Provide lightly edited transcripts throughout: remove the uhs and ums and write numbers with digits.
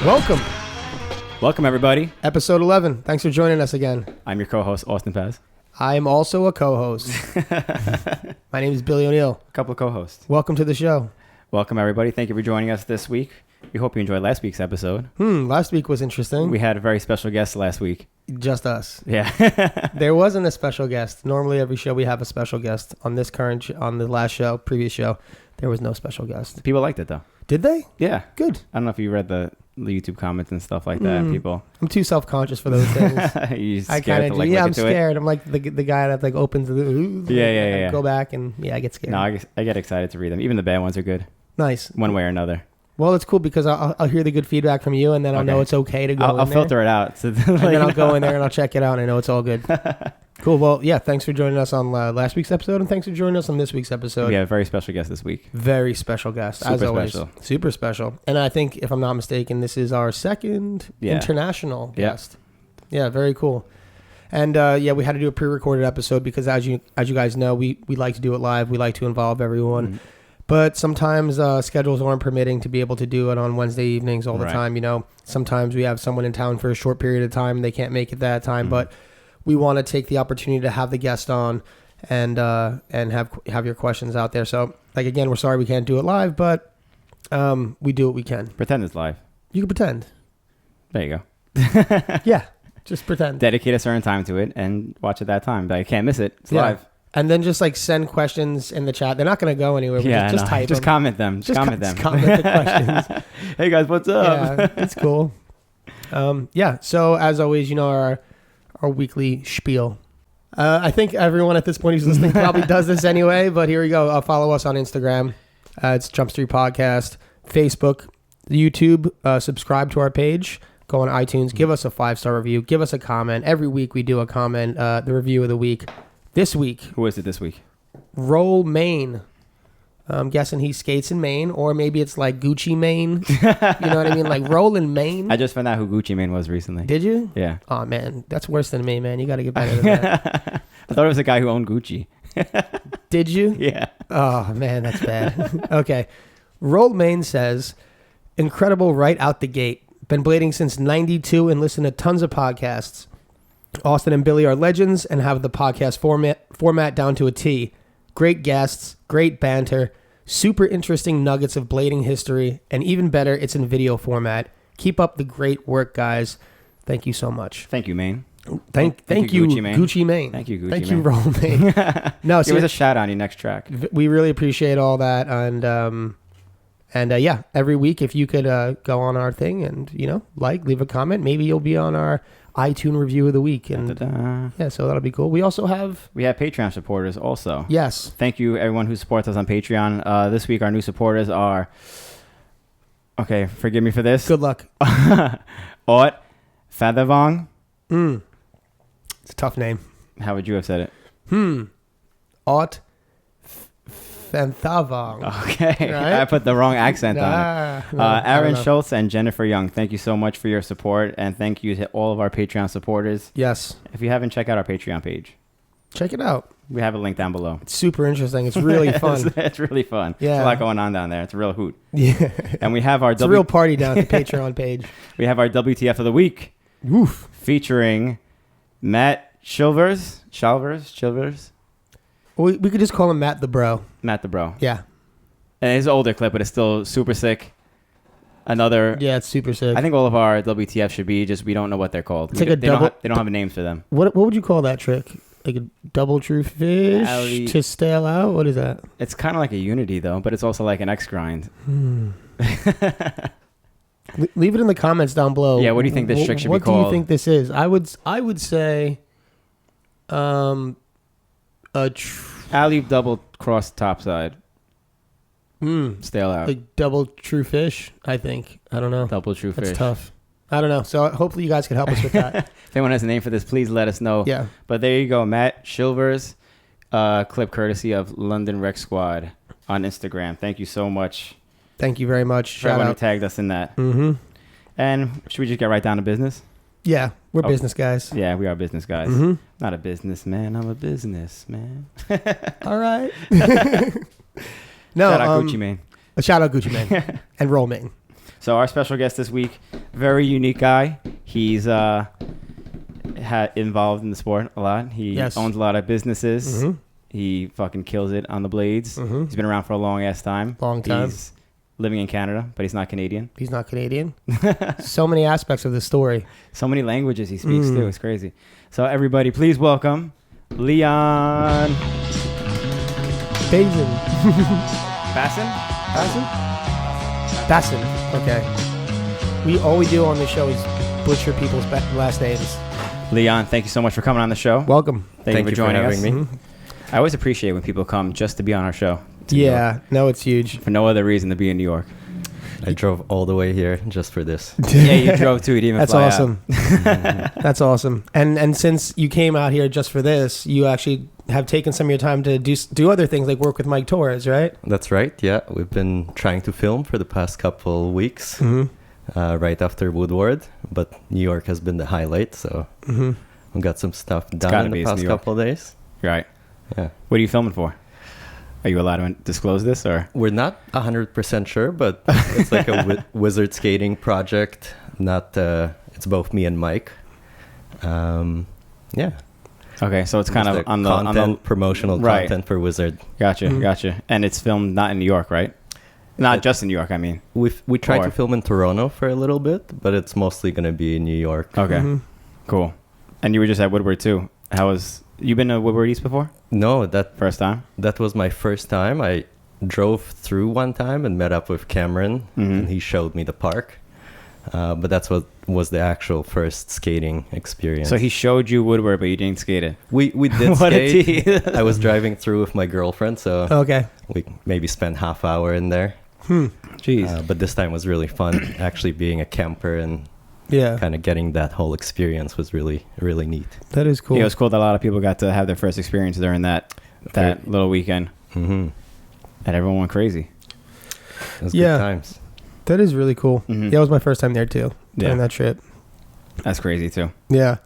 Welcome. Welcome, everybody. Episode 11. Thanks for joining us again. I'm your co-host, Austin Paz. I am also a co-host. My name is Billy O'Neill. A couple of co-hosts. Welcome to the show. Welcome, everybody. Thank you for joining us this week. We hope you enjoyed last week's episode. Last week was interesting. We had a very special guest last week. Just us. Yeah. There wasn't a special guest. Normally, every show we have a special guest. On this current, on the last show, previous show, there was no special guest. People liked it, though. Did they? Yeah. Good. I don't know if you read the YouTube comments and stuff like that. People. I'm too self-conscious for those things. You I scared kind to of like do. Yeah, look I'm into scared. it? I'm like the guy that like opens the. Yeah. Go back and I get scared. No, I get excited to read them. Even the bad ones are good. Nice. One way or another. Well, it's cool because I'll hear the good feedback from you, and then I'll know it's okay to go. I'll filter it out. So and then I'll go in there and I'll check it out, and I know it's all good. Cool. Well, yeah. Thanks for joining us on last week's episode, and thanks for joining us on this week's episode. We have a very special guest this week. Very special guest, as always. Special. Super special. And I think, if I'm not mistaken, this is our second international guest. Yeah, very cool. And we had to do a pre-recorded episode because, as you guys know, we like to do it live. We like to involve everyone. Mm-hmm. But sometimes schedules aren't permitting to be able to do it on Wednesday evenings all the time. You know, sometimes we have someone in town for a short period of time and they can't make it that time. Mm-hmm. But we want to take the opportunity to have the guest on and have your questions out there. So, like, again, we're sorry we can't do it live, but we do what we can. Pretend it's live. You can pretend. There you go. Yeah, just pretend. Dedicate a certain time to it and watch at that time. But I can't miss it. It's live. And then just like send questions in the chat. They're not going to go anywhere. Just type Just them. comment them. Just comment them. Comment the questions. Hey guys, what's up? Yeah, it's cool. So as always, you know, our weekly spiel. I think everyone at this point who's listening probably does this anyway, but here we go. Follow us on Instagram. It's Jump Street Podcast. Facebook, YouTube. Subscribe to our page. Go on iTunes. Give us a 5-star review. Give us a comment. Every week we do a comment. The review of the week. This week. Who is it this week? Rollin Sin. I'm guessing he skates in Maine, or maybe it's like Gucci Mane. You know what I mean? Like Rollin Sin. I just found out who Gucci Mane was recently. Did you? Yeah. Oh, man. That's worse than me, man. You got to get better than that. I thought it was a guy who owned Gucci. Did you? Yeah. Oh, man. That's bad. Okay. Rollin says, incredible right out the gate. Been blading since 92 and listen to tons of podcasts. Austin and Billy are legends and have the podcast format down to a T. Great guests, great banter, super interesting nuggets of blading history, and even better, it's in video format. Keep up the great work, guys. Thank you so much. Thank you, Maine. Thank you, Gucci Mane. Thank you, Gucci Mane. Thank you, Roll Mane. No, give us a shout out on your next track. We really appreciate all that, and every week if you could go on our thing and leave a comment, maybe you'll be on our iTunes review of the week, and so that'll be cool. We have Patreon supporters also. Yes, thank you everyone who supports us on Patreon. This week our new supporters are, okay, forgive me for this. Good luck. Ot Feathervong. It's a tough name. How would you have said it? Ot Feathervong. Okay, right? I put the wrong accent on it. Aaron Schultz and Jennifer Young, thank you so much for your support, and thank you to all of our Patreon supporters. Yes. If you haven't, check out our Patreon page. Check it out. We have a link down below. It's super interesting. It's really fun. It's really fun. Yeah. There's a lot going on down there. It's a real hoot. Yeah. And we have our a real party down at the Patreon page. We have our WTF of the week. Woof. Featuring Matt Chilvers. We could just call him Matt the Bro. Matt the Bro. Yeah. And it's an older clip, but it's still super sick. Yeah, it's super sick. I think all of our WTF should be just we don't know what they're called. It's they don't have names for them. What would you call that trick? Like a double true fish to stale out? What is that? It's kind of like a unity though, but it's also like an X grind. Leave it in the comments down below. Yeah, what do you think this trick should be called? What do you think this is? I would say alley-oop double cross topside. Stale out. Like double true fish, I think. I don't know. Double true fish. That's tough. I don't know. So hopefully you guys can help us with that. If anyone has a name for this, please let us know. Yeah. But there you go. Matt Chilvers, clip courtesy of London Rec Squad on Instagram. Thank you so much. Thank you very much. For everyone who tagged us in that. Mm-hmm. And should we just get right down to business? Yeah. We're business guys. Yeah, we are business guys. Mm-hmm. Not a businessman. I'm a businessman. All right. No, shout out Gucci Mane. Shout out Gucci Mane and Roll Mane. So our special guest this week, very unique guy. He's involved in the sport a lot. He owns a lot of businesses. Mm-hmm. He fucking kills it on the blades. Mm-hmm. He's been around for a long ass time. He's living in Canada, but he's not Canadian. He's not Canadian. So many aspects of the story. So many languages he speaks too. It's crazy. So everybody, please welcome Leon. Basin. Basin? Basin. Okay. All we do on this show is butcher people's last names. Leon, thank you so much for coming on the show. Welcome. Thank you for joining us. Me. Mm-hmm. I always appreciate when people come just to be on our show. Yeah, no, it's huge. For no other reason to be in New York. I drove all the way here just for this. Yeah, you drove too. You didn't even That's fly awesome. That's awesome. And since you came out here just for this, you actually have taken some of your time to do other things like work with Mike Torres, right? That's right. Yeah, we've been trying to film for the past couple weeks, right after Woodward, but New York has been the highlight. So we got some stuff done in the past couple of days. Right. Yeah. What are you filming for? Are you allowed to disclose this, or? We're not 100% sure, but it's like a wizard skating project. It's both me and Mike. Yeah. Okay, so it's kind of on the promotional content for Wizard. Gotcha. And it's filmed not in New York, right? Not just in New York, I mean. We tried to film in Toronto for a little bit, but it's mostly going to be in New York. Okay, cool. And you were just at Woodward too. You been to Woodward East before? No, first time? That was my first time. I drove through one time and met up with Cameron, and he showed me the park. But that's what was the actual first skating experience. So he showed you Woodward, but you didn't skate it. We did skate. I was driving through with my girlfriend, so we maybe spent half hour in there. Jeez. But this time was really fun. Actually being a camper and kind of getting that whole experience was really, really neat. That is cool. Yeah, it was cool that a lot of people got to have their first experience during that little weekend. Mm-hmm. And everyone went crazy. It was good times. That is really cool. Mm-hmm. Yeah, it was my first time there too, during that trip. That's crazy too. Yeah.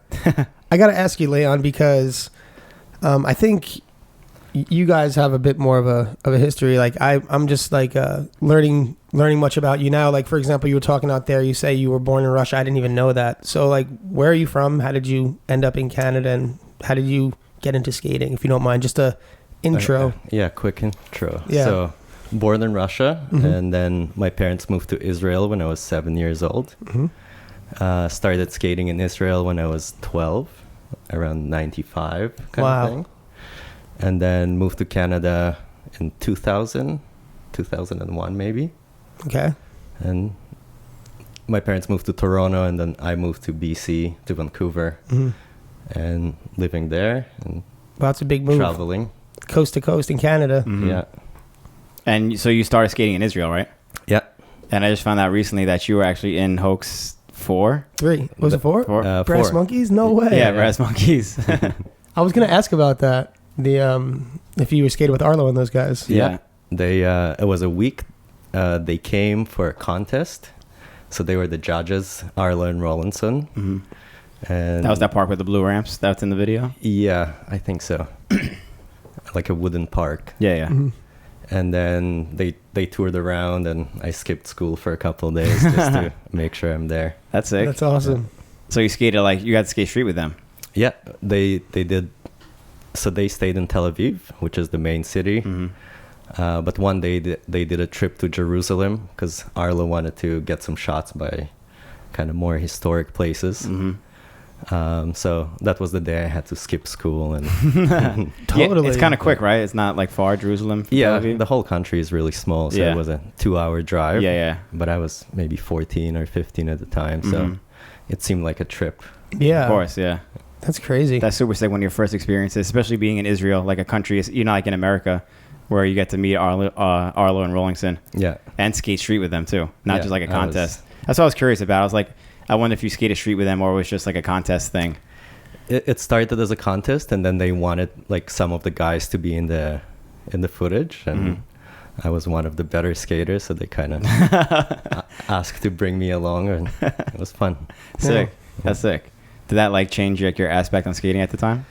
I got to ask you, Leon, because I think you guys have a bit more of a history. Like I'm just like learning much about you now. Like, for example, you were talking out there, you say you were born in Russia. I didn't even know that. So like, where are you from? How did you end up in Canada, and how did you get into skating, if you don't mind? Just a intro. Quick intro. Yeah. So born in Russia, and then my parents moved to Israel when I was 7 years old. Started skating in Israel when I was 12, around 95 kind of thing. And then moved to Canada in 2001 maybe. Okay. And my parents moved to Toronto, and then I moved to BC, to Vancouver, and living there. And that's a big move. Traveling. Coast to coast in Canada. Mm-hmm. Yeah. And so you started skating in Israel, right? Yeah. And I just found out recently that you were actually in Hoax 4. 3. Was it 4? 4. Brass 4. Monkeys? No way. Yeah, Brass Monkeys. I was going to ask about that. If you were skating with Arlo and those guys. Yeah. They it was a week. They came for a contest. So they were the judges, Arlo and Rollin Sin. Mm-hmm. And that was that park with the blue ramps that's in the video? Yeah, I think so. Like a wooden park. Yeah. Mm-hmm. And then they toured around, and I skipped school for a couple of days just to make sure I'm there. That's sick. That's awesome. So you skated, you got to skate street with them? Yeah, they did. So they stayed in Tel Aviv, which is the main city. Mm-hmm. But one day they did a trip to Jerusalem because Arlo wanted to get some shots by kind of more historic places. Mm-hmm. So that was the day I had to skip school and totally. Yeah, it's kind of quick, right? It's not like far Jerusalem. Yeah, the whole country is really small, so it was a 2-hour drive. Yeah. But I was maybe 14 or 15 at the time, so it seemed like a trip. Yeah, of course. Yeah, that's crazy. That's super sick. One of your first experiences, especially being in Israel, like a country, like in America, where you get to meet Arlo and Rollin Sin. Yeah, and skate street with them too, not just like a contest. That's what I was curious about. I was like, I wonder if you skated street with them or it was just like a contest thing. It started as a contest, and then they wanted like some of the guys to be in the footage, and I was one of the better skaters, so they kind of asked to bring me along, and it was fun. Sick. Yeah. That's sick. Did that like change your aspect on skating at the time?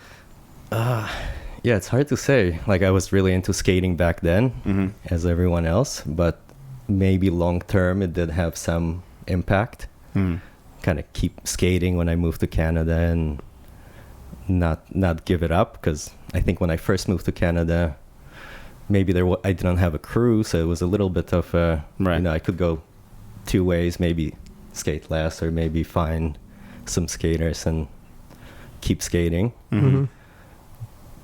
Yeah, it's hard to say. Like I was really into skating back then, as everyone else, but maybe long term it did have some impact. Kind of keep skating when I moved to Canada and not give it up, because I think when I first moved to Canada, maybe I didn't have a crew, so it was a little bit of a, I could go two ways, maybe skate less or maybe find some skaters and keep skating.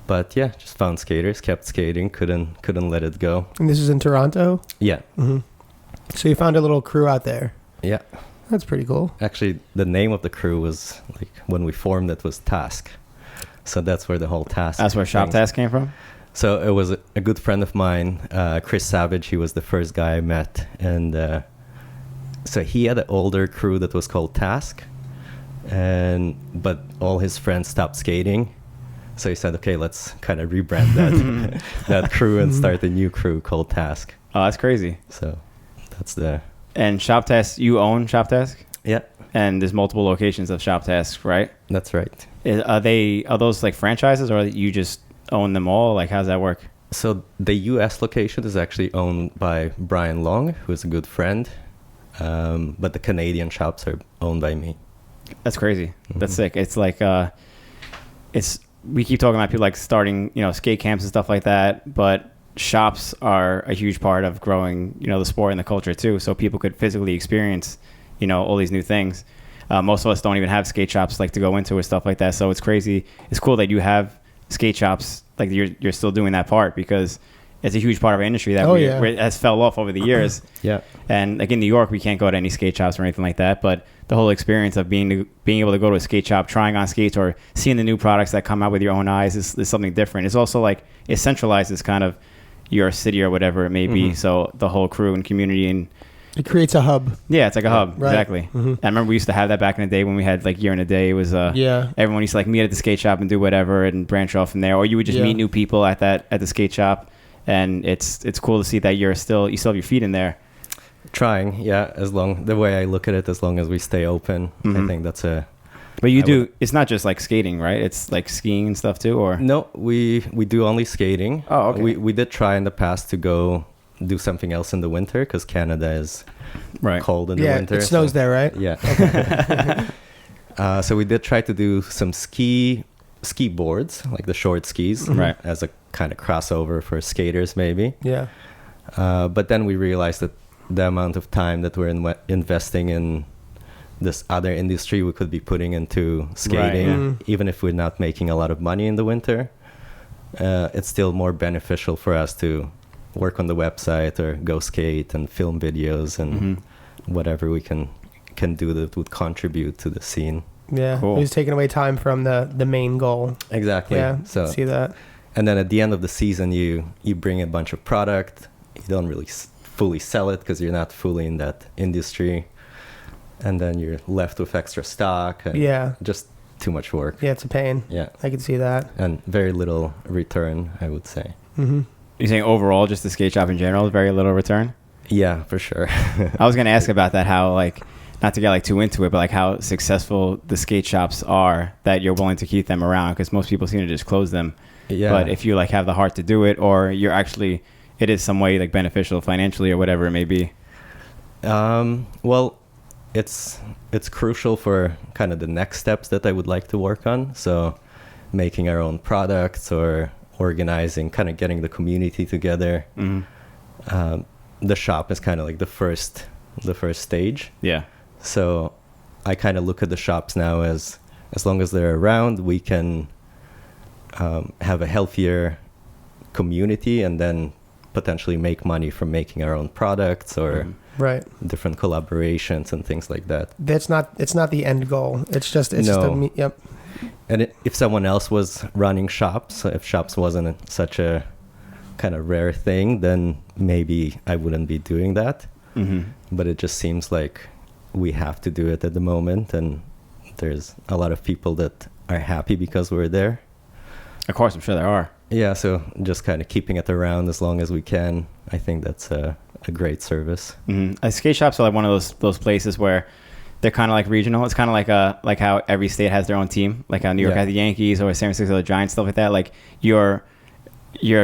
But yeah, just found skaters, kept skating, couldn't let it go. And this is in Toronto? Yeah. So you found a little crew out there? Yeah. That's pretty cool. Actually, the name of the crew was, like, when we formed it, was Task. So that's where the whole Task. That's where Shop Task came from? So it was a good friend of mine, Chris Savage. He was the first guy I met. And so he had an older crew that was called Task. But all his friends stopped skating. So he said, okay, let's kind of rebrand that crew and start a new crew called Task. Oh, that's crazy. So that's the... And Shop Task, you own Shop Task? Yeah. And there's multiple locations of Shop Task, right? That's right. Are those like franchises, or you just own them all? Like, how's that work? So the US location is actually owned by Brian Long, who is a good friend. But the Canadian shops are owned by me. That's crazy. That's sick. It's like, we keep talking about people like starting, skate camps and stuff like that, but shops are a huge part of growing, the sport and the culture too. So people could physically experience, all these new things. Most of us don't even have skate shops like to go into or stuff like that. So it's crazy. It's cool that you have skate shops, like you're still doing that part, because it's a huge part of our industry that has fell off over the years. Yeah. And like in New York, we can't go to any skate shops or anything like that. But the whole experience of being able to go to a skate shop, trying on skates, or seeing the new products that come out with your own eyes is something different. It's also like it centralizes kind of your city or whatever it may be. So the whole crew and community, and it creates a hub. Yeah, it's like a hub. Right. Exactly. I remember we used to have that back in the day when we had like year in a day. It was everyone used to like meet at the skate shop and do whatever and branch off from there, or you would just meet new people at the skate shop. And it's cool to see that you still have your feet in there. Trying, yeah. The way I look at it, as long as we stay open, I think that's a. But it's not just like skating, right? It's like skiing and stuff too, or? No, we do only skating. Oh, okay. We did try in the past to go do something else in the winter, because Canada is cold in the winter. Yeah, it snows there, right? Yeah. So we did try to do some ski boards, like the short skis, as a kind of crossover for skaters maybe. Yeah. But then we realized that the amount of time that we're investing in this other industry we could be putting into skating, even if we're not making a lot of money in the winter, it's still more beneficial for us to work on the website or go skate and film videos and whatever we can do that would contribute to the scene. Yeah, cool. It was taking away time from the main goal. Exactly. Yeah, so see that. And then at the end of the season, you bring a bunch of product. You don't really fully sell it because you're not fully in that industry. And then you're left with extra stock. And just too much work. Yeah, it's a pain. Yeah. I can see that. And very little return, I would say. You're saying overall, just the skate shop in general, very little return? Yeah, for sure. I was going to ask about that, how like, not to get like too into it, but like how successful the skate shops are that you're willing to keep them around, because most people seem to just close them. Yeah. But if you like have the heart to do it, or you're actually, it is some way like beneficial financially or whatever it may be. Well, it's crucial for kind of the next steps that I would like to work on. So making our own products or organizing, kind of getting the community together. The shop is kind of like the first stage. Yeah. So I kind of look at the shops now as long as they're around, we can have a healthier community and then potentially make money from making our own products or different collaborations and things like that. It's not the end goal. It's just yep. And if someone else was running shops, if shops wasn't such a kind of rare thing, then maybe I wouldn't be doing that. But it just seems like we have to do it at the moment, and there's a lot of people that are happy because we're there. Of course, I'm sure there are. Yeah, so just kind of keeping it around as long as we can. I think that's a great service. Skate shops are like one of those places where they're kind of like regional. It's kind of like how every state has their own team, like how New York has the Yankees or San Francisco the Giants, stuff like that. Like you're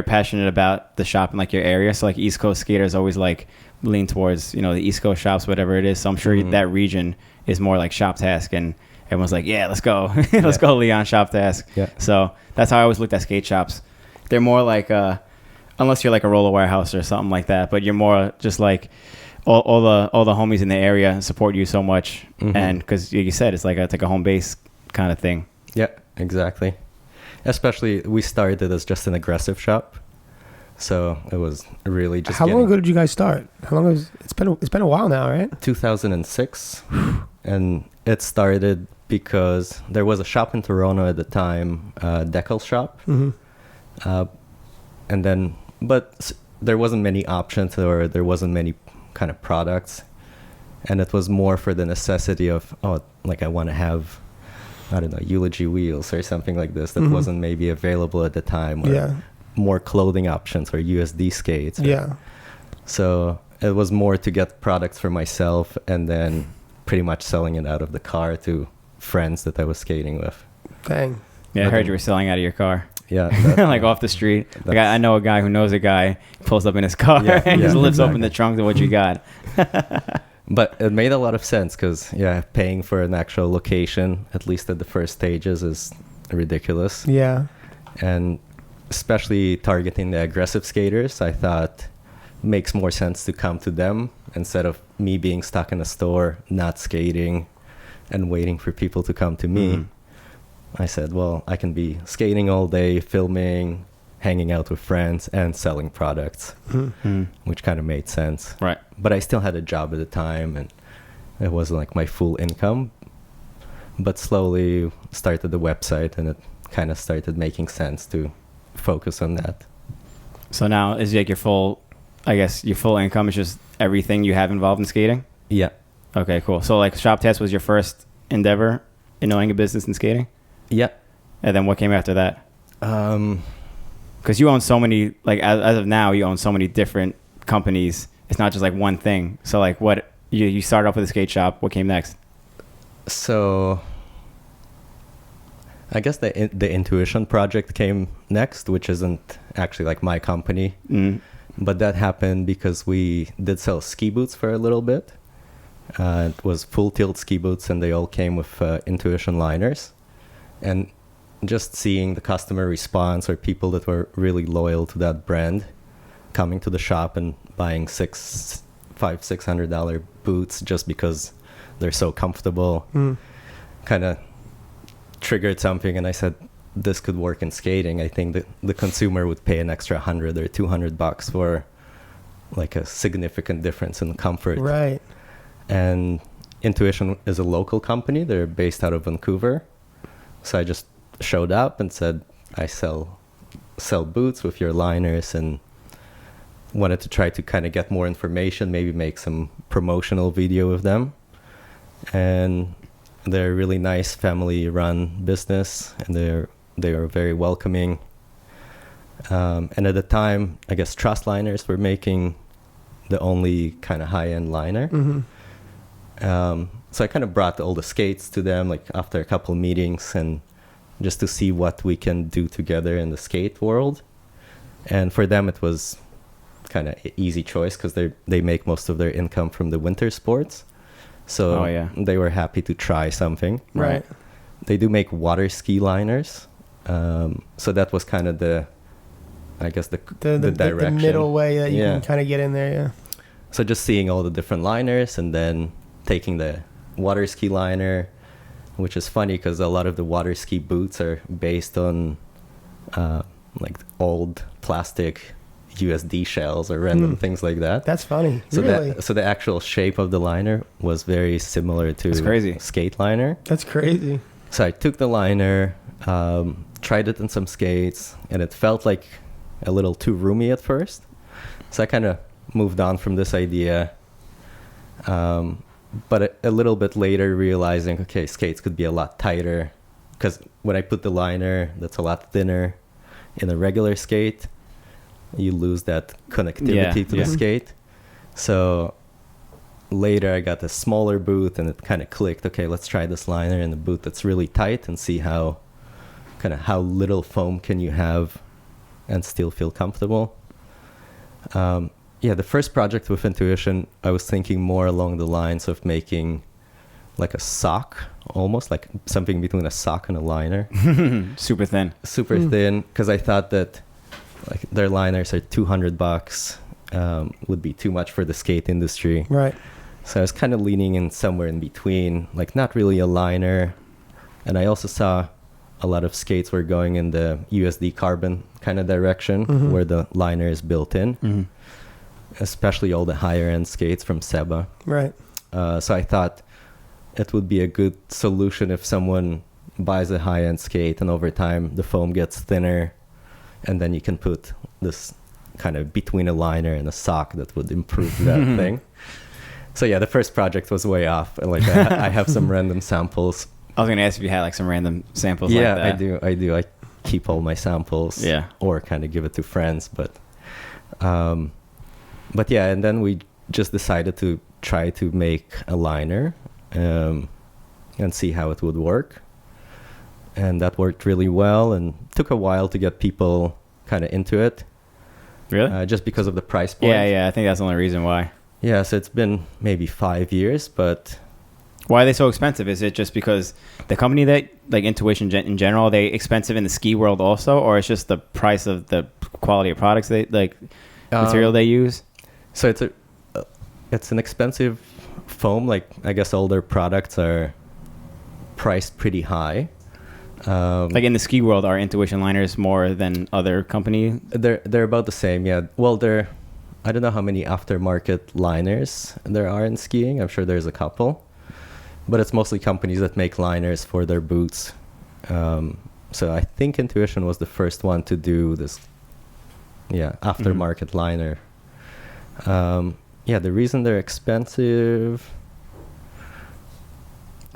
passionate about the shop in like your area, so like East Coast skaters always like lean towards, you know, the East Coast shops, whatever it is. So I'm sure that region is more like Shop Task, and everyone's like, yeah, let's go. Let's go, Leon, Shop Task. Yeah. So that's how I always looked at skate shops. They're more like, unless you're like a roller warehouse or something like that, but you're more just like all the homies in the area support you so much. And because like you said, it's like a home base kind of thing. Yeah, exactly. Especially we started as just an aggressive shop. So it was really just. How long ago did you guys start? How long was it's been a while now, right? 2006, and it started because there was a shop in Toronto at the time, Decal shop, and then but there wasn't many options or there wasn't many kind of products, and it was more for the necessity of like I want to have, I don't know, eulogy wheels or something like this that wasn't maybe available at the time. Or more clothing options or USD skates. So it was more to get products for myself and then pretty much selling it out of the car to friends that I was skating with. Dang. Yeah, I heard you were selling out of your car. Yeah. Like off the street. Like I know a guy who knows a guy, pulls up in his car and just lifts open the trunk of what you got. But it made a lot of sense because, paying for an actual location, at least at the first stages, is ridiculous. Yeah. And especially targeting the aggressive skaters, I thought makes more sense to come to them instead of me being stuck in a store, not skating, and waiting for people to come to me. I said, well, I can be skating all day, filming, hanging out with friends, and selling products, which kind of made sense. Right. But I still had a job at the time, and it wasn't like my full income. But slowly started the website, and it kind of started making sense to focus on that. So now is like your full income is just everything you have involved in skating? Yeah. Okay, cool. So like Shop Test was your first endeavor in knowing a business in skating? Yeah. And then what came after that? Because you own so many, like as of now, you own so many different companies. It's not just like one thing. So like what, you started off with a skate shop. What came next? So I guess the Intuition project came next, which isn't actually like my company. But that happened because we did sell ski boots for a little bit. It was full tilt ski boots, and they all came with Intuition liners. And just seeing the customer response or people that were really loyal to that brand coming to the shop and buying $600 boots just because they're so comfortable kind of triggered something. And I said, this could work in skating. I think that the consumer would pay an extra $100 or $200 for like a significant difference in comfort. Right. And Intuition is a local company. They're based out of Vancouver. So I just showed up and said, I sell boots with your liners, and wanted to try to kind of get more information, maybe make some promotional video of them. And they're a really nice family-run business, and they are very welcoming. And at the time, I guess Trust Liners were making the only kind of high-end liner. So I kind of brought all the skates to them, like after a couple meetings, and just to see what we can do together in the skate world. And for them, it was kind of easy choice because they make most of their income from the winter sports. So they were happy to try something. Right. They do make water ski liners. So that was kind of the direction. The middle way that you can kind of get in there, yeah. So just seeing all the different liners and then taking the water ski liner, which is funny because a lot of the water ski boots are based on like old plastic USD shells or random things like that. That's funny. So really? So the actual shape of the liner was very similar to skate liner. That's crazy. So I took the liner, tried it in some skates, and it felt like a little too roomy at first. So I kind of moved on from this idea. But a little bit later, realizing, okay, skates could be a lot tighter, because when I put the liner, that's a lot thinner in a regular skate, you lose that connectivity to the skate. So later I got a smaller boot, and it kind of clicked. Okay, let's try this liner in a boot that's really tight and see how little foam can you have and still feel comfortable. Yeah, the first project with Intuition, I was thinking more along the lines of making like a sock, almost like something between a sock and a liner. Super thin. Super thin, because I thought that like their liners are $200, would be too much for the skate industry. Right. So I was kind of leaning in somewhere in between, like not really a liner. And I also saw a lot of skates were going in the USD carbon kind of direction, where the liner is built in, especially all the higher end skates from Seba. Right. So I thought it would be a good solution if someone buys a high end skate and over time the foam gets thinner, and then you can put this kind of between a liner and a sock that would improve that thing. So yeah, the first project was way off. Like I have some random samples. I was going to ask if you had like some random samples yeah, like that. I do. I keep all my samples. Yeah. Or kind of give it to friends. But yeah, and then we just decided to try to make a liner and see how it would work. And that worked really well, and took a while to get people kind of into it. Really? Just because of the price point. Yeah. I think that's the only reason why. Yeah, so it's been maybe 5 years, but... Why are they so expensive? Is it just because the company that, like Intuition in general, are they expensive in the ski world also? Or it's just the price of the quality of products they, like, material they use? So it's an expensive foam. Like, I guess all their products are priced pretty high. Like in the ski world, are Intuition liners more than other company? They're about the same, yeah. Well, I don't know how many aftermarket liners there are in skiing. I'm sure there's a couple. But it's mostly companies that make liners for their boots. So I think Intuition was the first one to do this, aftermarket liner. The reason they're expensive...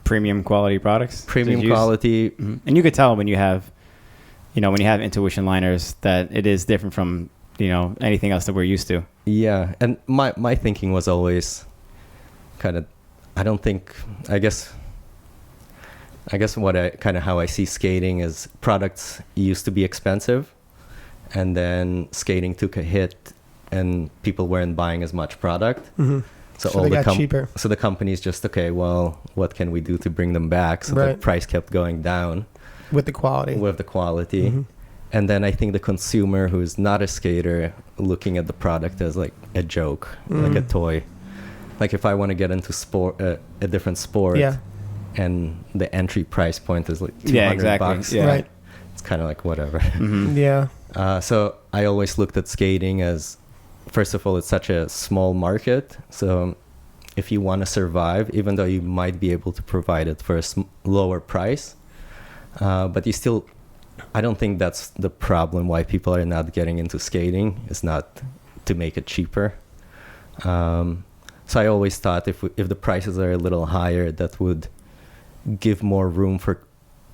Premium quality products? Premium quality. And you could tell when you have Intuition liners that it is different from, anything else that we're used to. Yeah, and my thinking was always kind of... I guess how I see skating is products used to be expensive, and then skating took a hit and people weren't buying as much product. So all they got cheaper. So the companies just, okay, well, what can we do to bring them back? So the price kept going down. With the quality. And then I think the consumer who's not a skater looking at the product as like a joke, like a toy. Like if I want to get into a different sport, and the entry price point is like $200, right? It's kind of like whatever. Yeah. So I always looked at skating as, first of all, it's such a small market. So if you want to survive, even though you might be able to provide it for a lower price, but you still, I don't think that's the problem why people are not getting into skating. It's not to make it cheaper. So I always thought if the prices are a little higher, that would give more room for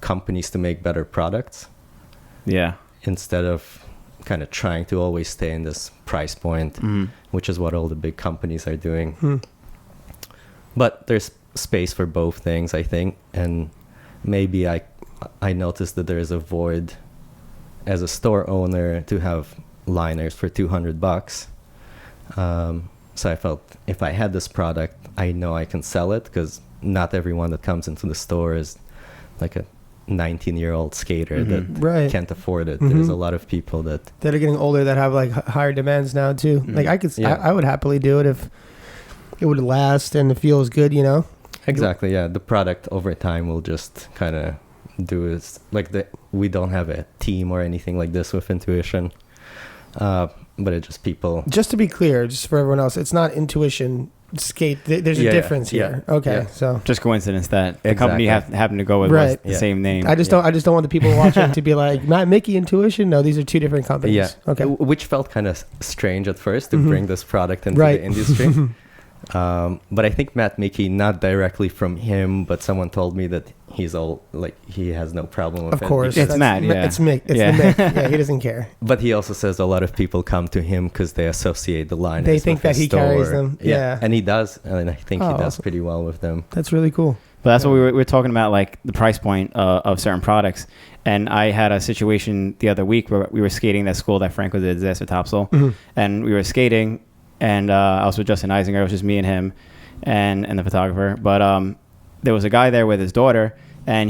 companies to make better products. Yeah. Instead of kind of trying to always stay in this price point, which is what all the big companies are doing. But there's space for both things, I think. And maybe I noticed that there's a void as a store owner to have liners for $200. So I felt if I had this product, I know I can sell it, because not everyone that comes into the store is like a 19-year-old skater that can't afford it. There's a lot of people that are getting older that have like higher demands now too. Like I would happily do it if it would last and it feels good, Exactly. Yeah. The product over time will just kind of do is like we don't have a team or anything like this with Intuition. But it's just people. Just to be clear, just for everyone else, it's not Intuition Skate. There's a difference here. Yeah. Okay, so just coincidence that the company happened to go with the same name. I just don't want the people watching to be like Matt, Mickey, Intuition. No, these are two different companies. Yeah. Okay. Which felt kind of strange at first to bring this product into the industry. But I think Matt Mickey, not directly from him, but someone told me that he's all like he has no problem with it. Of course, it's Matt. Yeah, it's Mick. It's the Mick. Yeah, he doesn't care. But he also says a lot of people come to him because they associate the liners. They think that he carries them. Yeah, and he does, and I think he does pretty well with them. That's really cool. But that's what we were talking about, like the price point of certain products. And I had a situation the other week where we were skating that school that Franco did, Disaster Topsail, and we were skating. and I was with Justin Eisinger. It was just me and him, and the photographer. But there was a guy there with his daughter, and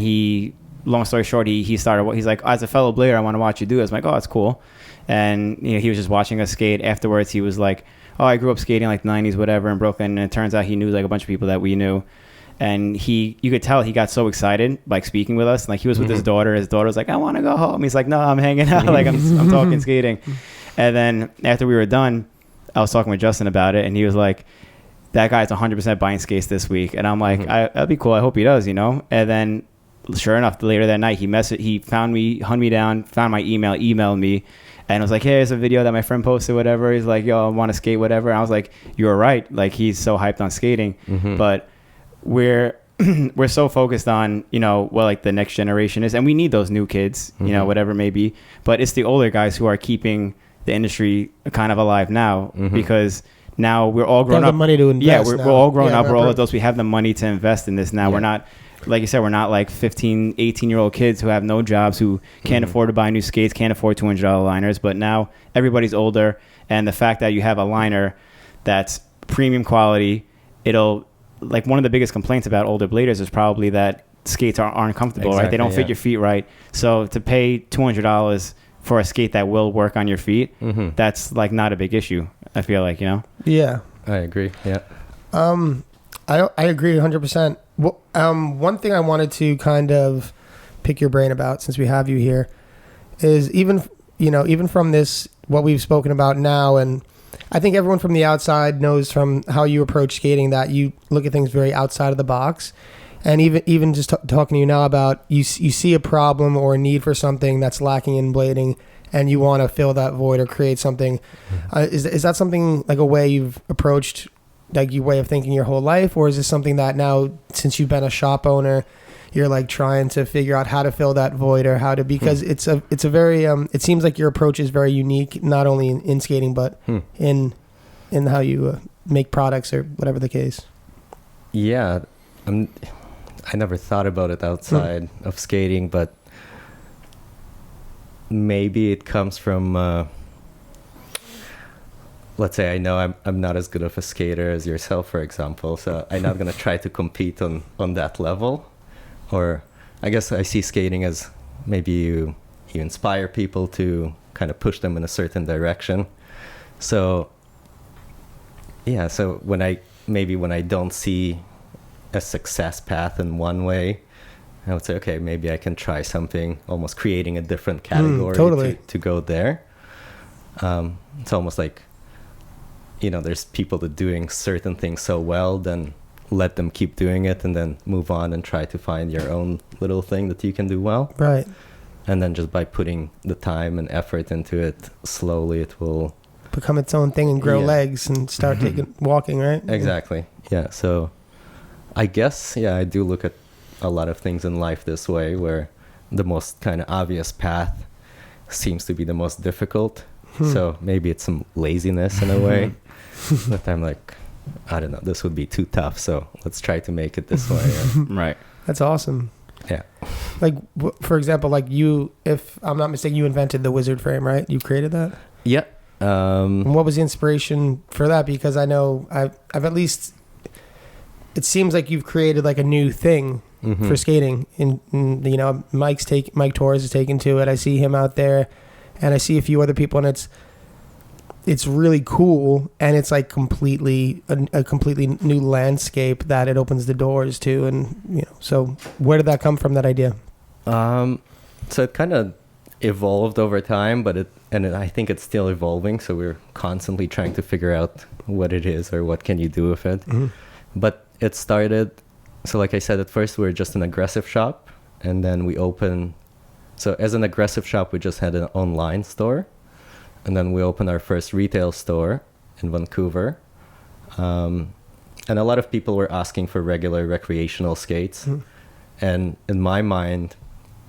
long story short, he started. He's like, as a fellow blader, I want to watch you do this. I'm like, oh, that's cool. And he was just watching us skate. Afterwards, he was like, oh, I grew up skating like the 90s, whatever, in Brooklyn. And it turns out he knew like a bunch of people that we knew. And you could tell he got so excited, like speaking with us. Like he was with his daughter. His daughter was like, I want to go home. He's like, no, I'm hanging out. Like I'm talking skating. And then after we were done, I was talking with Justin about it. And he was like, that guy's 100% buying skates this week. And I'm like, that'd be cool. I hope he does, And then sure enough, later that night, he found me, hunt me down, found my emailed me. And I was like, hey, here's a video that my friend posted, whatever. He's like, yo, I want to skate, whatever. And I was like, you're right. Like, he's so hyped on skating. But we're so focused on, what, like, the next generation is. And we need those new kids, whatever it may be. But it's the older guys who are keeping the industry kind of alive now because now we're all grown up. The money to invest. Yeah, we're all grown up. We're all adults. We have the money to invest in this now. We're not... Like you said, we're not like 15, 18-year-old kids who have no jobs, who can't afford to buy new skates, can't afford $200 liners. But now everybody's older, and the fact that you have a liner that's premium quality, like one of the biggest complaints about older bladers is probably that skates aren't comfortable, right? They don't fit your feet right. So to pay $200 for a skate that will work on your feet, that's like not a big issue, I feel like, Yeah. I agree, yeah. I agree 100%. Well, one thing I wanted to kind of pick your brain about, since we have you here, is even from this, what we've spoken about now, and I think everyone from the outside knows from how you approach skating that you look at things very outside of the box. And even just talking to you now about you see a problem or a need for something that's lacking in blading, and you want to fill that void or create something. Is that something like a way you've approached, like your way of thinking your whole life, or is this something that now, since you've been a shop owner, you're like trying to figure out how to fill that void or how to, because it's a very it seems like your approach is very unique, not only in skating but in how you make products or whatever the case. Yeah, I never thought about it outside of skating, but maybe it comes from let's say I know I'm not as good of a skater as yourself, for example, so I'm not going to try to compete on that level. Or I guess I see skating as maybe you inspire people to kind of push them in a certain direction. So yeah, so when I don't see a success path in one way, I would say, okay, maybe I can try something, almost creating a different category to go there. It's almost like, there's people that doing certain things so well, then let them keep doing it and then move on and try to find your own little thing that you can do well. Right. And then just by putting the time and effort into it, slowly it will become its own thing and grow legs and start walking, right? Exactly. Yeah. So I guess, I do look at a lot of things in life this way, where the most kind of obvious path seems to be the most difficult. So maybe it's some laziness in a way. But I'm like, I don't know, this would be too tough, so let's try to make it this way. Right. That's awesome. Yeah. Like, for example, like you, if I'm not mistaken, you invented the wizard frame, right? You created that? Yeah. And what was the inspiration for that? Because I know I've at least, it seems like you've created like a new thing for skating. And Mike Torres is taken to it. I see him out there, and I see a few other people, and it's really cool, and it's like a completely new landscape that it opens the doors to. And so where did that come from, that idea? So it kind of evolved over time, but I think it's still evolving, so we're constantly trying to figure out what it is or what can you do with it. But it started, so like I said, at first we were just an aggressive shop, and then we opened, so as an aggressive shop we just had an online store. And then we opened our first retail store in Vancouver. And a lot of people were asking for regular recreational skates. And in my mind,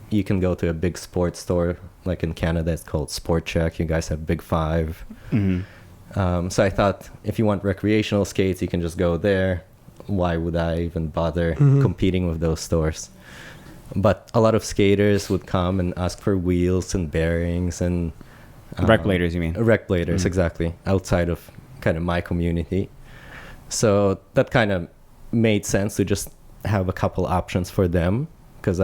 you can go to a big sports store, like in Canada, it's called Sport Check. You guys have Big Five. So I thought, if you want recreational skates, you can just go there. Why would I even bother competing with those stores? But a lot of skaters would come and ask for wheels and bearings and... rec bladers, you mean? Rec bladers, exactly. Outside of kind of my community. So that kind of made sense to just have a couple options for them, because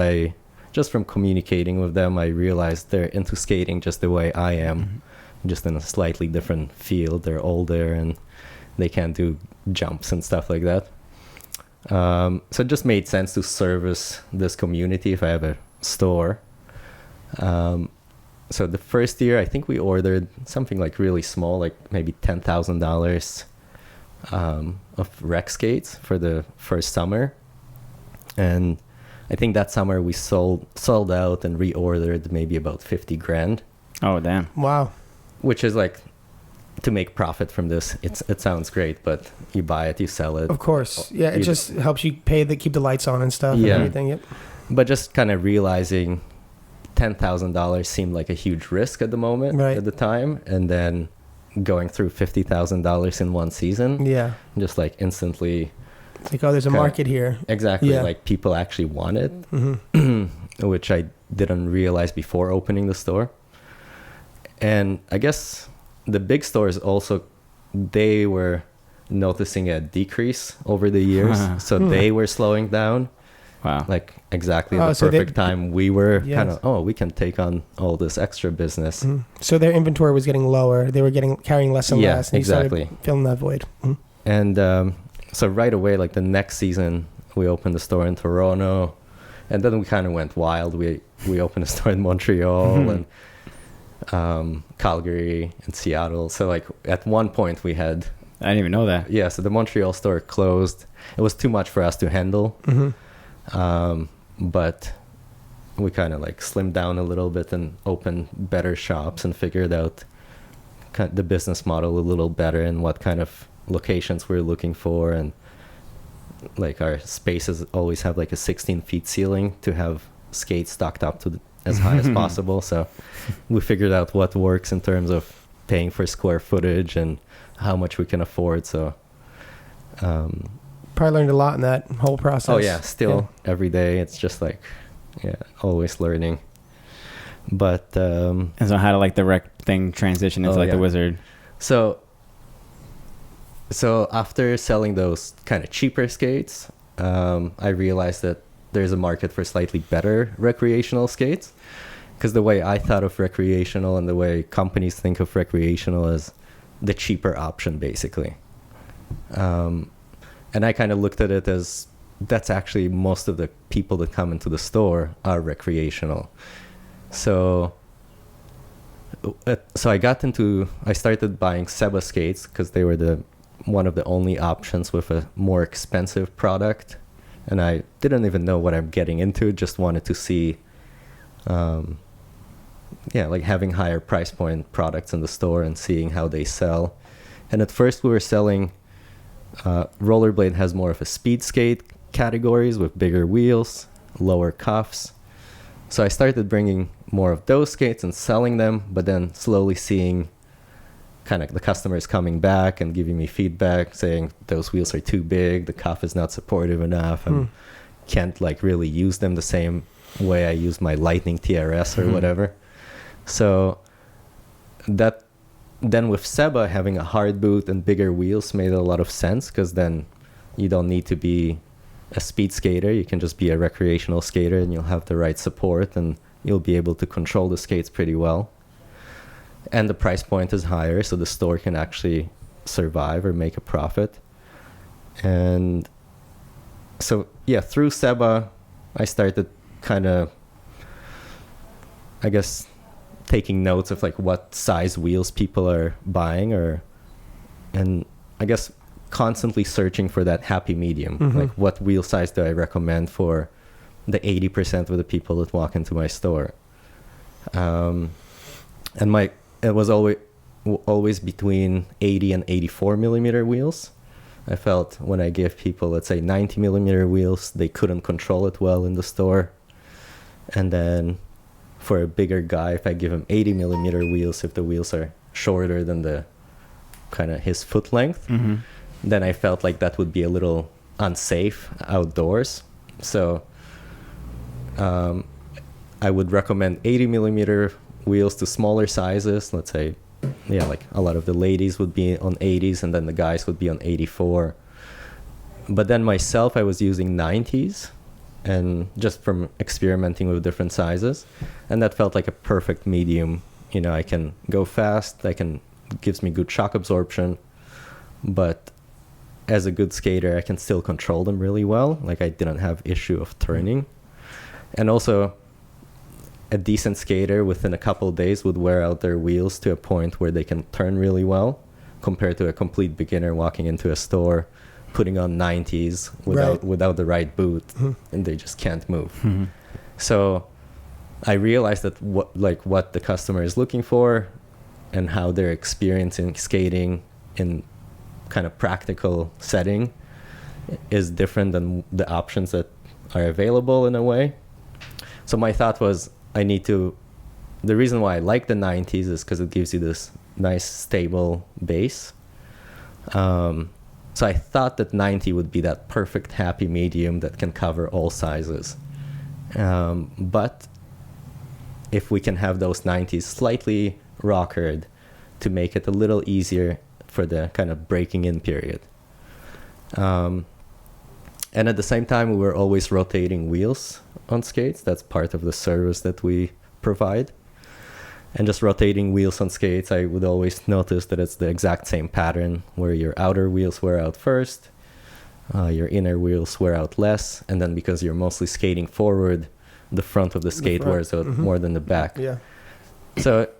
just from communicating with them, I realized they're into skating just the way I am, just in a slightly different field. They're older and they can't do jumps and stuff like that. So it just made sense to service this community if I have a store. So the first year, I think we ordered something like really small, like maybe $10,000 of rec skates for the first summer. And I think that summer we sold out and reordered maybe about 50 grand. Oh, damn. Wow. Which is like, to make profit from this, it sounds great, but you buy it, you sell it. Of course. Yeah, it just helps you keep the lights on and stuff and everything. Yep. But just kind of realizing $10,000 seemed like a huge risk at the moment, at the time. And then going through $50,000 in one season. Yeah. Just like instantly. It's like, oh, there's a market here. Exactly. Yeah. Like people actually want it, which I didn't realize before opening the store. And I guess the big stores also, they were noticing a decrease over the years. So they were slowing down. Wow. Like exactly the perfect time we were kind of, we can take on all this extra business. So their inventory was getting lower. They were carrying less and less. And exactly. You started filling that void. And so right away, like the next season, we opened the store in Toronto. And then we kind of went wild. We opened a store in Montreal and Calgary and Seattle. So like at one point we had... I didn't even know that. Yeah, so the Montreal store closed. It was too much for us to handle. But we kind of like slimmed down a little bit and opened better shops and figured out the business model a little better and what kind of locations we're looking for. And like our spaces always have like a 16 feet ceiling to have skates stocked up to as high as possible. So we figured out what works in terms of paying for square footage and how much we can afford. So probably learned a lot in that whole process. Oh yeah, still every day. It's just like, always learning. But and so how did like the rec thing transition into the Wizard? So after selling those kind of cheaper skates, I realized that there's a market for slightly better recreational skates, because the way I thought of recreational and the way companies think of recreational is the cheaper option, basically. And I kind of looked at it as that's actually most of the people that come into the store are recreational. So I started buying Seba skates because they were one of the only options with a more expensive product. And I didn't even know what I'm getting into, just wanted to see, like having higher price point products in the store and seeing how they sell. And at first we were selling, Rollerblade has more of a speed skate categories with bigger wheels, lower cuffs. So I started bringing more of those skates and selling them, but then slowly seeing kind of the customers coming back and giving me feedback saying those wheels are too big, the cuff is not supportive enough, and can't like really use them the same way I use my Lightning TRS or whatever. So that then with Seba having a hard boot and bigger wheels made a lot of sense, because then you don't need to be a speed skater. You can just be a recreational skater and you'll have the right support and you'll be able to control the skates pretty well. And the price point is higher, so the store can actually survive or make a profit. And so, through Seba, I started kind of, I guess, taking notes of like what size wheels people are buying, and I guess constantly searching for that happy medium. Like what wheel size do I recommend for the 80% of the people that walk into my store? And it was always between 80 and 84 millimeter wheels. I felt when I gave people, let's say 90 millimeter wheels, they couldn't control it well in the store. And then for a bigger guy, if I give him 80 millimeter wheels, if the wheels are shorter than the kind of his foot length, then I felt like that would be a little unsafe outdoors. So I would recommend 80 millimeter wheels to smaller sizes, let's say like a lot of the ladies would be on 80s and then the guys would be on 84. But then myself, I was using 90s, and just from experimenting with different sizes, and that felt like a perfect medium. You know, I can go fast, gives me good shock absorption, but as a good skater, I can still control them really well. Like, I didn't have issue of turning. And also, a decent skater within a couple of days would wear out their wheels to a point where they can turn really well, compared to a complete beginner walking into a store, putting on 90s without the right boot, and they just can't move. So I realized that what the customer is looking for and how they're experiencing skating in kind of practical setting is different than the options that are available in a way. So my thought was, the reason why I like the 90s is because it gives you this nice stable base. So I thought that 90 would be that perfect happy medium that can cover all sizes. But if we can have those 90s slightly rockered to make it a little easier for the kind of breaking in period. And at the same time, we were always rotating wheels on skates. That's part of the service that we provide. And just rotating wheels on skates, I would always notice that it's the exact same pattern, where your outer wheels wear out first, your inner wheels wear out less, and then because you're mostly skating forward, the front of the skate wears out more than the back. Yeah. So it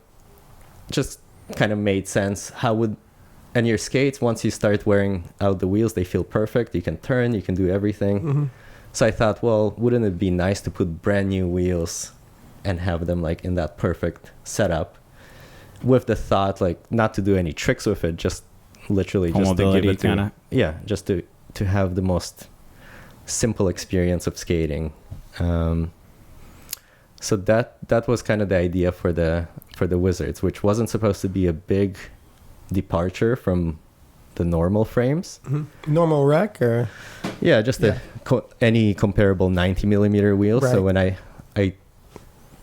just kind of made sense. And your skates, once you start wearing out the wheels, they feel perfect. You can turn, you can do everything. So I thought, well, wouldn't it be nice to put brand new wheels and have them like in that perfect setup, with the thought like not to do any tricks with it, just literally just to give it just to have the most simple experience of skating. So that was kind of the idea for the Wizards, which wasn't supposed to be a big departure from the normal frames. Normal rec, or just any comparable 90 millimeter wheel. So when I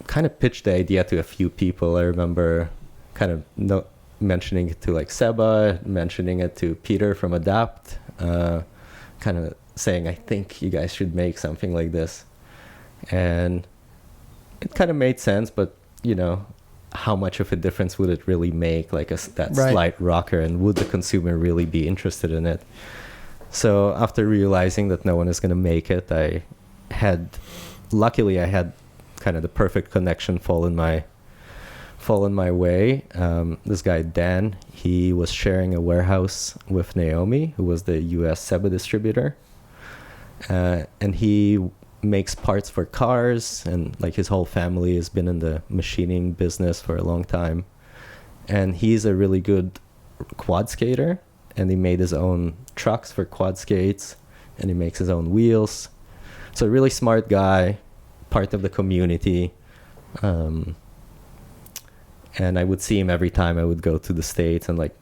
kind of pitched the idea to a few people. I remember kind of mentioning it to like Seba, mentioning it to Peter from Adapt, kind of saying, I think you guys should make something like this. And it kind of made sense, but you know, how much of a difference would it really make, like slight rocker, and would the consumer really be interested in it? So after realizing that no one is going to make it, luckily I had kind of the perfect connection fall in my way. This guy Dan, he was sharing a warehouse with Naomi, who was the US Seba distributor, and he makes parts for cars, and like his whole family has been in the machining business for a long time, and he's a really good quad skater, and he made his own trucks for quad skates, and he makes his own wheels. So a really smart guy, part of the community, and I would see him every time I would go to the States and like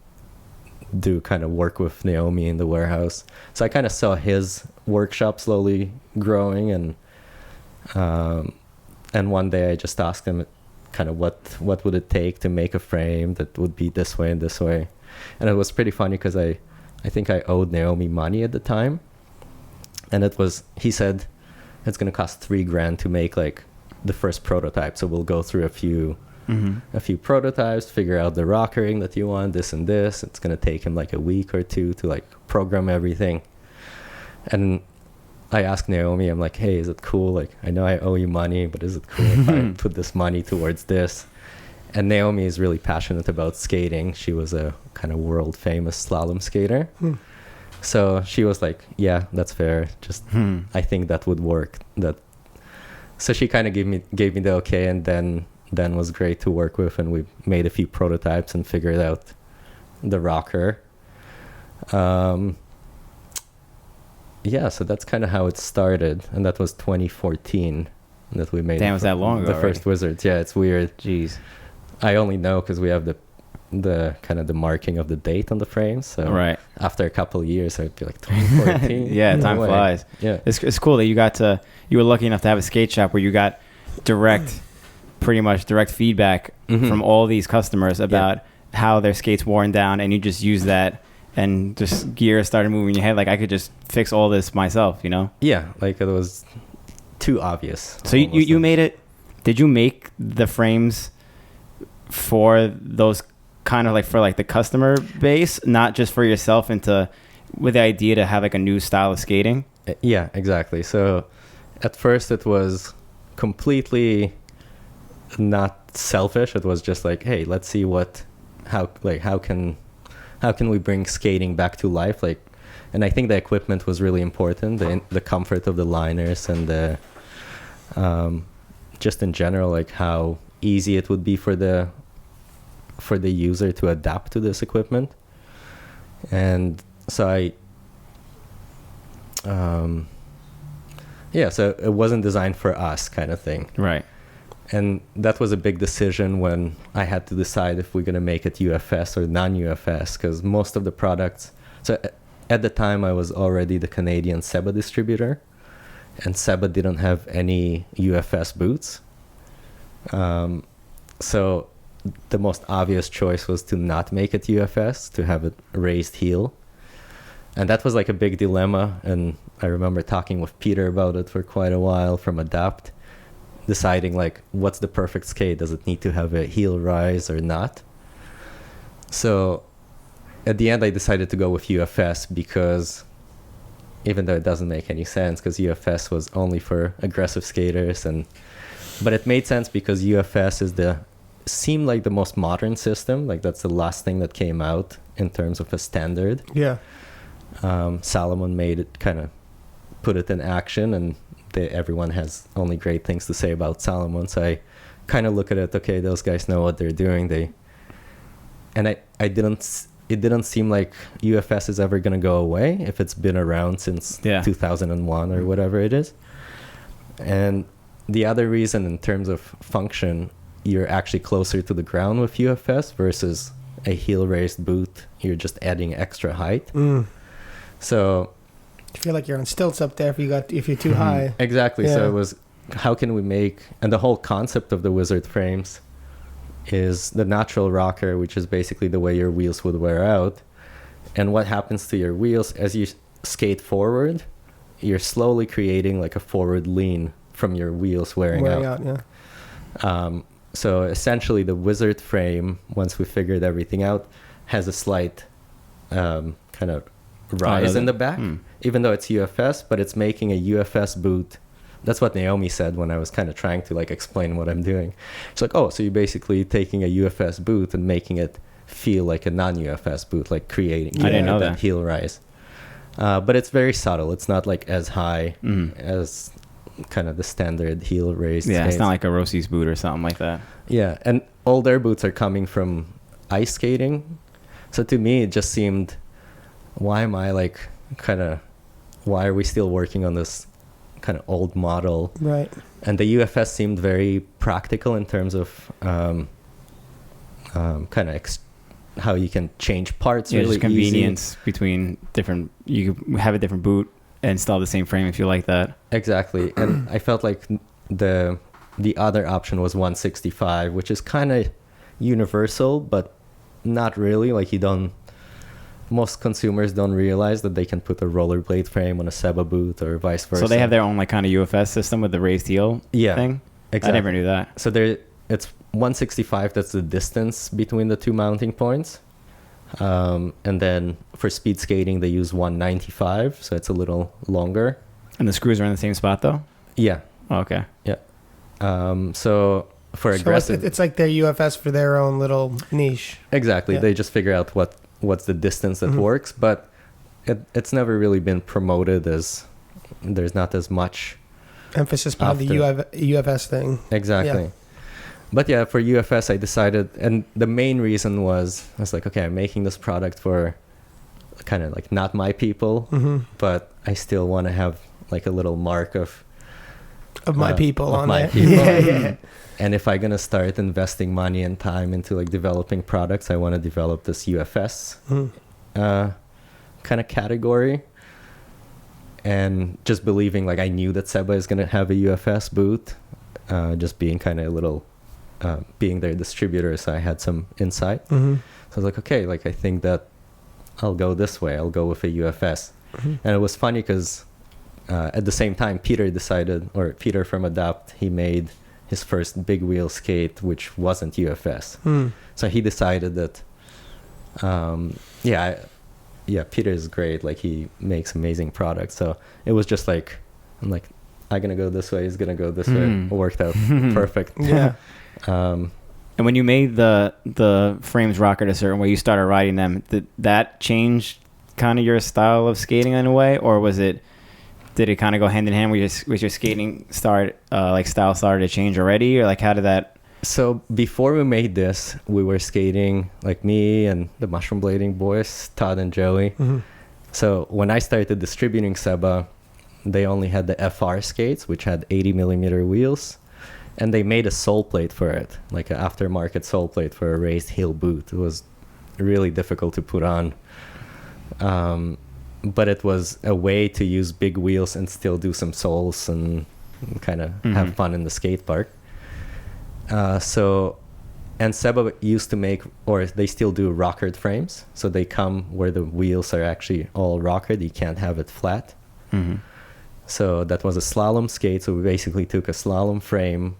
do kind of work with Naomi in the warehouse. So I kind of saw his workshop slowly growing, and one day I just asked him kind of what would it take to make a frame that would be this way and this way. And it was pretty funny because I think I owed Naomi money at the time, and he said it's going to cost $3,000 to make like the first prototype. So we'll go through a few prototypes, figure out the rockering that you want, this and this. It's going to take him like a week or two to like program everything. And I asked Naomi, I'm like, hey, is it cool? Like, I know I owe you money, but is it cool if I put this money towards this? And Naomi is really passionate about skating. She was a kind of world famous slalom skater. So she was like, yeah, that's fair. Just, I think that would work. So she kind of gave me the okay, and then was great to work with, and we made a few prototypes and figured out the rocker. So that's kind of how it started, and that was 2014 that we made. Damn, was that long ago? The first Wizards. Yeah, it's weird. Jeez. I only know because we have the kind of the marking of the date on the frame. So after a couple of years, I'd be like 2014. Yeah, time flies. Yeah, it's cool that you were lucky enough to have a skate shop where you got pretty much direct feedback from all these customers about how their skate's worn down, and you just use that, and just gears started moving in your head. Like, I could just fix all this myself, you know? Yeah, like it was too obvious. So you made it. Did you make the frames for those kind of like for like the customer base, not just for yourself, with the idea to have like a new style of skating? Yeah, exactly. So at first it was completely not selfish. It was just like, hey, let's see how can we bring skating back to life? Like, and I think the equipment was really important, the comfort of the liners, and the just in general, like how easy it would be for the user to adapt to this equipment. And so so it wasn't designed for us, kind of thing. Right. And that was a big decision when I had to decide if we're going to make it UFS or non-UFS, because most of the products... So at the time, I was already the Canadian Seba distributor, and Seba didn't have any UFS boots. So the most obvious choice was to not make it UFS, to have it raised heel. And that was like a big dilemma, and I remember talking with Peter about it for quite a while from Adapt, deciding like, what's the perfect skate? Does it need to have a heel rise or not? So at the end, I decided to go with UFS, because even though it doesn't make any sense, because UFS was only for aggressive skaters, but it made sense because UFS seemed like the most modern system. Like, that's the last thing that came out in terms of a standard. Yeah. Salomon made it, kind of put it in action, and everyone has only great things to say about Salomon. So I kind of look at it, okay, those guys know what they're doing. It didn't seem like UFS is ever going to go away if it's been around since 2001 or whatever it is. And the other reason, in terms of function, you're actually closer to the ground with UFS versus a heel raised boot. You're just adding extra height. So I feel like you're on stilts up there if you're too high. Exactly. Yeah. So it was, how can we make, and the whole concept of the Wizard frames is the natural rocker, which is basically the way your wheels would wear out. And what happens to your wheels as you skate forward, you're slowly creating like a forward lean from your wheels wearing out. Yeah. So essentially the Wizard frame, once we figured everything out, has a slight kind of rise in the back, even though it's UFS, but it's making a UFS boot. That's what Naomi said when I was kind of trying to like explain what I'm doing. It's like, oh, so you're basically taking a UFS boot and making it feel like a non-UFS boot, like creating I didn't know that heel rise. But it's very subtle. It's not like as high as kind of the standard heel raised skates. It's not like a Rossi's boot or something like that. Yeah, and all their boots are coming from ice skating. So to me, it just seemed, why are we still working on this kind of old model? Right. And the UFS seemed very practical in terms of how you can change parts really just convenience easy. Between different, you could have a different boot and still the same frame if you like that. Exactly. And I felt like the other option was 165, which is kind of universal, but not really. Like, most consumers don't realize that they can put a rollerblade frame on a Seba boot or vice versa. So they have their own like kind of UFS system with the raised heel thing? Exactly. I never knew that. So it's 165, that's the distance between the two mounting points. And then for speed skating, they use 195, so it's a little longer. And the screws are in the same spot though? Yeah. Oh, okay. Yeah. So for aggressive... it's like their UFS for their own little niche. Exactly. Yeah. They just figure out what's the distance that works, but it's never really been promoted as... There's not as much... emphasis on the UFS thing. Exactly. Yeah. But yeah, for UFS, I decided... And the main reason was... I was like, okay, I'm making this product for kind of like not my people, but I still want to have like a little mark of my people on my it. People. Yeah. And if I'm gonna start investing money and time into like developing products, I want to develop this UFS kind of category. And just believing, like, I knew that Seba is gonna have a UFS boot, just being kind of a little being their distributor, so I had some insight. Mm-hmm. So I was like, okay, like I think that I'll go this way. I'll go with a UFS. Mm-hmm. And it was funny because at the same time, Peter from Adapt, he made his first big wheel skate, which wasn't UFS. So he decided that, Peter is great. Like he makes amazing products. So it was just like, I'm like, I'm going to go this way. He's going to go this way. It worked out perfect. Yeah. And when you made the frames rock at a certain way, you started riding them, did that change kind of your style of skating in a way? Or did it kind of go hand in hand with your skating style started to change already? Or like how did that? So before we made this, we were skating, like me and the mushroom blading boys, Todd and Joey. Mm-hmm. So when I started distributing Seba, they only had the FR skates, which had 80 millimeter wheels. And they made a sole plate for it, like an aftermarket sole plate for a raised heel boot. It was really difficult to put on. But it was a way to use big wheels and still do some soles and kind of have fun in the skate park. And Seba used to make, or they still do, rockered frames. So they come where the wheels are actually all rockered. You can't have it flat. Mm-hmm. So that was a slalom skate. So we basically took a slalom frame,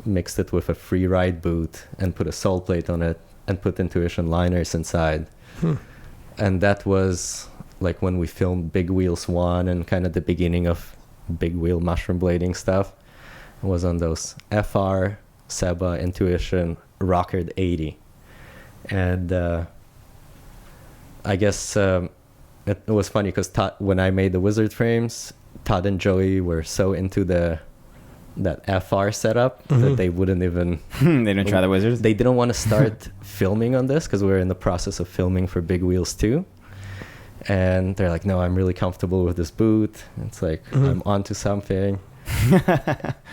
mixed it with a free ride boot, and put a sole plate on it, and put Intuition liners inside. And that was like when we filmed Big Wheels 1 and kind of the beginning of big wheel mushroom blading stuff. It was on those FR, Seba, Intuition, Rockered 80. And I guess it was funny because when I made the Wizard frames, Todd and Joey were so into that FR setup that they wouldn't even... they didn't try the Wizards? They didn't want to start filming on this because we were in the process of filming for Big Wheels 2. And they're like, no, I'm really comfortable with this boot. It's like, I'm onto something.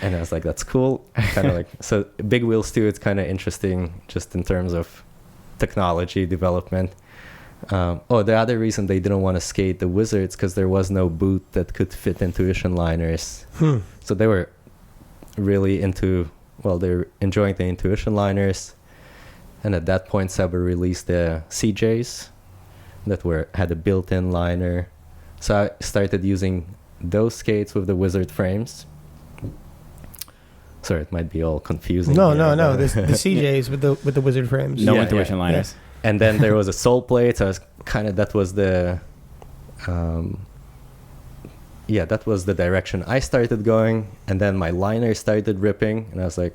And I was like, that's cool. Kind of like, so Big Wheels 2, it's kind of interesting just in terms of technology development. The other reason they didn't want to skate the Wizards because there was no boot that could fit Intuition liners. So they were really they're enjoying the Intuition liners. And at that point, Seba released the CJs that had a built-in liner. So I started using those skates with the Wizard frames. Sorry, it might be all confusing. No. The CJs with the Wizard frames. No Intuition liners. Yeah. And then there was a sole plate. So I was that was the direction I started going. And then my liner started ripping, and I was like,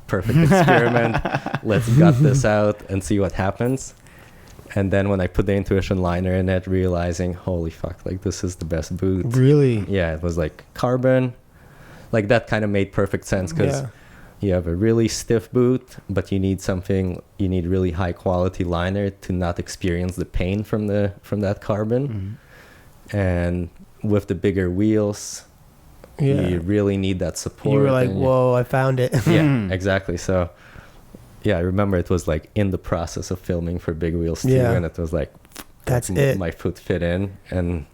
perfect experiment. Let's gut this out and see what happens. And then when I put the Intuition liner in it, realizing, holy fuck, like this is the best boot. Really? Yeah, it was like carbon. Like that kind of made perfect sense because you have a really stiff boot, but you need really high quality liner to not experience the pain from that carbon. And with the bigger wheels, you really need that support. You were like, whoa, I found it. Yeah, exactly. So I remember it was like in the process of filming for Big Wheels 2, and it was like, that's it. My foot fit in, and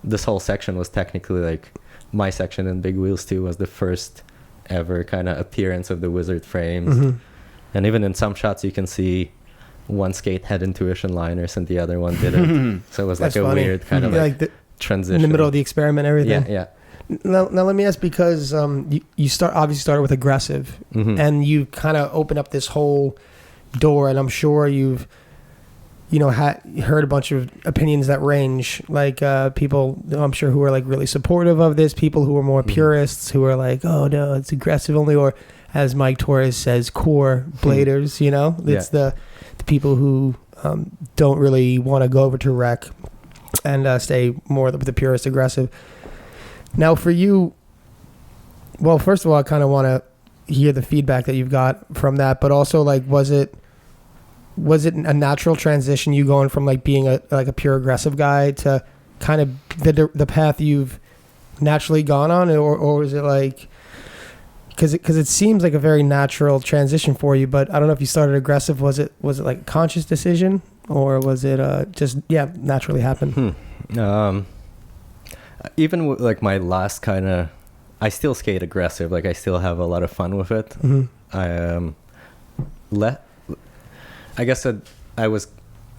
this whole section was technically like my section in Big Wheels 2 was the first ever kind of appearance of the Wizard frames. And even in some shots you can see one skate had Intuition liners and the other one didn't. So it was like a weird kind of like the transition in the middle of the experiment, everything. Yeah. Now let me ask, because you obviously started with aggressive, and you kind of opened up this whole door, and I'm sure you've heard a bunch of opinions that range, like people I'm sure who are like really supportive of this, people who are more purists who are like, oh no, it's aggressive only, or as Mike Torres says, core bladers. It's the people who don't really want to go over to rec and stay more with the purist aggressive. Now for you, well, first of all, I kind of want to hear the feedback that you've got from that, but also like, was it a natural transition, you going from like being a pure aggressive guy to kind of the path you've naturally gone on, or was it like, because it seems like a very natural transition for you, but I don't know if you started aggressive, was it like a conscious decision, or was it just naturally happened? Even with like my last kind of, I still skate aggressive, like I still have a lot of fun with it. I guess I was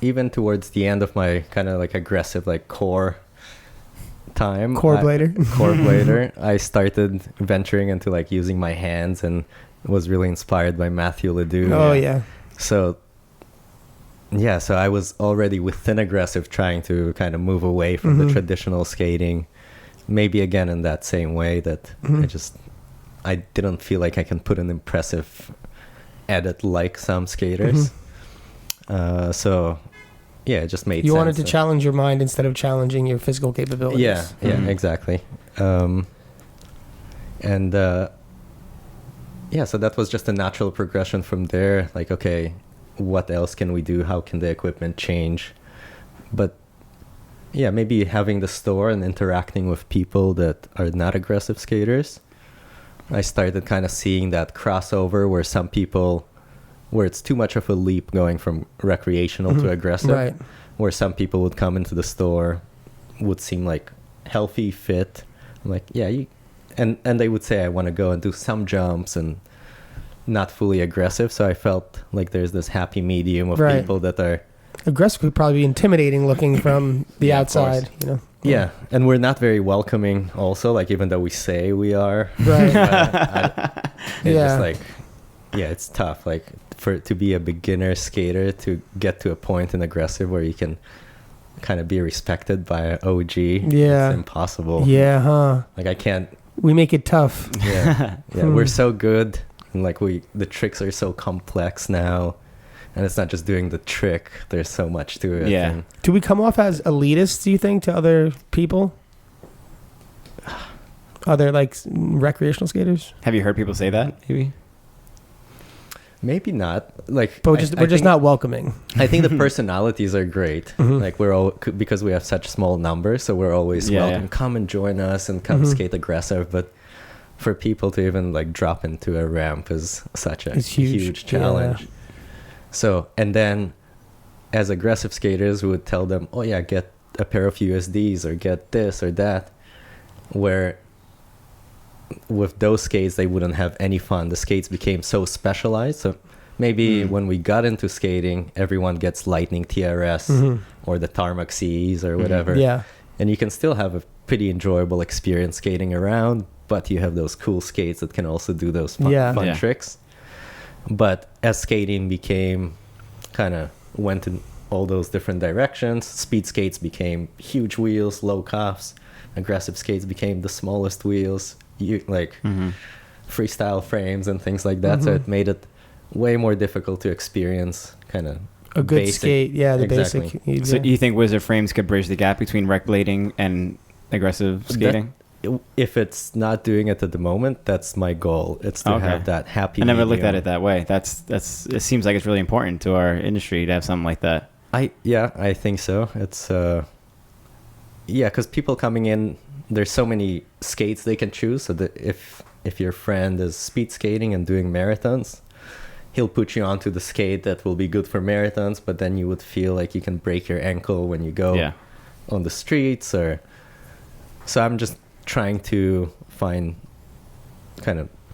even towards the end of my kind of like aggressive like core time. Core blader. I started venturing into like using my hands and was really inspired by Matthew Ledoux. Oh yeah. So I was already within aggressive trying to kind of move away from the traditional skating. Maybe again in that same way that I didn't feel like I can put an impressive edit like some skaters. So yeah, it just made sense. You wanted to challenge your mind instead of challenging your physical capabilities. Yeah, exactly. So that was just a natural progression from there. Like, okay, what else can we do? How can the equipment change? But yeah, maybe having the store and interacting with people that are not aggressive skaters, I started kind of seeing that crossover where some people, where it's too much of a leap going from recreational to aggressive, right. Where some people would come into the store, would seem like healthy, fit. I'm like, yeah, and they would say, I want to go and do some jumps and not fully aggressive. So I felt like there's this happy medium of people that are aggressive. Could probably be intimidating looking from the outside, you know. Yeah, and we're not very welcoming also, like even though we say we are. Right. It's just like, yeah, it's tough. Like to be a beginner skater to get to a point in aggressive where you can kind of be respected by an OG. Yeah. It's impossible. Yeah, huh? Like I can't. We make it tough. Yeah. We're so good. And like the tricks are so complex now. And it's not just doing the trick. There's so much to it. Yeah. And do we come off as elitists, do you think, to other people? Other, like, recreational skaters? Have you heard people say that, maybe? Maybe not. Like, but we're just not welcoming. I think the personalities are great. Like, we're all, because we have such small numbers, so we're always welcome. Yeah. Come and join us and come skate aggressive. But for people to even, like, drop into a ramp is such a huge challenge. Yeah. So, and then as aggressive skaters, we would tell them, oh yeah, get a pair of USDs or get this or that. Where with those skates, they wouldn't have any fun. The skates became so specialized. So maybe when we got into skating, everyone gets Lightning TRS or the Tarmac Cs or whatever. Yeah. And you can still have a pretty enjoyable experience skating around, but you have those cool skates that can also do those fun tricks. But as skating became kind of went in all those different directions, speed skates became huge wheels, low cuffs. Aggressive skates became the smallest wheels, freestyle frames and things like that. So it made it way more difficult to experience kind of a good skate. Yeah, the exactly. basic. So you think Wizard frames could bridge the gap between rec blading and aggressive skating? If it's not doing it at the moment, that's my goal. It's to have that happy I never medium. looked at it that way. That's it seems like it's really important to our industry to have something like that. I think so. It's because people coming in, there's so many skates they can choose. So that if your friend is speed skating and doing marathons, he'll put you onto the skate that will be good for marathons, but then you would feel like you can break your ankle when you go on the streets. So I'm just trying to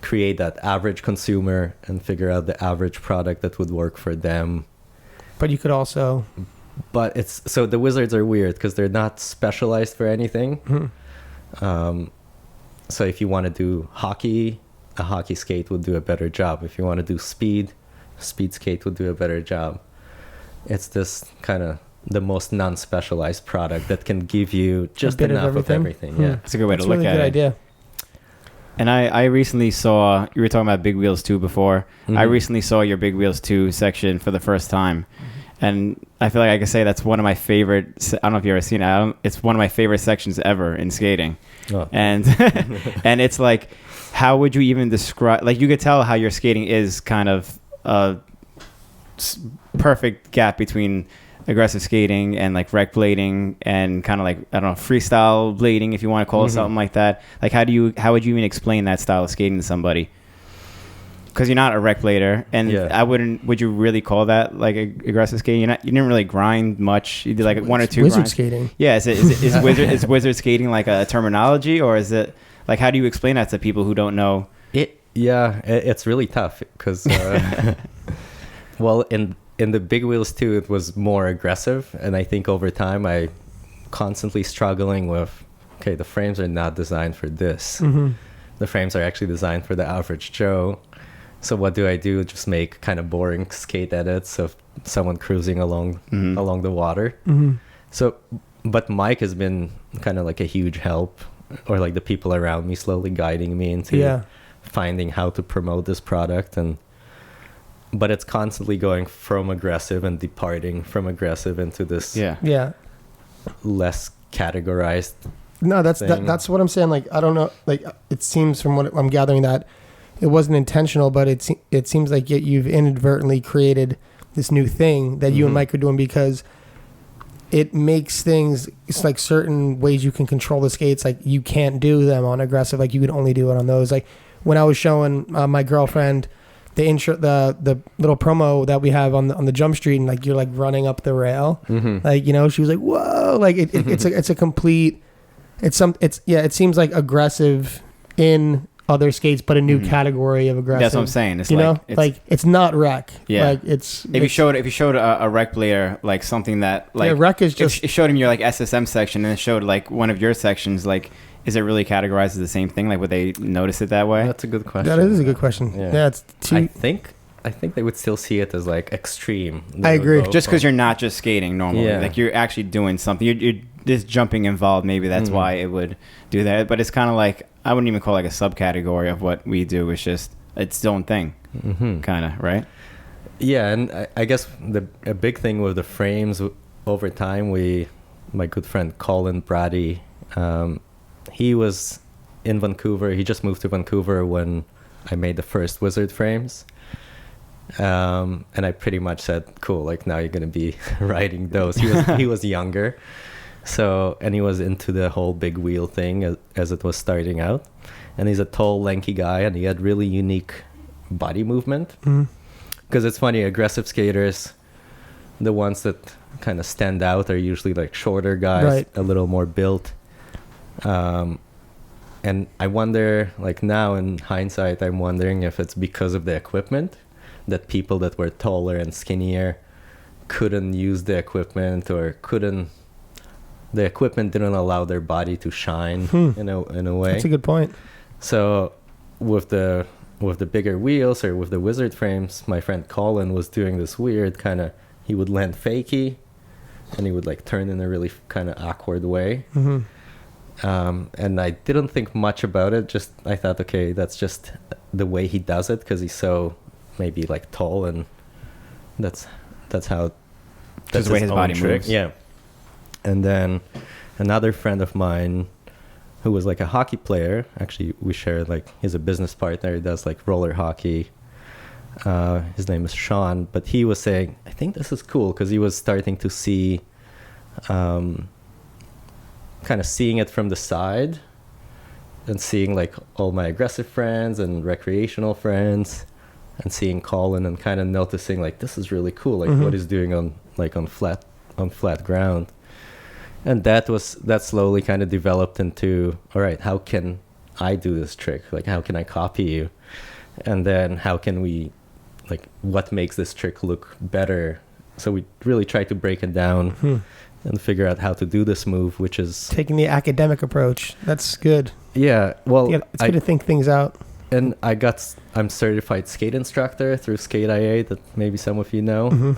create that average consumer and figure out the average product that would work for them. But you could also... But so the Wizards are weird because they're not specialized for anything. So if you want to do hockey, a hockey skate would do a better job. If you want to do speed skate would do a better job. It's this kind of the most non-specialized product that can give you just enough of everything. Yeah, that's a good way to look at it. That's a really good idea. And I recently saw, you were talking about Big Wheels 2 before. I recently saw your Big Wheels 2 section for the first time. And I feel like I can say that's one of my favorite, I don't know if you've ever seen it, it's one of my favorite sections ever in skating. Oh. And and it's like, how would you even describe, like you could tell how your skating is kind of a perfect gap between aggressive skating and like rec blading and kind of like, I don't know, freestyle blading, if you want to call it something like that. Like how would you even explain that style of skating to somebody? Because you're not a rec blader, and would you really call that like aggressive skating? You didn't really grind much. You did like one or two wizard grinds. Skating. Yeah, is wizard skating like a terminology, or is it like, how do you explain that to people who don't know? It's really tough because Well, in the big wheels too, it was more aggressive, and I think over time I constantly struggling with, okay, the frames are not designed for this. Mm-hmm. The frames are actually designed for the average Joe. So what do? Just make kind of boring skate edits of someone cruising along the water. Mm-hmm. So, but Mike has been kind of like a huge help, or like the people around me slowly guiding me into finding how to promote this product. But it's constantly going from aggressive and departing from aggressive into this less categorized. No, that's what I'm saying. Like, I don't know. Like, it seems from what I'm gathering that it wasn't intentional, but it seems like you've inadvertently created this new thing that you and Mike are doing, because it makes things, it's like certain ways you can control the skates. Like, you can't do them on aggressive. Like, you can only do it on those. Like, when I was showing my girlfriend the little promo that we have on the jump street, and like you're like running up the rail, like, you know, she was like, whoa, like it's a complete, it seems like aggressive in other skates, but a new category of aggressive. That's what I'm saying. It's, you like, know, like it's not rec. Yeah. Like if you showed a rec player like something that like rec is just, it showed him your like SSM section, and it showed like one of your sections, like, is it really categorized as the same thing? Like, would they notice it that way? That's a good question. That is a good question. Yeah, it's I think they would still see it as like extreme. I agree. Just because you're not just skating normally, like you're actually doing something. You're there's jumping involved. Maybe that's why it would do that. But it's kind of like, I wouldn't even call it like a subcategory of what we do. It's just its own thing, kind of, right? Yeah, and I guess a big thing with the frames over time, my good friend Colin Brady, he was in Vancouver. He just moved to Vancouver when I made the first Wizard frames. And I pretty much said, cool, like now you're going to be riding those. He was younger. So, and he was into the whole big wheel thing as it was starting out. And he's a tall, lanky guy, and he had really unique body movement. Because it's funny, aggressive skaters, the ones that kind of stand out are usually like shorter guys, a little more built. And I wonder, like now in hindsight, I'm wondering if it's because of the equipment that people that were taller and skinnier couldn't use the equipment, or the equipment didn't allow their body to shine in a way. That's a good point. So with the bigger wheels, or with the Wizard frames, my friend Colin was doing this weird kind of, he would land fakie and he would like turn in a really kind of awkward way. And I didn't think much about it. Just, I thought, okay, that's just the way he does it, because he's so maybe like tall, and that's how, that's the way his body moves. Yeah. And then another friend of mine who was like a hockey player, actually we share, like, he's a business partner, he does like roller hockey. His name is Sean, but he was saying, I think this is cool, because he was starting to see, kind of seeing it from the side, and seeing like all my aggressive friends and recreational friends, and seeing Colin, and kind of noticing like, this is really cool, like what he's doing on flat ground. And that slowly kind of developed into, all right, how can I do this trick? Like, how can I copy you? And then how can we, like, what makes this trick look better? So we really try to break it down and figure out how to do this move, which is taking the academic approach. That's good. Yeah, well, it's good to think things out. And I'm certified skate instructor through Skate IA, that maybe some of you know.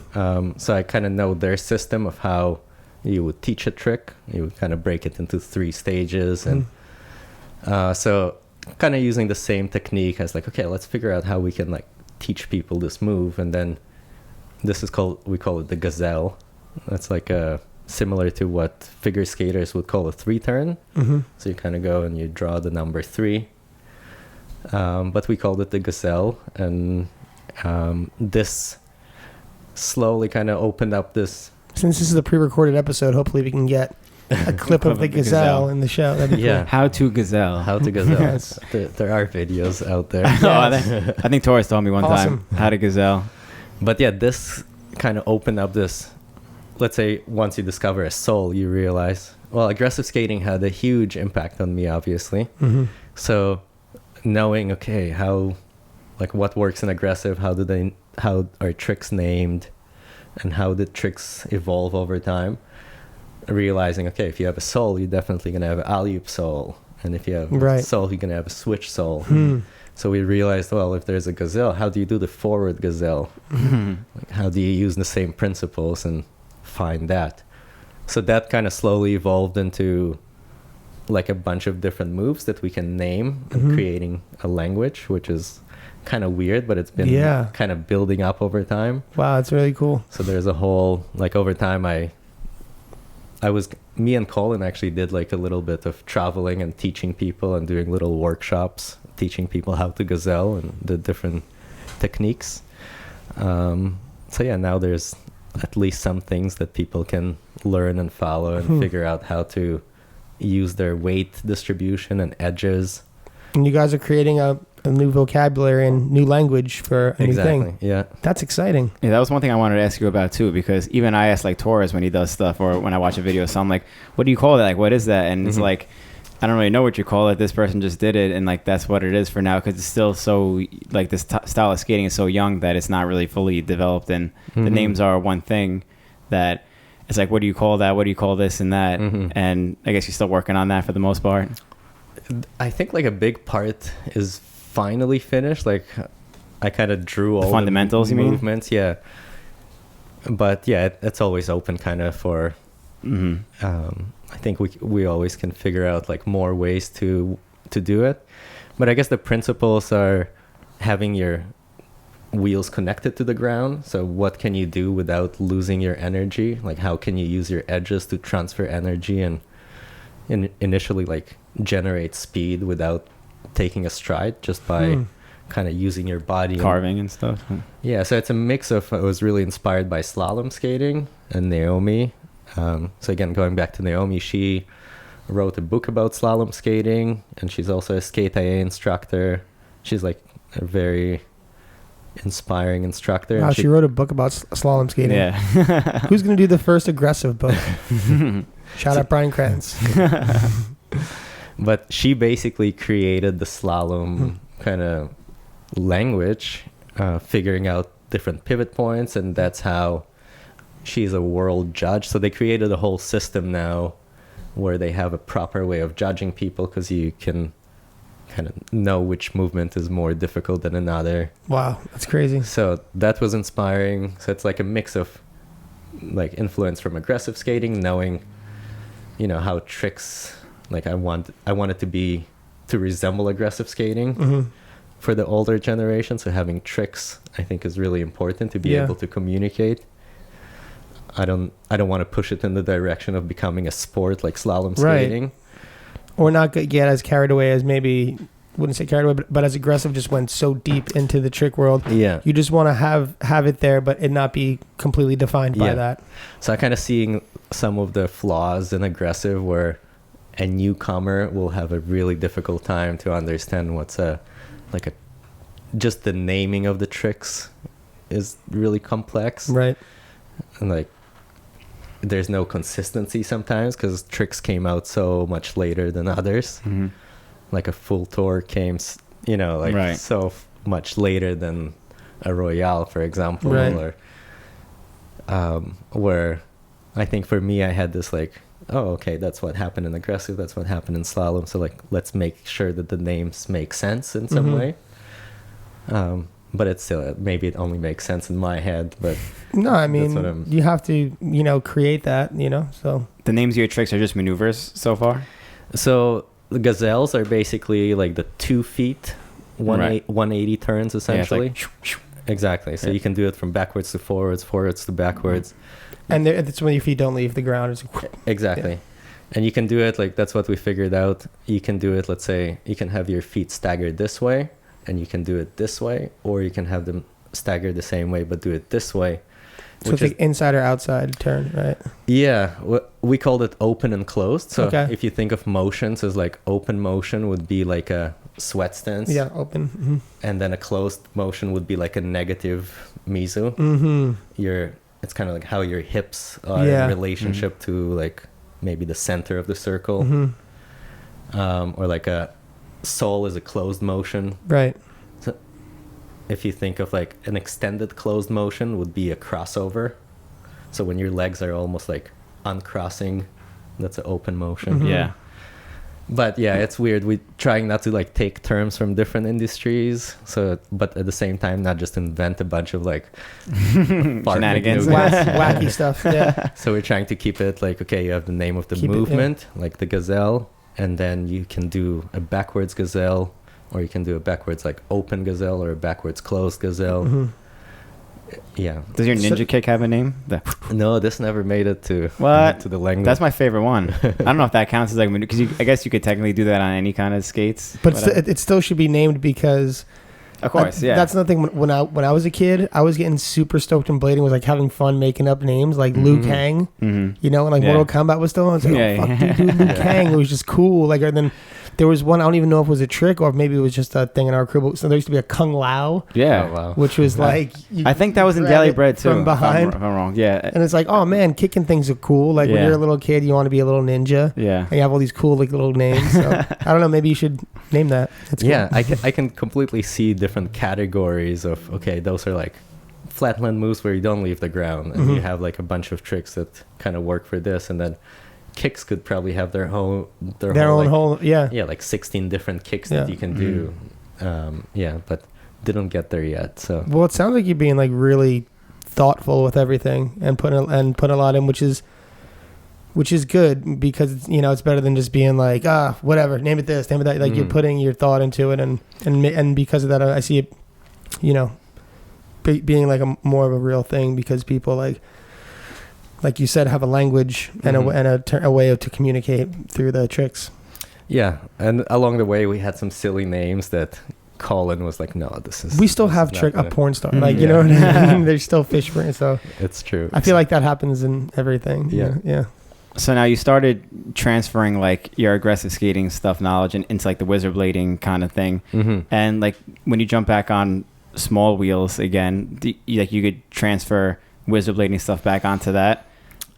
So I kind of know their system of how you would teach a trick. You would kind of break it into 3 stages. And so kind of using the same technique as like, okay, let's figure out how we can like teach people this move. And then we call it the gazelle. That's like similar to what figure skaters would call a 3-turn. So you kind of go and you draw the number 3. But we called it the gazelle. And this slowly kind of opened up this. Since this is a pre-recorded episode, hopefully we can get a clip of the gazelle in the show. That'd be cool. How to gazelle. Yes. There are videos out there. I think Taurus told me one time how to gazelle. But yeah, this kind of opened up this, let's say once you discover a soul, you realize, well, aggressive skating had a huge impact on me, obviously. So knowing, okay, how like what works in aggressive, how are tricks named, and how did tricks evolve over time. Realizing, okay, if you have a soul, you're definitely going to have an alley-oop soul. And if you have a soul, you're going to have a switch soul. So we realized, well, if there's a gazelle, how do you do the forward gazelle? Like, how do you use the same principles and find that? So that kind of slowly evolved into like a bunch of different moves that we can name and creating a language, which is kind of weird, but it's been kind of building up over time. Wow, it's really cool. So there's a whole, like over time, me and Colin actually did like a little bit of traveling and teaching people and doing little workshops, teaching people how to gazelle and the different techniques. So yeah, now there's at least some things that people can learn and follow and figure out how to use their weight distribution and edges. And you guys are creating a new vocabulary and new language for a new thing. Yeah. That's exciting. Yeah, that was one thing I wanted to ask you about too, because even I ask like Torres when he does stuff or when I watch a video, so I'm like, what do you call that? Like, what is that? And it's like, I don't really know what you call it. This person just did it. And like, that's what it is for now. Cause it's still so like this style of skating is so young that it's not really fully developed. And the names are one thing that it's like, what do you call that? What do you call this and that? And I guess you're still working on that for the most part. I think like a big part is finally finished. Like I kind of drew all the fundamentals, the movements. Yeah. But yeah, it's always open kind of for, I think we always can figure out like more ways to do it. But I guess the principles are having your wheels connected to the ground. So what can you do without losing your energy? Like how can you use your edges to transfer energy and initially like generate speed without taking a stride just by kind of using your body, carving and stuff. Yeah, so it's a mix of, I was really inspired by slalom skating and Naomi. So again, going back to Naomi, she wrote a book about slalom skating and she's also a skate IA instructor. She's like a very inspiring instructor. Wow, she wrote a book about slalom skating. Yeah. Who's going to do the first aggressive book? Shout out Brian Kranz. But she basically created the slalom kind of language, figuring out different pivot points, and that's how she's a world judge. So they created a whole system now where they have a proper way of judging people because you can kind of know which movement is more difficult than another. Wow, that's crazy. So that was inspiring. So it's like a mix of like influence from aggressive skating, knowing, you know, how tricks, like I want it to resemble aggressive skating for the older generation. So having tricks, I think, is really important to be able to communicate. I don't want to push it in the direction of becoming a sport like slalom skating. Or not get as carried away as maybe, wouldn't say carried away, but as aggressive just went so deep into the trick world. Yeah. You just want to have it there, but it not be completely defined by that. So I kind of seeing some of the flaws in aggressive where a newcomer will have a really difficult time to understand what's just the naming of the tricks is really complex. Right. And like, there's no consistency sometimes because tricks came out so much later than others. Like a full tour came, so much later than a Royale, for example. Or where I think for me, I had this like, oh, okay, that's what happened in aggressive, that's what happened in slalom. So like, let's make sure that the names make sense in some way. But it's still, maybe it only makes sense in my head, but no, I mean, you have to, create that, so. The names of your tricks are just maneuvers so far? So the gazelles are basically like the 2 feet, 180 turns essentially. Yeah, it's like, exactly. So you can do it from backwards to forwards, forwards to backwards. And it's when your feet don't leave the ground. It's exactly. Yeah. And you can do it, like, that's what we figured out. You can do it, let's say, you can have your feet staggered this way, and you can do it this way, or you can have them staggered the same way, but do it this way. So it's like inside or outside turn, right? Yeah. We called it open and closed. So if you think of motions as like open motion would be like a sweat stance. Yeah, open. And then a closed motion would be like a negative mizu. It's kind of like how your hips are in relationship to like maybe the center of the circle. Or like a soul is a closed motion. Right. if you think of like an extended closed motion would be a crossover. So when your legs are almost like uncrossing, that's an open motion. Mm-hmm. Yeah. But yeah, it's weird. We're trying not to like take terms from different industries. So, but at the same time, not just invent a bunch of like shenanigans, wacky stuff. Yeah. So we're trying to keep it like, okay, you have the name of the movement, like the gazelle, and then you can do a backwards gazelle, or you can do a backwards like open gazelle or a backwards closed gazelle. Mm-hmm. Yeah. Does your ninja kick have a name? No, this never made it to the language. That's my favorite one. I don't know if that counts as like, because I guess you could technically do that on any kind of skates. But it still should be named because, of course, yeah. That's nothing. When I was a kid, I was getting super stoked and blading, was like having fun making up names like Liu Kang, you know, and like Mortal Kombat was still on. I was like, fuck, dude, Liu Kang. It was just cool. Like, and then there was one, I don't even know if it was a trick or maybe it was just a thing in our crew. But so there used to be a Kung Lao. Yeah. Oh, wow. Which was like... I think that was in Daily Bread too. From behind. If I'm wrong. Yeah. And it's like, oh man, kicking things are cool. Like when you're a little kid, you want to be a little ninja. Yeah. And you have all these cool like little names. So I don't know, maybe you should name that. It's cool. Yeah, I can completely see different categories of, okay, those are like flatland moves where you don't leave the ground. And you have like a bunch of tricks that kind of work for this. And then kicks could probably have their own like 16 different kicks that you can do. But didn't get there yet. So well, it sounds like you're being like really thoughtful with everything and put a lot in, which is good because you know it's better than just being like whatever, name it this, name it that. Like you're putting your thought into it, and because of that, I see it, you know, being like a more of a real thing because people like you said, have a language and a way to communicate through the tricks. Yeah, and along the way we had some silly names that Colin was like, "No, this is." We still have a porn star, like you know what I mean. There's still fish for it, so it's true. I feel like that happens in everything. Yeah. So now you started transferring like your aggressive skating stuff knowledge into like the wizard blading kind of thing, and like when you jump back on small wheels again, you could transfer wizard blading stuff back onto that.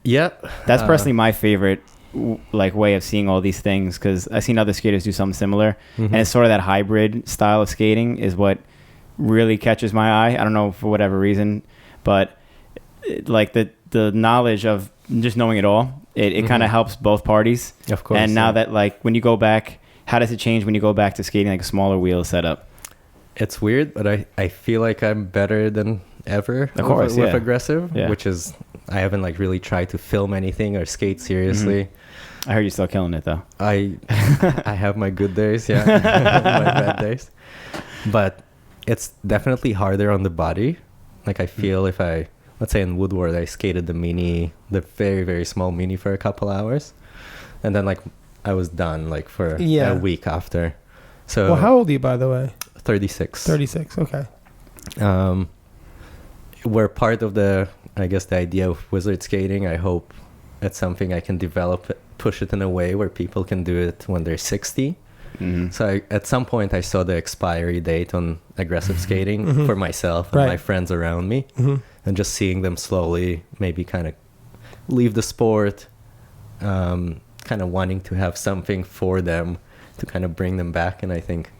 Yeah, that's personally my favorite like way of seeing all these things because I've seen other skaters do something similar, and it's sort of that hybrid style of skating is what really catches my eye. I don't know for whatever reason, but like the knowledge of just knowing it all, it kind of helps both parties. Of course. And now that like when you go back, how does it change when you go back to skating like a smaller wheel setup? It's weird, but I feel like I'm better than ever. Of course, with aggressive, which is. I haven't like really tried to film anything or skate seriously. I heard you're still killing it though. I have my good days, my bad days. But it's definitely harder on the body. Like I feel if let's say in Woodward, I skated the very, very small mini for a couple hours. And then like I was done like for a week after. So well, how old are you by the way? 36. 36, okay. We're part of the idea of wizard skating. I hope it's something I can develop, push it in a way where people can do it when they're 60. So at some point I saw the expiry date on aggressive skating for myself and my friends around me, and just seeing them slowly maybe kind of leave the sport, kind of wanting to have something for them to kind of bring them back. And I think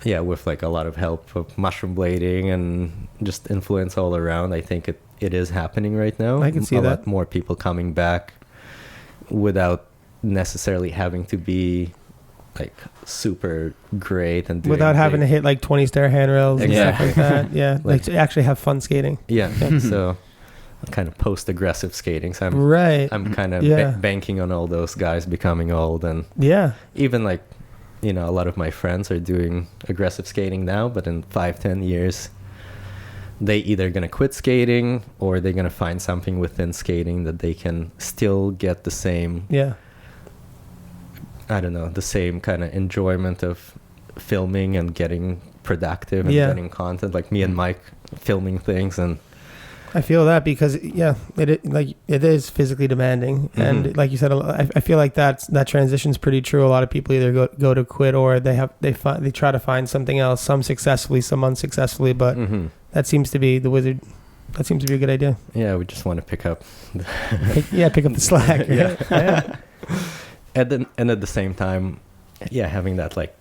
with like a lot of help of mushroom blading and just influence all around, I think it is happening right now. I can see a that. lot more people coming back without necessarily having to be like super great and without having to hit like 20 stair handrails and stuff like that. Yeah, like to actually have fun skating. Yeah. So kind of post-aggressive skating. So I'm kind of banking on all those guys becoming old, and even like, you know, a lot of my friends are doing aggressive skating now, but in 5-10 years, they either going to quit skating or they're going to find something within skating that they can still get the same, I don't know, the same kind of enjoyment of filming and getting productive and getting content, like me and Mike filming things. And I feel that because it is physically demanding, and like you said, I feel like that transition's pretty true. A lot of people either go to quit or they try to find something else. Some successfully, some unsuccessfully, but that seems to be the wizard. That seems to be a good idea. Yeah, we just want to pick up. Pick up the slack. Right? And at the same time, having that like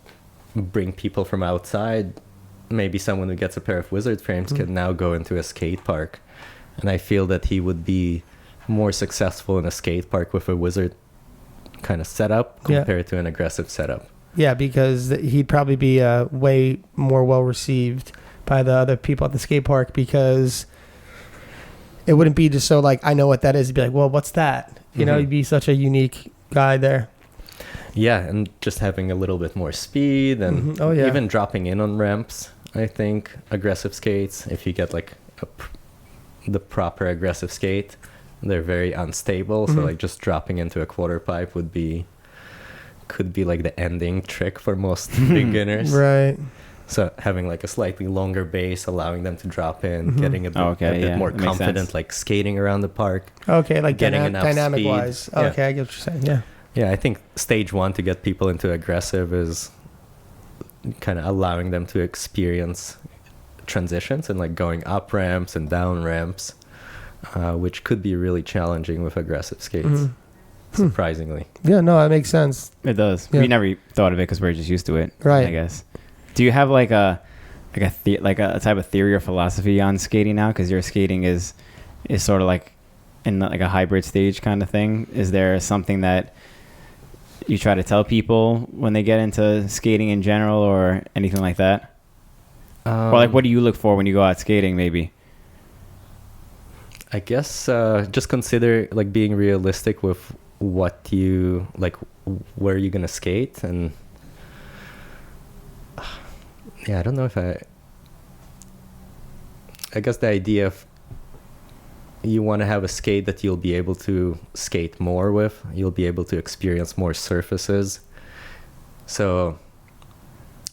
bring people from outside maybe someone who gets a pair of Wizard frames can now go into a skate park. And I feel that he would be more successful in a skate park with a Wizard kind of setup compared to an aggressive setup. Yeah, because he'd probably be way more well received by the other people at the skate park, because it wouldn't be just so like, I know what that is. He'd be like, well, what's that? You know, he'd be such a unique guy there. Yeah, and just having a little bit more speed and even dropping in on ramps. I think aggressive skates, if you get like the proper aggressive skate, they're very unstable. So like just dropping into a quarter pipe could be like the ending trick for most beginners. Right. So having like a slightly longer base, allowing them to drop in, getting a bit more confident, like skating around the park. Okay, like getting enough dynamic speed. wise. Okay, I get what you're saying. Yeah. Yeah, I think stage 1 to get people into aggressive is kind of allowing them to experience transitions and like going up ramps and down ramps, which could be really challenging with aggressive skates, surprisingly. Yeah, no, that makes sense. It does. Yeah. We never thought of it because we're just used to it, right? I guess. Do you have like a type of theory or philosophy on skating now? Because your skating is sort of like in like a hybrid stage kind of thing. Is there something that you try to tell people when they get into skating in general, or anything like that? Or like, what do you look for when you go out skating, maybe? I guess just consider like being realistic with what you like, where you're gonna skate, and I don't know if I guess the idea of you want to have a skate that you'll be able to skate more with. You'll be able to experience more surfaces. So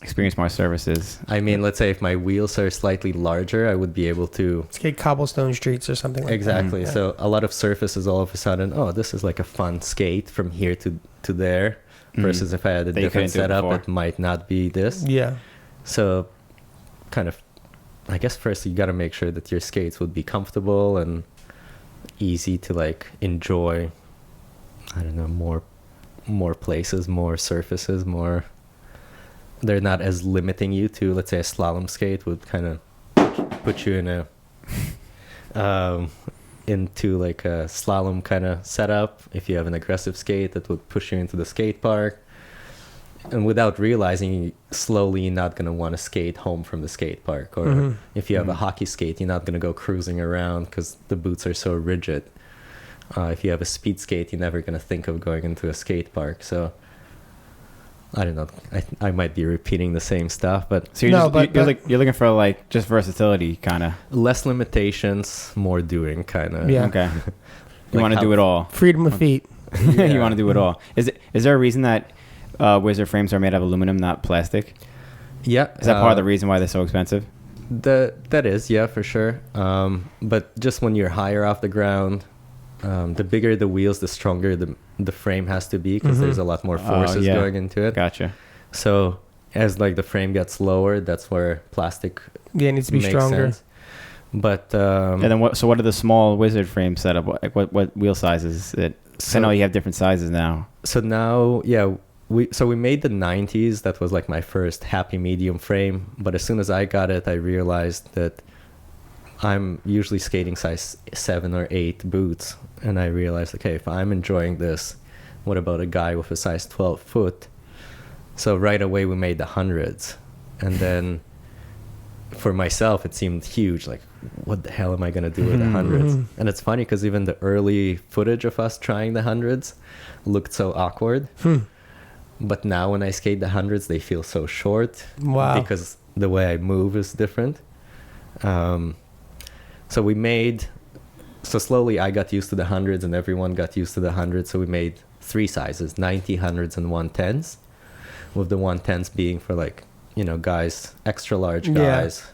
experience more surfaces. I mean, let's say if my wheels are slightly larger, I would be able to skate cobblestone streets or something like that. Exactly. So a lot of surfaces all of a sudden, this is like a fun skate from here to there, versus if I had a different setup, it might not be this. Yeah. So kind of, I guess first you got to make sure that your skates would be comfortable and easy to like enjoy. I don't know, more places, more surfaces, more. They're not as limiting you to, let's say, a slalom skate would kind of put you in into like a slalom kind of setup. If you have an aggressive skate, that would push you into the skate park. And without realizing, slowly you're not going to want to skate home from the skate park. Or if you have a hockey skate, you're not going to go cruising around because the boots are so rigid. If you have a speed skate, you're never going to think of going into a skate park. So I don't know. I might be repeating the same stuff, but so you're looking for like just versatility, kind of less limitations, more doing, kind of. Yeah. Okay. You want to do it all. Freedom of feet. Yeah. You want to do it all. Is there a reason that Wizard frames are made of aluminum, not plastic? Yeah. Is that part of the reason why they're so expensive? That is, yeah, for sure. But just when you're higher off the ground, the bigger the wheels, the stronger the frame has to be, because there's a lot more forces going into it. Gotcha. So as like the frame gets lower, that's where plastic needs to be stronger. Sense. But and then what are the small Wizard frame setup? Like what wheel sizes is it? So, I know you have different sizes now. So now, we made the 90s. That was like my first happy medium frame. But as soon as I got it, I realized that I'm usually skating size 7 or 8 boots. And I realized, okay, if I'm enjoying this, what about a guy with a size 12 foot? So right away we made the 100s. And then for myself, it seemed huge. Like, what the hell am I going to do with the 100s? And it's funny because even the early footage of us trying the 100s looked so awkward. But now when I skate the 100s, they feel so short. Wow. Because the way I move is different. So slowly I got used to the 100s and everyone got used to the 100s. So we made 3 sizes, 90, 100s, and 110s. With the 110s being for like, guys, extra large guys.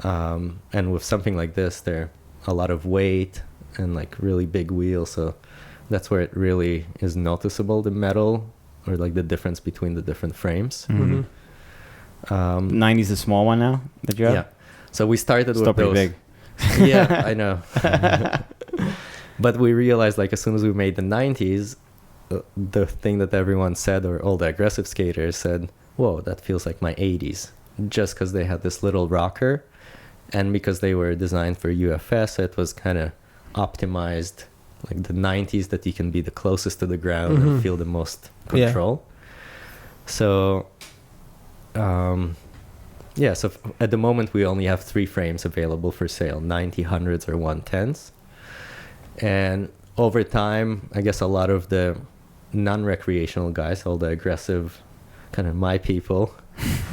And with something like this, they're a lot of weight and like really big wheels. So that's where it really is noticeable, the metal, or like the difference between the different frames. 90's the small one now that you have? Yeah. So we started with pretty those. Big. Yeah, I know. But we realized, like, as soon as we made the 90s, the thing that everyone said, or all the aggressive skaters said, whoa, that feels like my 80s. just because they had this little rocker, and because they were designed for UFS, it was kind of optimized, like the 90s, that you can be the closest to the ground and feel the most control. So so at the moment we only have 3 frames available for sale, 90, 100s, or 110s. And over time, I guess a lot of the non-recreational guys, all the aggressive kind of my people,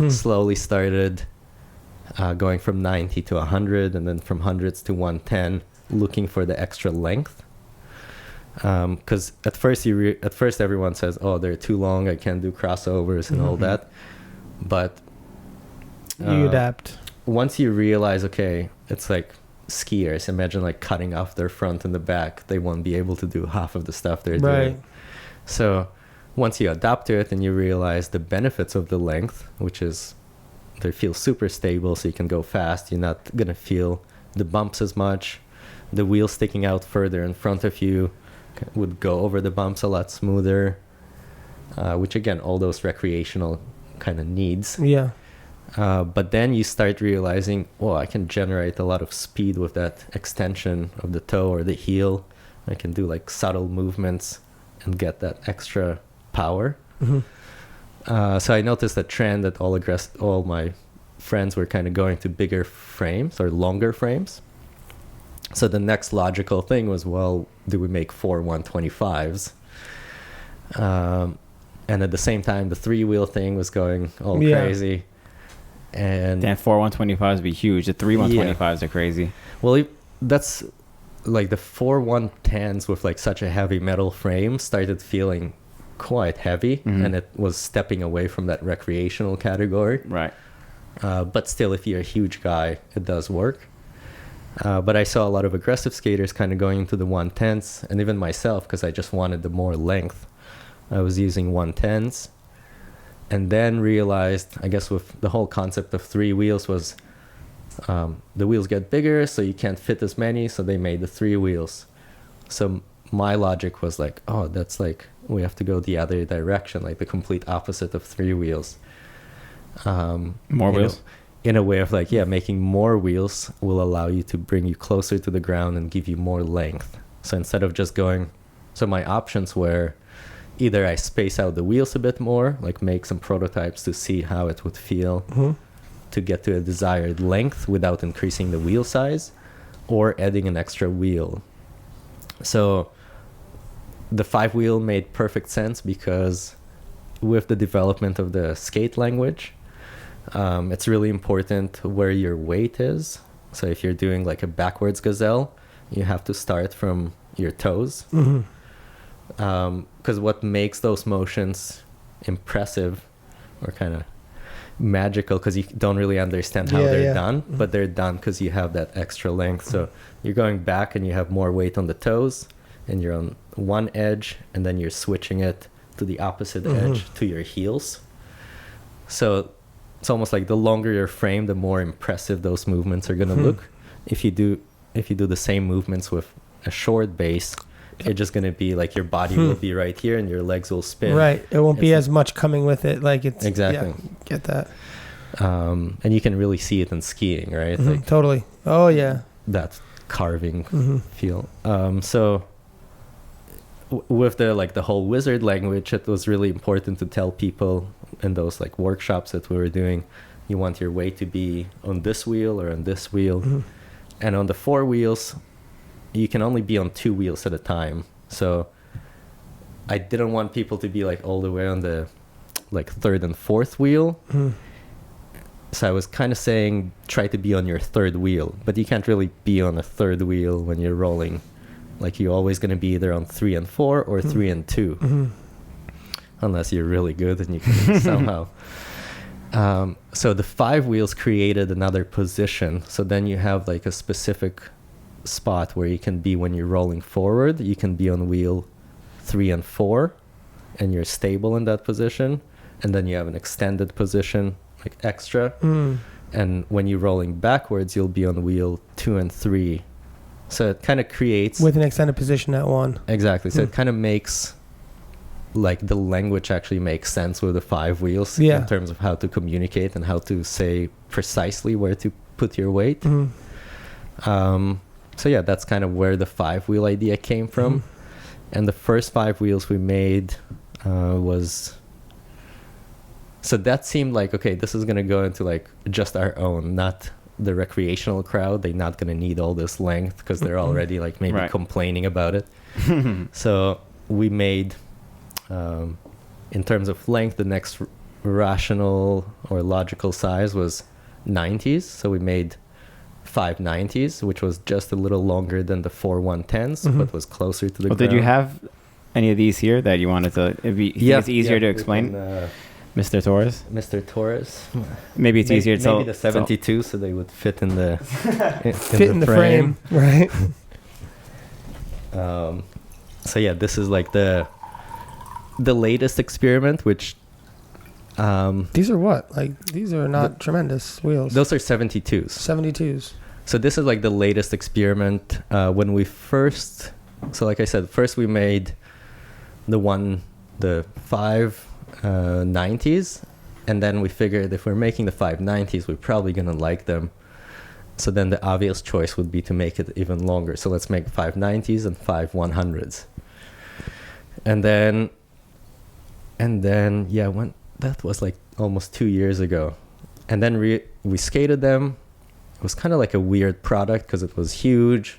slowly started going from 90 to 100, and then from 100s to 110, looking for the extra length. Because at first everyone says, oh, they're too long, I can't do crossovers and all that. But you adapt. Once you realize, okay, it's like skiers. Imagine like cutting off their front and the back. They won't be able to do half of the stuff they're doing. So once you adapt to it and you realize the benefits of the length, which is they feel super stable, so you can go fast. You're not going to feel the bumps as much. The wheel sticking out further in front of you would go over the bumps a lot smoother, which again, all those recreational kind of needs. Yeah. But then you start realizing, well, I can generate a lot of speed with that extension of the toe or the heel. I can do like subtle movements and get that extra power. So I noticed a trend that all my friends were kind of going to bigger frames or longer frames. So the next logical thing was, well, do we make 4 125s? And at the same time, the 3-wheel thing was going all crazy. And damn, 4 125s would be huge. The 3 125s are crazy. Well, that's like the 4 110s with like such a heavy metal frame started feeling quite heavy, and it was stepping away from that recreational category. Right. But still, if you're a huge guy, it does work. But I saw a lot of aggressive skaters kind of going into the 110s, and even myself, because I just wanted the more length, I was using 110s. And then realized, I guess with the whole concept of 3 wheels was the wheels get bigger, so you can't fit as many, so they made the 3 wheels. So my logic was like, oh, that's like, we have to go the other direction, like the complete opposite of 3 wheels. More wheels? In a way of like, making more wheels will allow you to bring you closer to the ground and give you more length. So instead of just going, so my options were either I space out the wheels a bit more, like make some prototypes to see how it would feel to get to a desired length without increasing the wheel size, or adding an extra wheel. So the 5-wheel made perfect sense because with the development of the skate language, it's really important where your weight is. So if you're doing like a backwards gazelle, you have to start from your toes. Because what makes those motions impressive or kind of magical, because you don't really understand how they're done, but they're done because you have that extra length. So you're going back and you have more weight on the toes, and you're on one edge, and then you're switching it to the opposite edge to your heels. So it's almost like the longer your frame, the more impressive those movements are going to look. If you do the same movements with a short base, it's just going to be like your body will be right here and your legs will spin. Right. It won't be as much coming with it. Like it's exactly. Yeah, get that. And you can really see it in skiing, right? Like totally. Oh yeah. That carving feel. So with the whole wizard language, it was really important to tell people in those like workshops that we were doing, you want your weight to be on this wheel or on this wheel. And on the 4 wheels, you can only be on 2 wheels at a time. So I didn't want people to be like all the way on the like 3rd and 4th wheel. So I was kind of saying, try to be on your 3rd wheel, but you can't really be on a 3rd wheel when you're rolling. Like you're always going to be either on 3 and 4 or 3 and 2, unless you're really good and you can somehow. So the 5 wheels created another position. So then you have like a specific spot where you can be when you're rolling forward. You can be on wheel 3 and 4, and you're stable in that position. And then you have an extended position, like extra. And when you're rolling backwards, you'll be on wheel 2 and 3. So it kind of creates... with an extended position at 1. Exactly. So it kind of makes like the language actually makes sense with the 5 wheels in terms of how to communicate and how to say precisely where to put your weight. So yeah, that's kind of where the 5-wheel idea came from. And the first 5 wheels we made was, so that seemed like, okay, this is going to go into like just our own, not the recreational crowd. They're not going to need all this length because they're already like maybe complaining about it. So we made, in terms of length, the next rational or logical size was 90s. So we made 590s, which was just a little longer than the 4 110s, but was closer to the ground. Did you have any of these here that you wanted to, it's easier to explain? Mr. Torres? Mr. Torres. Maybe it's easier to tell. Maybe the 72, so they would fit in the in the frame. Right. So yeah, this is like the latest experiment, which these are what? Like, these are not tremendous wheels. Those are 72s. 72s. So this is like the latest experiment. When we first, so like I said, first we made the 590s, and then we figured if we're making the 590s, we're probably gonna like them. So then the obvious choice would be to make it even longer. So let's make 590s and 5 100s. And then yeah, when that was like almost 2 years ago. And then we skated them. It was kind of like a weird product because it was huge.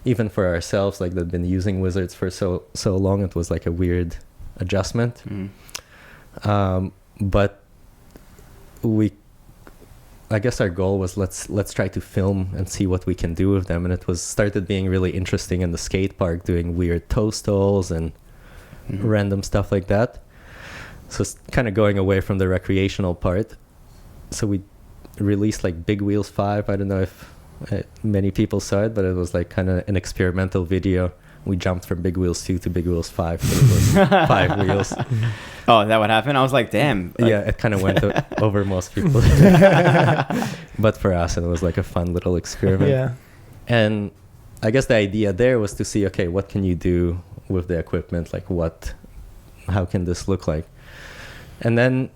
Even for ourselves, like they'd been using Wizards for so long, it was like a weird adjustment. But I guess our goal was let's try to film and see what we can do with them. And it started being really interesting in the skate park, doing weird toe stalls and random stuff like that. So it's kind of going away from the recreational part. So we released like Big Wheels 5. I don't know if many people saw it, but it was like kind of an experimental video. We jumped from Big Wheels 2 to Big Wheels 5. So it was 5 wheels. Oh, that would happen? I was like, damn. Yeah, it kind of went over most people. But for us, it was like a fun little experiment. Yeah. And I guess the idea there was to see, okay, what can you do with the equipment? Like how can this look like? And then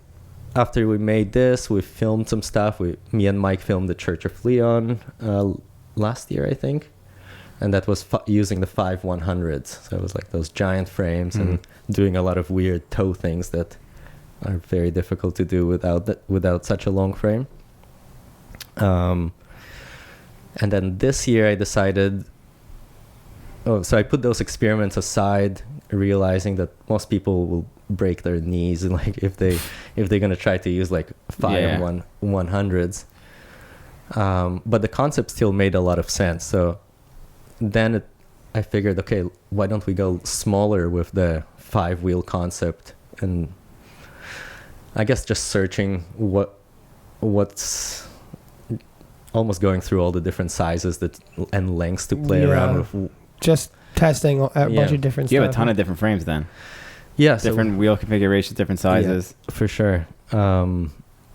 after we made this, we filmed some stuff. Me and Mike filmed the Church of Leon last year, I think. And that was using the 5 100s. So it was like those giant frames and doing a lot of weird toe things that are very difficult to do without such a long frame. And then this year I decided, so I put those experiments aside, realizing that most people will break their knees, and like if they're gonna try to use like 5 100s. But the concept still made a lot of sense. So then I figured, okay, why don't we go smaller with the 5-wheel concept? And I guess just searching what's almost going through all the different sizes and lengths to play around with. Just testing a bunch of different stuff. You have a ton of different frames then. Yeah. Different wheel configurations, different sizes. Yeah, for sure.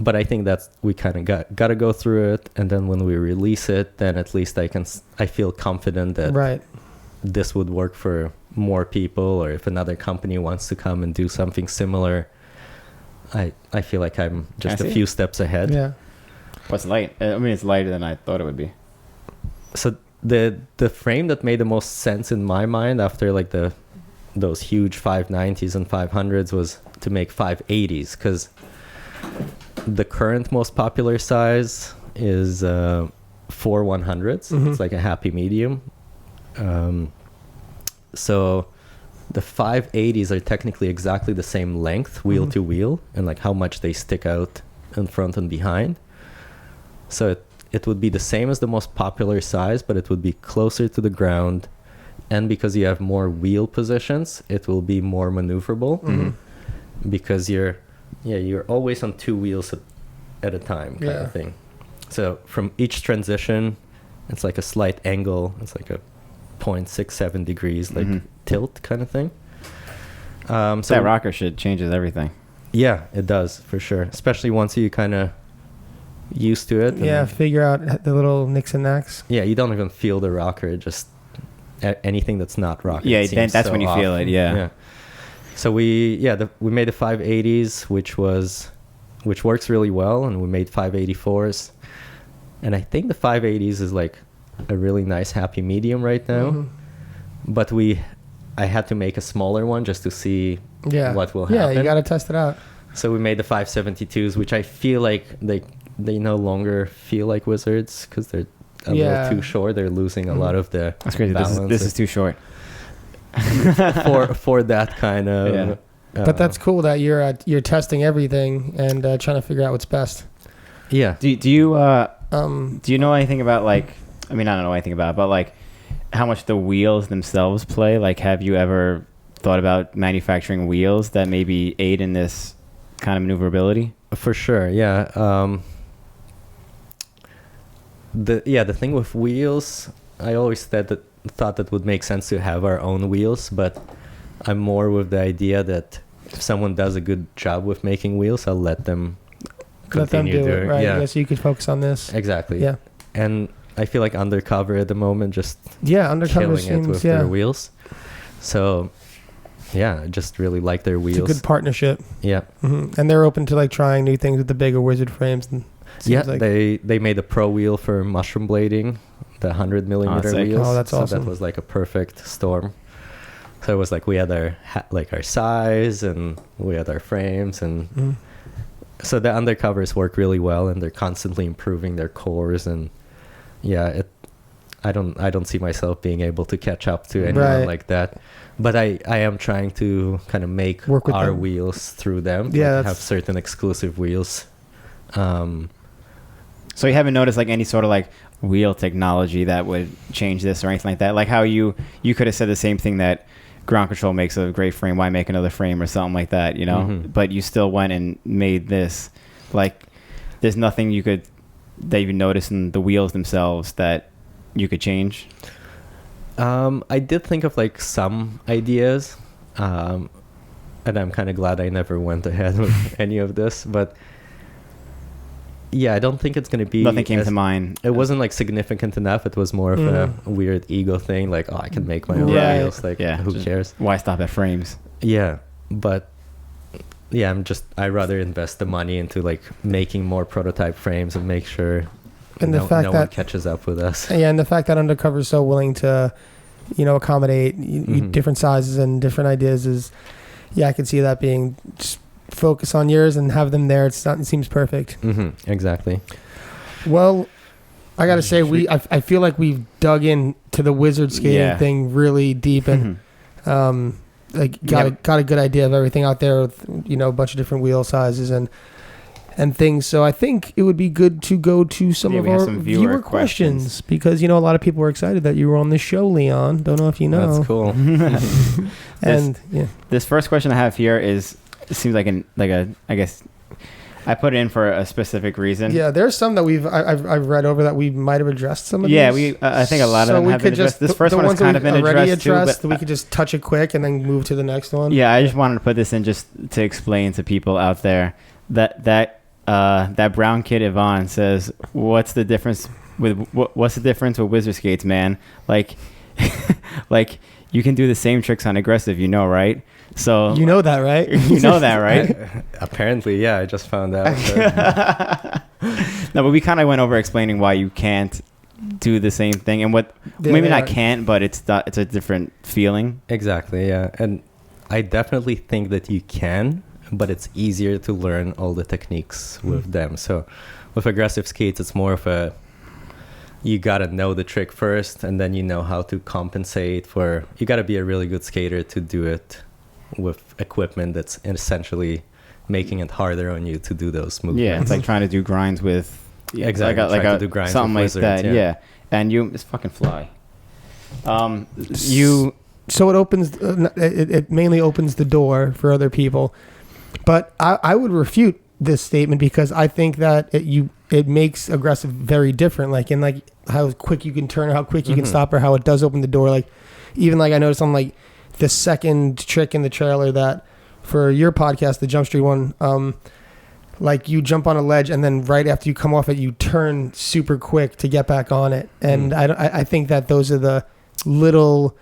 But I think that's, we kind of got to go through it. And then when we release it, then at least I feel confident that this would work for more people, or if another company wants to come and do something similar, I feel like I'm just a few steps ahead. Yeah. What's light? I mean, it's lighter than I thought it would be. So the frame that made the most sense in my mind after like those huge 590s and 500s was to make 580s, because the current most popular size is 4 100s. It's like a happy medium. So the 580s are technically exactly the same length, wheel to wheel, and like how much they stick out in front and behind. So it would be the same as the most popular size, but it would be closer to the ground. And because you have more wheel positions, it will be more maneuverable, because you're always on 2 wheels at a time kind of thing. So from each transition, it's like a slight angle. It's like a 0.67 degrees, like tilt kind of thing. So that rocker shit changes everything. Yeah, it does for sure. Especially once you kind of used to it. Yeah, figure out the little nicks and knacks. Yeah, you don't even feel the rocker. Just anything that's not rocker. Yeah, that's when you feel it. Yeah. So we made the 580s, which works really well, and we made 584s. And I think the 580s is like a really nice happy medium right now. Mm-hmm. But I had to make a smaller one just to see what will happen. Yeah, you got to test it out. So we made the 572s, which I feel like they no longer feel like wizards because they're a little too short. They're losing a lot of the That's crazy. This is too short. for that kind of but that's cool that you're testing everything and trying to figure out what's best. Do you know anything about, like, I mean, I don't know anything about it, but like how much the wheels themselves play? Like, have you ever thought about manufacturing wheels that maybe aid in this kind of maneuverability? For sure, yeah. The thing with wheels, I always thought that would make sense to have our own wheels, but I'm more with the idea that if someone does a good job with making wheels, I'll let them continue do it, right? Yeah, so you could focus on this. Exactly. Yeah. And I feel like Undercover at the moment just Undercover killing seems, it with their wheels. So yeah, I just really like their wheels. It's a good partnership. Yeah. Mm-hmm. And they're open to like trying new things with the bigger wizard frames. And they made a pro wheel for mushroom blading, the 100 millimeter wheels. Oh, that's awesome. So that was like a perfect storm. So it was like we had our size and we had our frames, and so the undercovers work really well, and they're constantly improving their cores, and I don't see myself being able to catch up to anyone like that. But I am trying to kind of make our wheels through them. Yeah, have certain exclusive wheels. So you haven't noticed like any sort of like wheel technology that would change this or anything like that? Like how you could have said the same thing, that ground control makes a great frame, why make another frame or something like that, you know? Mm-hmm. But you still went and made this. Like there's nothing that you notice in the wheels themselves that you could change? I did think of like some ideas, and I'm kind of glad I never went ahead with any of this, but yeah, I don't think it's going to be... Nothing came to mind. It wasn't like significant enough. It was more of a weird ego thing, like, oh, I can make my own wheels. Like, who cares? Why stop at frames? Yeah, but yeah, I rather invest the money into like making more prototype frames and make sure no one catches up with us. Yeah, and the fact that Undercover is so willing to, accommodate different sizes and different ideas is, I can see that being just focus on yours and have them there. It seems perfect. Exactly. Well, I gotta say, I feel like we've dug into the wizard skating thing really deep, and got a good idea of everything out there with a bunch of different wheel sizes and things. So I think it would be good to go to some of our viewer questions, because a lot of people were excited that you were on this show, Leon. Don't know if you know. That's cool. And this first question I have here it seems like I guess I put it in for a specific reason. Yeah, there's some that I've read over that we might have addressed some of these. Yeah, I think a lot of them have been addressed. This first one has kind of been addressed too, but we could just touch it quick and then move to the next one. Yeah, I just wanted to put this in just to explain to people out there that brown kid Yvonne says, what's the difference with wizard skates, man? Like like you can do the same tricks on aggressive, right? So you know that, right? You know that, right? Apparently, yeah. I just found out. No, but we kind of went over explaining why you can't do the same thing, and not can't, but it's a different feeling. Exactly, yeah. And I definitely think that you can, but it's easier to learn all the techniques with them. So with aggressive skates, it's more of you gotta know the trick first, and then you know how to compensate for. You gotta be a really good skater to do it with equipment that's essentially making it harder on you to do those movements. Yeah, it's like trying to do grinds with exactly to do grinds something with like wizards, that. Yeah, and it's fucking fly. So it opens. It mainly opens the door for other people, but I would refute this statement, because I think that it makes aggressive very different. Like in like how quick you can turn, or how quick you can stop, or how it does open the door. Like even like I noticed on like the second trick in the trailer that for your podcast, the Jump Street one, like you jump on a ledge and then right after you come off it, you turn super quick to get back on it. And I think that those are the little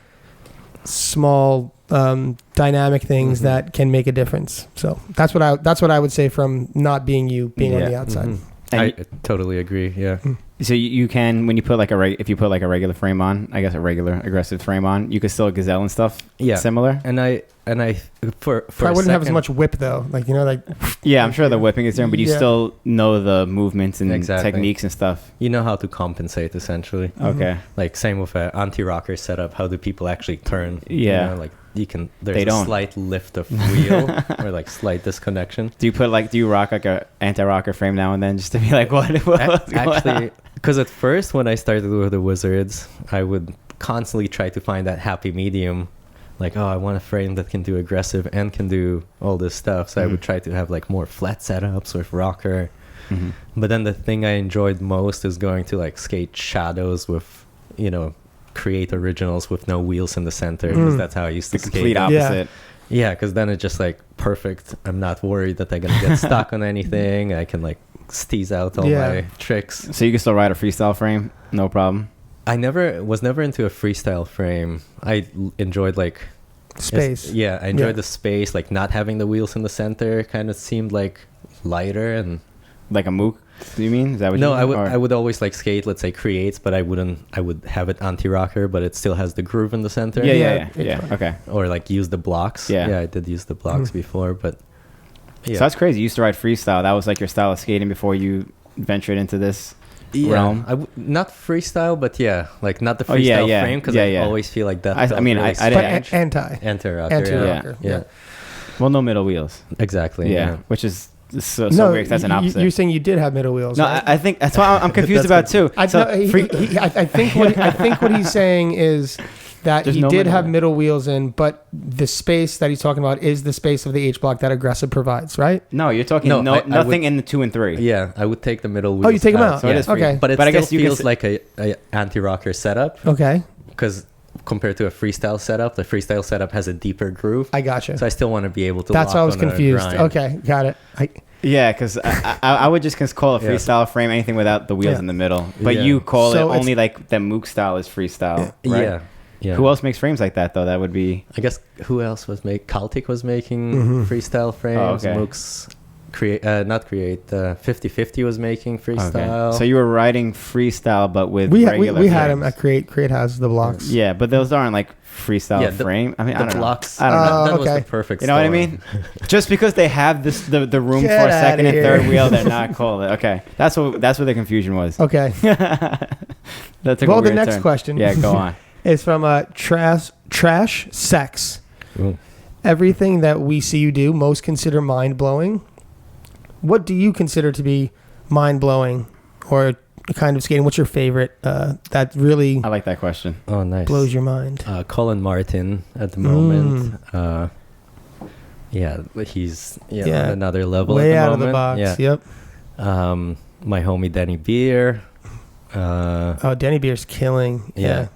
small dynamic things that can make a difference. So that's what I would say from not being on the outside. I totally agree. Yeah. So you can, when you put if you put like a regular frame on, I guess a regular aggressive frame on, you could still gazelle and stuff. Yeah. Similar. And I for I wouldn't have as much whip though. Like, yeah, I'm sure the whipping is there, but you still know the movements and techniques and stuff. You know how to compensate essentially. Okay. Like same with an anti-rocker setup. How do people actually turn? Yeah. Like there's a slight lift of wheel or like slight disconnection. Do you rock like a anti-rocker frame now and then just to be like, what actually, because at first when I started with the Wizards, I would constantly try to find that happy medium. Like, I want a frame that can do aggressive and can do all this stuff. So I would try to have like more flat setups with rocker. But then the thing I enjoyed most is going to like skate shadows with, create originals with no wheels in the center, because that's how I used to skate. Complete opposite. Yeah, because then it's just like perfect. I'm not worried that I'm gonna get stuck on anything. I can like steeze out all my tricks. So you can still ride a freestyle frame, no problem. I was never into a freestyle frame. I enjoyed like space. I enjoyed the space. Like not having the wheels in the center kind of seemed like lighter and like a mook. Do you mean? Is that what you mean? I would always like skate, let's say creates, but I would have it anti-rocker, but it still has the groove in the center. Yeah. Okay. Or like use the blocks. Yeah, I did use the blocks before, but So that's crazy. You used to ride freestyle. That was like your style of skating before you ventured into this realm. Not freestyle, but like not the freestyle frame, because I always feel like that. I didn't. Anti-rocker. Yeah. Well, no middle wheels. Exactly. Yeah. Which is so weird. That's an opposite. You're saying you did have middle wheels. No, right? I think that's why I'm confused about too. I think what he's saying is that he did have middle wheels in, but the space that he's talking about is the space of the H block that aggressive provides, right? No, you're talking nothing in the 2 and 3. Yeah, I would take the middle wheels. Oh, you take them out. So it is free. Okay, but it still feels like a anti-rocker setup. Okay, because compared to a freestyle setup, the freestyle setup has a deeper groove. I gotcha. So I still want to be able to. That's why I was confused. Okay, got it. Yeah, because I would just call a freestyle frame anything without the wheels in the middle. But you call it only like the mook style is freestyle, right? Yeah. Who else makes frames like that though? That would be. I guess who else was Caltic was making freestyle frames. Mooks not create. 50/50 was making freestyle. Okay. So you were riding freestyle, but with we regular had them at Create. Create has the blocks. Yeah, but those aren't like freestyle frame. I mean, I don't blocks. know. I don't know. That was the perfect. You know what I mean? Just because they have the room for a second and third wheel, they're not called it. Okay, that's what the confusion was. Okay. That's a the weird next turn. question. Yeah, go on. It's from Trash Sex. Ooh. Everything that we see you do, most consider mind-blowing. What do you consider to be mind-blowing or kind of skating? What's your favorite that really... I like that question. Oh, nice. Blows your mind. Colin Martin at the moment. He's on another level way at the out moment. Of the box. Yeah. Yep. My homie Danny Beer. Danny Beer's killing. Yeah.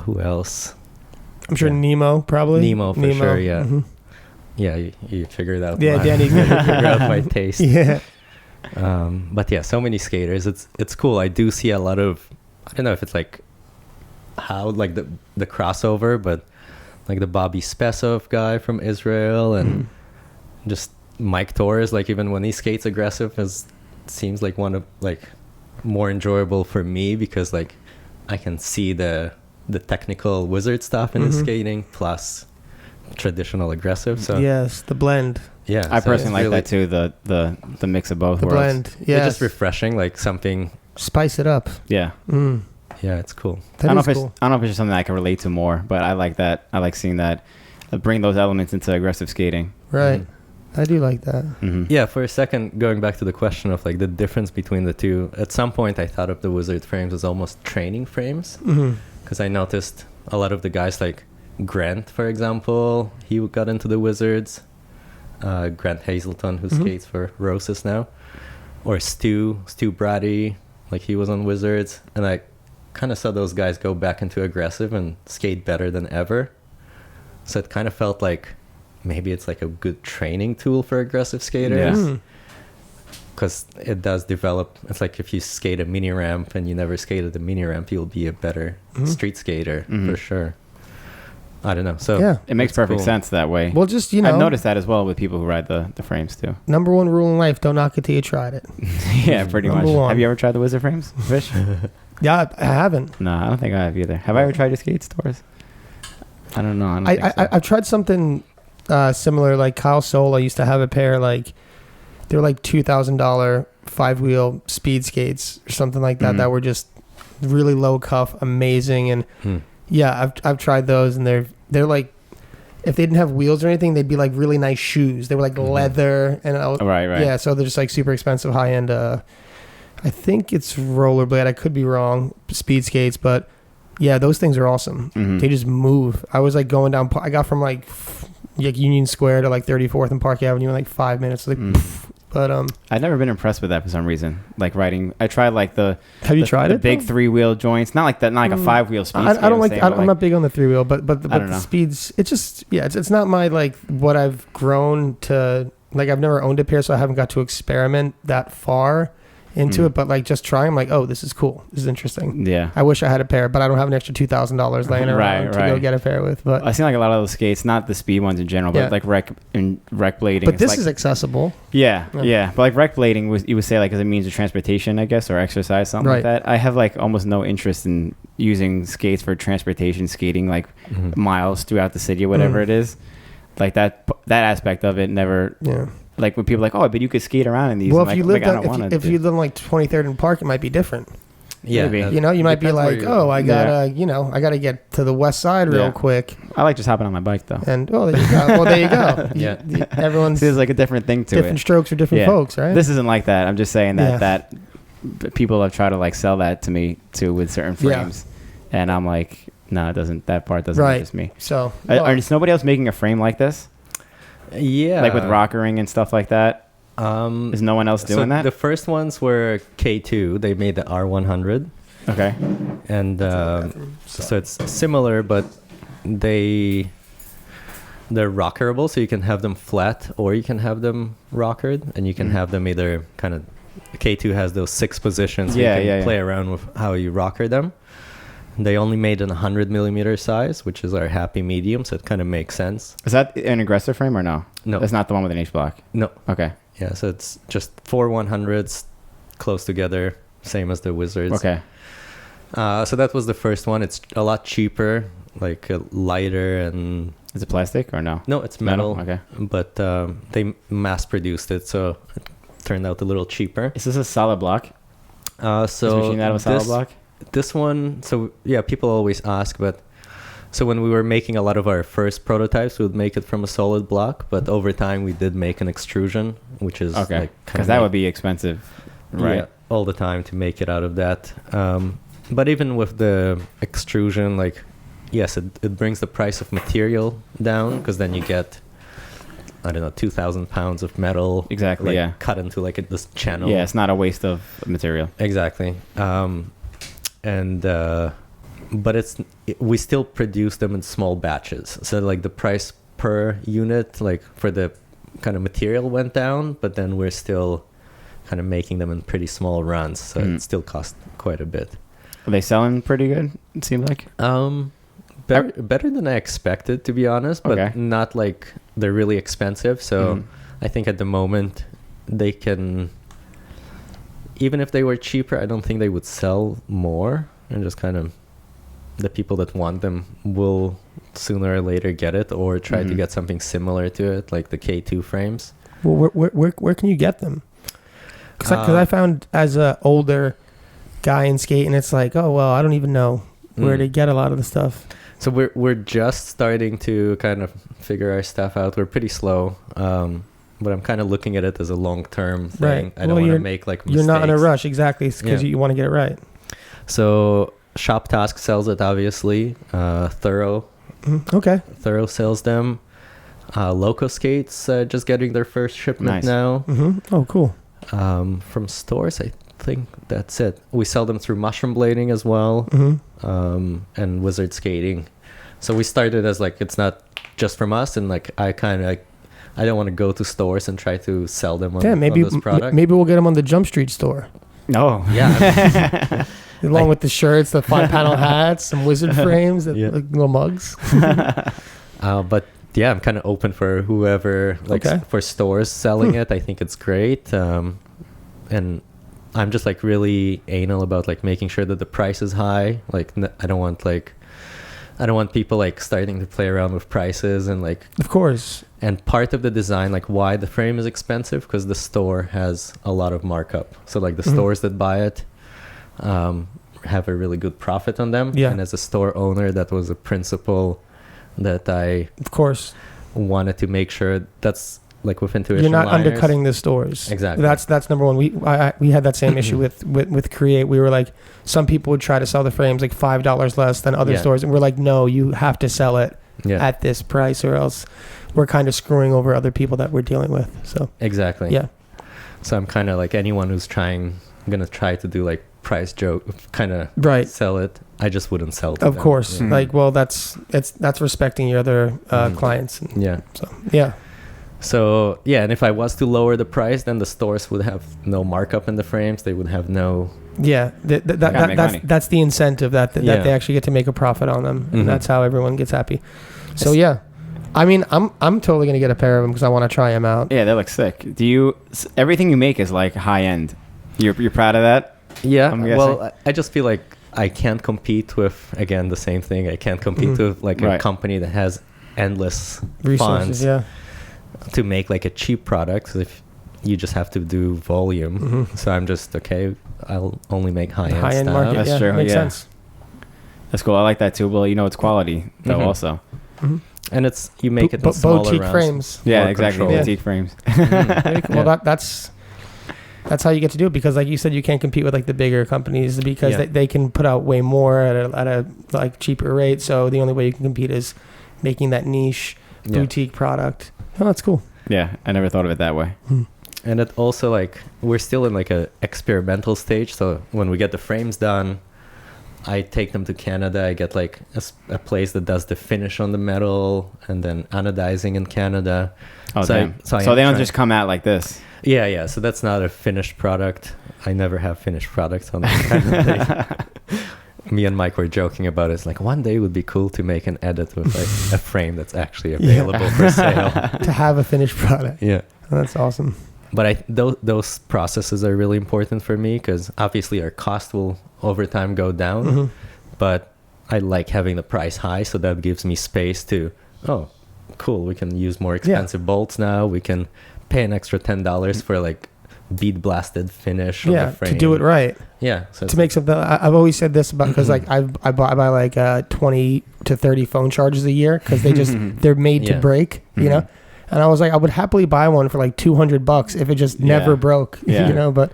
Who else? I'm sure Nemo, probably. Nemo, for sure, yeah. Mm-hmm. Yeah, you figured out. Yeah, Danny figured out my taste. Yeah. But yeah, so many skaters. It's cool. I do see a lot of, I don't know if it's like how like the crossover, but like the Bobby Spesov guy from Israel and just Mike Torres, like even when he skates aggressive seems like one of like more enjoyable for me because like I can see the technical wizard stuff in his skating plus traditional aggressive. So yes, the blend. Yeah, I personally like that too. The mix of both the worlds. Blend. Yeah, it's just refreshing, like something. Spice it up. Yeah. Yeah, it's cool. I don't know if it's just something I can relate to more, but I like that. I like seeing that bring those elements into aggressive skating. Right. I do like that. Yeah, for a second, going back to the question of like the difference between the two, at some point I thought of the wizard frames as almost training frames because I noticed a lot of the guys like Grant, for example, he got into the wizards. Grant Hazelton, who skates for Roses now, or Stu Brady, like he was on wizards, and I kind of saw those guys go back into aggressive and skate better than ever. So it kind of felt like maybe it's like a good training tool for aggressive skaters. Because it does develop. It's like if you skate a mini ramp and you never skated the mini ramp, you'll be a better street skater for sure. I don't know. So yeah, it makes perfect sense that way. Well, just I've noticed that as well with people who ride the frames too. Number one rule in life: don't knock it till you tried it. Yeah, pretty much. One. Have you ever tried the Wizard frames, Fish? Yeah, I haven't. No, I don't think I have either. Have I ever tried your skate stores? I don't know. I've tried something similar. Like Kyle Sola used to have a pair. Like they were like $2,000 5-wheel speed skates or something like that. That were just really low cuff, amazing, and yeah, I've tried those, and they're like, if they didn't have wheels or anything, they'd be like really nice shoes. They were like leather and right. Yeah, so they're just like super expensive, high end. I think it's rollerblade. I could be wrong. Speed skates, but yeah, those things are awesome. They just move. I was like going down. I got from like Union Square to like 34th and Park Avenue in like 5 minutes. Like, but I've never been impressed with that for some reason. Like riding, I tried like the. Have you tried the it? Big 3-wheel joints, not like that, not like a 5-wheel speed. I don't like. I'm not big on the 3-wheel, but the speeds. It's just it's not my like what I've grown to like. I've never owned a pair, so I haven't got to experiment that far into it, but like just trying, I'm like, oh, this is cool. This is interesting. Yeah. I wish I had a pair, but I don't have an extra $2,000 laying around to go get a pair with. But I seen like a lot of those skates, not the speed ones in general, but like rec blading. But this is accessible. Yeah. But like rec blading you would say like as a means of transportation, I guess, or exercise, something like that. I have like almost no interest in using skates for transportation, skating like miles throughout the city or whatever it is. Like that aspect of it never. Yeah. Like when people are like, oh, but you could skate around in these. Well, if you live if you live in like 23rd and Park, it might be different. Yeah, you know, you might be like, oh, I gotta get to the west side real quick. I like just hopping on my bike though. And there you go. Well, there you go. Yeah, everyone's there's like a different thing to different strokes for different folks, right? This isn't like that. I'm just saying that people have tried to like sell that to me too with certain frames, and I'm like, no, it doesn't. That part doesn't interest me. So, is nobody else making a frame like this? Yeah, like with rockering and stuff like that. Is no one else doing that? The first ones were K2. They made the R100. Okay. And so it's similar, but they're rockerable, so you can have them flat or you can have them rockered, and you can have them either kind of. K2 has those 6 positions. So you can play around with how you rocker them. They only made an 100 millimeter size, which is our happy medium, so it kind of makes sense. Is that an aggressor frame or no? No. It's not the one with an H block? No. Okay. Yeah, so it's just 4 100s close together, same as the Wizards. Okay. So that was the first one. It's a lot cheaper, like lighter and... Is it plastic or no? No, it's metal. Okay. But they mass-produced it, so it turned out a little cheaper. Is this a solid block? So is the machine out of a solid block? This one, so yeah, people always ask, but so when we were making a lot of our first prototypes, we would make it from a solid block, but over time we did make an extrusion, which is okay, because that would be expensive, right? Yeah, all the time to make it out of that. But even with the extrusion, like, yes, it brings the price of material down, because then you get, I don't know, 2,000 pounds of metal. Exactly, like, cut into like this channel. Yeah, it's not a waste of material. Exactly. But we still produce them in small batches. So like the price per unit, like for the kind of material went down, but then we're still kind of making them in pretty small runs. So it still costs quite a bit. Are they selling pretty good, it seems like? Better than I expected, to be honest, but not like they're really expensive. So I think at the moment they can, even if they were cheaper, I don't think they would sell more, and just kind of the people that want them will sooner or later get it, or try to get something similar to it, like the K2 frames. Well, where can you get them? Because I found as a older guy in skating, it's like, oh well, I don't even know where to get a lot of the stuff. So we're just starting to kind of figure our stuff out. We're pretty slow. But I'm kind of looking at it as a long-term thing. I don't want to make like mistakes. You're not in a rush, exactly, because you want to get it right. So Shop Task sells it, obviously. Thorough. Okay. Thorough sells them. Loco Skates just getting their first shipment now. Oh, cool. From stores, I think that's it. We sell them through Mushroom Blading as well, and Wizard Skating. So we started as like, it's not just from us, and like I don't want to go to stores and try to sell them on this product. Maybe we'll get them on the Jump Street store. Oh. Yeah. Along with the shirts, the 5-panel hats, some wizard frames, like little mugs. But yeah, I'm kind of open for whoever, for stores selling it. I think it's great. And I'm just like really anal about like making sure that the price is high. Like I don't want people like starting to play around with prices and like. Of course. And part of the design, like why the frame is expensive, because the store has a lot of markup. So like the stores that buy it have a really good profit on them. Yeah. And as a store owner, that was a principle that I, of course, wanted to make sure that's like with intuition. You're not liners. undercutting the stores. Exactly. That's number one. We had that same issue with Create. We were like, some people would try to sell the frames like $5 less than other stores, and we're like, no, you have to sell it at this price, or else we're kind of screwing over other people that we're dealing with. So exactly. Yeah. So I'm kind of like anyone who's gonna try to do like price joke, kind of sell it. I just wouldn't sell to of them. Course. Yeah. Like, well, that's respecting your other clients. Yeah. So yeah. So yeah, and if I was to lower the price, then the stores would have no markup in the frames. They would have no. Yeah, that's the incentive that they actually get to make a profit on them, and that's how everyone gets happy. So yeah, I mean, I'm totally gonna get a pair of them because I want to try them out. Yeah, they look sick. Everything you make is like high end. You're proud of that? Yeah. Well, I just feel like I can't compete with, again, the same thing. I can't compete with like a company that has endless resources. funds to make like a cheap product. If you just have to do volume, so I'm just I'll only make high-end stuff. Market. That's true. Makes sense. That's cool. I like that too. Well, it's quality though also. And you make it in smaller boutique rounds. Frames. Yeah, exactly. Boutique frames. Very cool. Well, that's how you get to do it, because like you said, you can't compete with like the bigger companies because they can put out way more at a like cheaper rate. So the only way you can compete is making that niche boutique product. Oh, that's cool. Yeah, I never thought of it that way. And it also, like, we're still in like a experimental stage. So when we get the frames done, I take them to Canada. I get like a place that does the finish on the metal and then anodizing in Canada. Oh, so they don't just come out like this. Yeah. So that's not a finished product. I never have finished products on that kind of thing. Me and Mike were joking about it. It's like one day it would be cool to make an edit with like a frame that's actually available for sale. To have a finished product. Yeah. Oh, that's awesome. But those processes are really important for me because obviously our cost will over time go down. But I like having the price high, so that gives me space to, cool, we can use more expensive bolts now. We can pay an extra $10 for like bead blasted finish on the frame. To do it right. Yeah. So to make something, I've always said this about, because like I buy like 20 to 30 phone chargers a year because they're made to break, you know? And I was like, I would happily buy one for like $200 if it just never broke, you know? But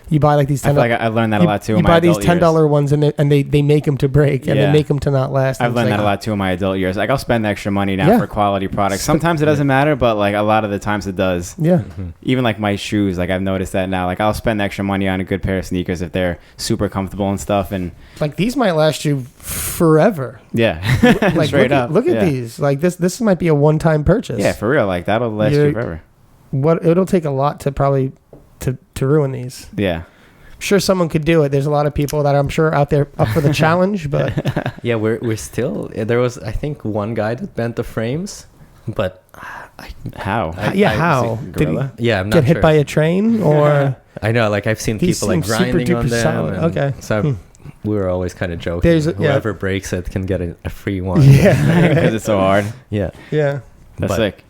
you buy like these $10. I feel like I learned that a lot too. You buy these $10 ones and they make them to break and they make them to not last. I've learned that a lot too in my adult years. Like I'll spend extra money now for quality products. Sometimes it doesn't matter, but like a lot of the times it does. Yeah. Even like my shoes, like I've noticed that now. Like I'll spend extra money on a good pair of sneakers if they're super comfortable and stuff. And like these might last you forever. Yeah. Like straight up. Look at these. Like this might be a one-time purchase. Yeah, for real. Like that'll last you forever. It'll take a lot to probably to ruin these. Yeah. Sure, someone could do it. There's a lot of people that I'm sure out there up for the challenge, but yeah, we're still. There was, I think, one guy that bent the frames, but how? How did he? Yeah, I'm not get hit by a train or? I know, like I've seen people like grinding on them. Okay, so we were always kind of joking. Whoever breaks it can get a free one. Yeah, because it's so hard. Yeah, that's sick.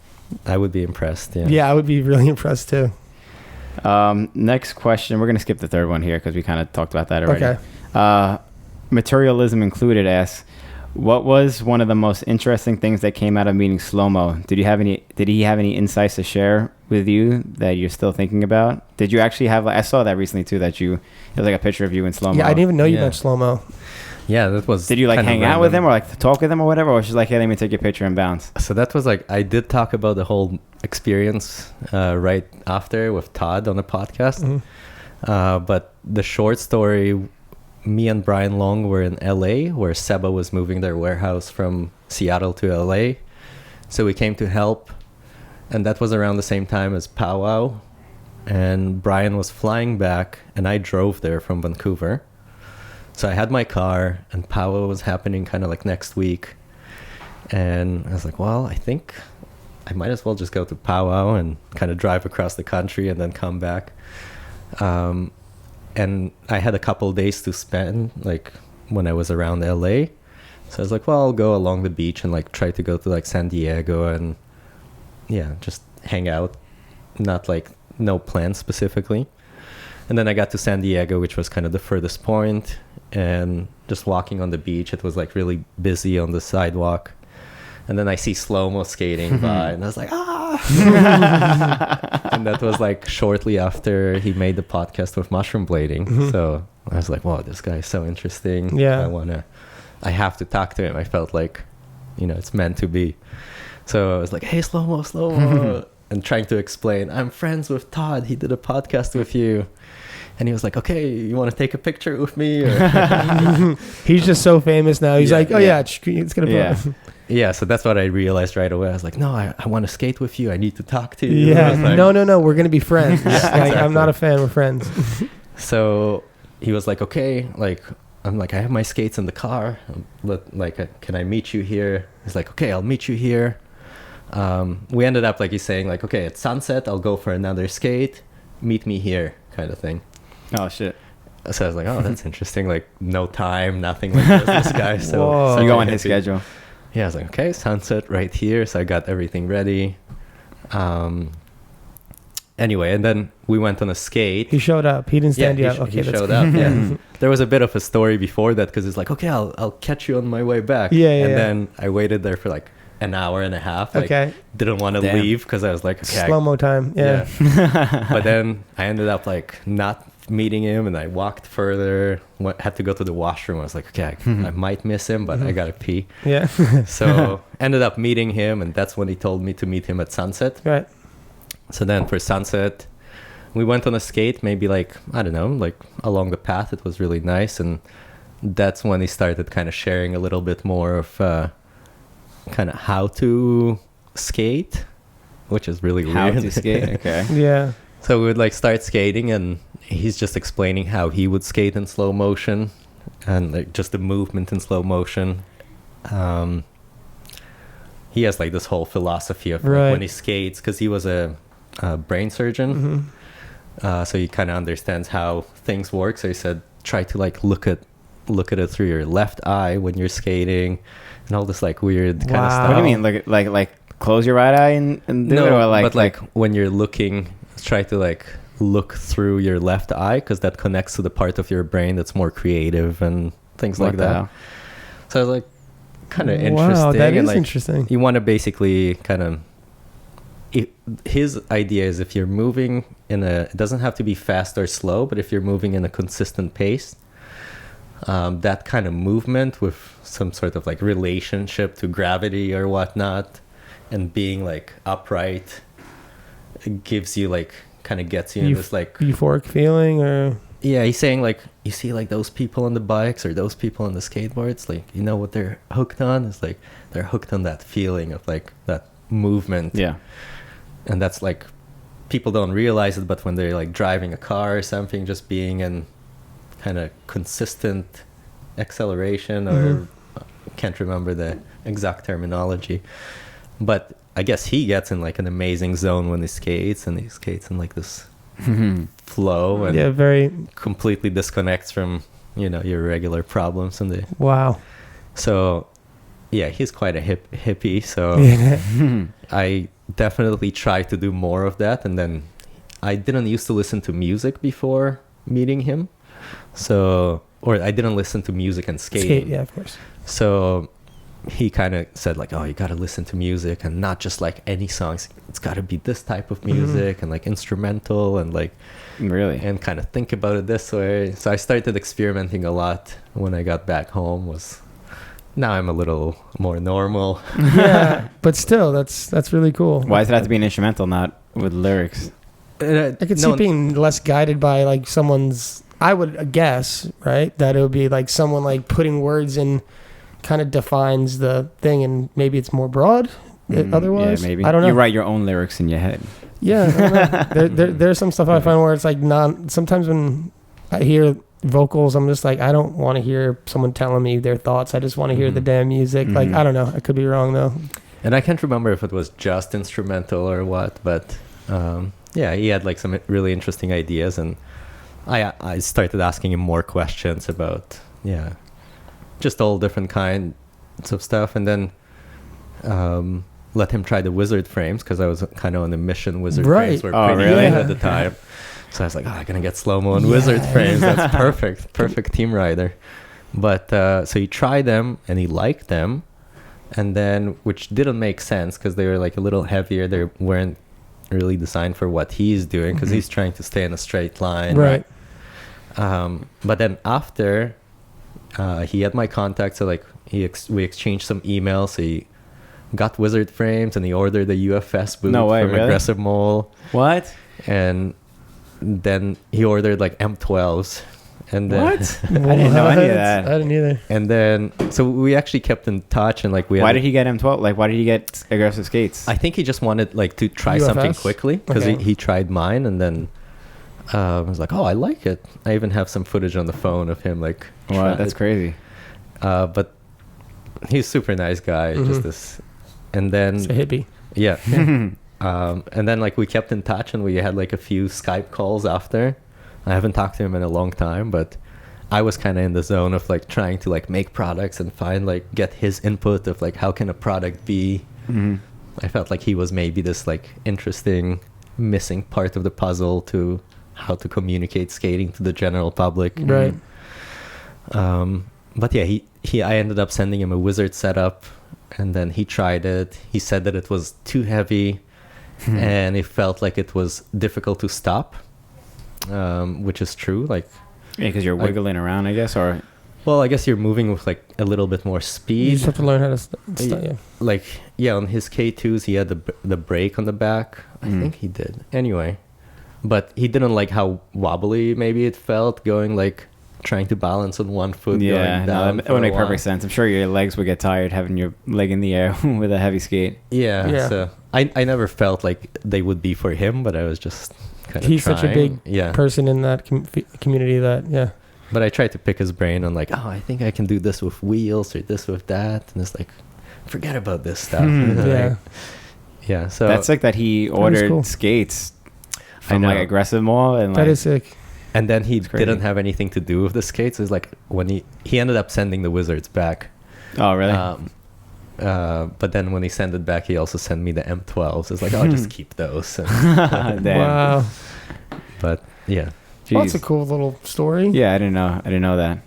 I would be impressed. Yeah, I would be really impressed too. Next question. We're going to skip the third one here because we kind of talked about that already. Okay. Materialism Included asks, what was one of the most interesting things that came out of meeting Slow-Mo? Did he have any insights to share with you that you're still thinking about? Did you actually have, I saw that recently too, that it was like a picture of you in Slow-Mo. Yeah, I didn't even know you met Slow-Mo. Yeah, that was. Did you like hang out with him or like talk with him or whatever? Or was just like, hey, let me take your picture and bounce? So that was like, I did talk about the whole experience right after with Todd on the podcast. But the short story, me and Brian Long were in LA where Seba was moving their warehouse from Seattle to LA. So we came to help. And that was around the same time as Powwow. And Brian was flying back and I drove there from Vancouver. So I had my car, and powwow was happening kind of like next week. And I was like, well, I think I might as well just go to powwow and kind of drive across the country and then come back. And I had a couple of days to spend, like, when I was around LA. So I was like, well, I'll go along the beach and, like, try to go to, like, San Diego and, yeah, just hang out. Not, like, no plan specifically. And then I got to San Diego, which was kind of the furthest point. And just walking on the beach, it was, like, really busy on the sidewalk. And then I see slow-mo skating by, and I was like, ah! And that was like shortly after he made the podcast with mushroom blading. So I was like, wow, this guy is so interesting. Yeah. I have to talk to him. I felt like, it's meant to be. So I was like, hey, slow-mo. And trying to explain, I'm friends with Todd. He did a podcast with you. And he was like, okay, you want to take a picture with me? He's just so famous now. He's like, oh, yeah, it's going to Yeah. Yeah, so that's what I realized right away. I was like, no, I want to skate with you. I need to talk to you. Yeah, like, no, we're going to be friends. Exactly. I'm not a fan, we're friends. So he was like, okay, like, I'm like, I have my skates in the car. But, like, can I meet you here? He's like, okay, I'll meet you here. We ended up, like, he's saying, like, okay, at sunset, I'll go for another skate. Meet me here, kind of thing. Oh, shit. So I was like, oh, that's interesting. Like, no time, nothing like this guy. So you go on his schedule. Yeah, I was like, okay, sunset right here. So I got everything ready. Anyway, and then we went on a skate. He showed up. He didn't stand yet. He showed up. Yeah. There was a bit of a story before that because it's like, okay, I'll catch you on my way back. And then I waited there for like an hour and a half. Like, didn't want to leave because I was like, okay. Slow-mo time. Yeah. But then I ended up like not meeting him, and I walked further, had to go to the washroom. I was like, okay, I might miss him, but I gotta pee. Yeah. So ended up meeting him, and that's when he told me to meet him at sunset. Right. So then for sunset, we went on a skate, maybe like, I don't know, like along the path. It was really nice. And that's when he started kind of sharing a little bit more of kind of how to skate, which is really weird. How to skate, okay. Yeah. So we would like start skating, and he's just explaining how he would skate in slow motion and like just the movement in slow motion. He has like this whole philosophy of like, when he skates, because he was a brain surgeon. So he kind of understands how things work. So he said, try to like look at it through your left eye when you're skating, and all this like weird kind of stuff. What do you mean? Like close your right eye and do no, it, or like, but like when you're looking, try to like look through your left eye, because that connects to the part of your brain that's more creative and things like that. So I was like, kind of interesting. Wow, that is like, interesting. You want to basically kind of, his idea is if you're moving it doesn't have to be fast or slow, but if you're moving in a consistent pace, that kind of movement with some sort of like relationship to gravity or whatnot, and being like upright, it gives you like, kind of gets you in this like euphoric feeling. Or yeah, he's saying like, you see like those people on the bikes or those people on the skateboards, like, you know what they're hooked on? It's like they're hooked on that feeling of like that movement. Yeah. And that's like, people don't realize it, but when they're like driving a car or something, just being in kind of consistent acceleration, or can't remember the exact terminology, but I guess he gets in like an amazing zone when he skates, and he skates in like this flow, and very completely disconnects from, your regular problems. And so yeah, he's quite a hippie. So I definitely try to do more of that. And then I didn't used to listen to music before meeting him. So, or I didn't listen to music and skating. Yeah, of course. So he kind of said like, oh, you got to listen to music, and not just like any songs. It's got to be this type of music and like instrumental, and like really, and kind of think about it this way. So I started experimenting a lot when I got back home. Now I'm a little more normal. Yeah, but still, that's really cool. Why does it have to be an instrumental, not with lyrics? I could see being less guided by like someone's, I would guess, right? That it would be like someone like putting words in kind of defines the thing, and maybe it's more broad otherwise. Yeah, maybe. I don't know. You write your own lyrics in your head. Yeah, I don't know. There's some stuff I find where it's like sometimes when I hear vocals, I'm just like, I don't want to hear someone telling me their thoughts. I just want to hear the damn music. Like, I don't know. I could be wrong though. And I can't remember if it was just instrumental or what, but yeah, he had like some really interesting ideas, and I started asking him more questions about just all different kinds of stuff, and then let him try the wizard frames because I was kind of on the mission. Wizard frames were pretty good at the time. So I was like, I'm going to get slow-mo and wizard frames. That's perfect team rider. But so he tried them and he liked them, and then, which didn't make sense because they were like a little heavier. They weren't really designed for what he's doing because he's trying to stay in a straight line. Right. But then after he had my contact, so like we exchanged some emails. So he got wizard frames and he ordered a UFS boot from Aggressive Mole. What? And then he ordered like M12s. And then what? I didn't know any of that. I didn't either. And then, so we actually kept in touch, and like why did he get M12? Like, why did he get Aggressive Skates? I think he just wanted like to try something quickly because he tried mine, and then I was like, oh, I like it. I even have some footage on the phone of him like. Wow, that's crazy. But he's a super nice guy. Just this, and then it's a hippie. Yeah. And then like we kept in touch, and we had like a few Skype calls after. I haven't talked to him in a long time, but I was kind of in the zone of like trying to like make products and find like get his input of like how can a product be. I felt like he was maybe this like interesting missing part of the puzzle to how to communicate skating to the general public. Right. But yeah, I ended up sending him a wizard setup, and then he tried it. He said that it was too heavy and it felt like it was difficult to stop. Which is true, like because you're wiggling around, I guess, or well, I guess you're moving with like a little bit more speed. You just have to learn how to like on his K2s he had the brake on the back. I think he did anyway, but he didn't like how wobbly maybe it felt going like trying to balance on one foot going down. That would make perfect sense. I'm sure your legs would get tired having your leg in the air with a heavy skate. So I never felt like they would be for him, but I was just he's such a big person in that community that but I tried to pick his brain on like, oh, I think I can do this with wheels or this with that, and it's like, forget about this stuff. So that's like that he ordered skates from like Aggressive Mall, and that is sick. And then he didn't have anything to do with the skates. It's like when he ended up sending the wizards back. Oh really? But then when he sent it back, he also sent me the M12s. It's like, I'll just keep those. Wow. But yeah. Well, that's a cool little story. Yeah, I didn't know that.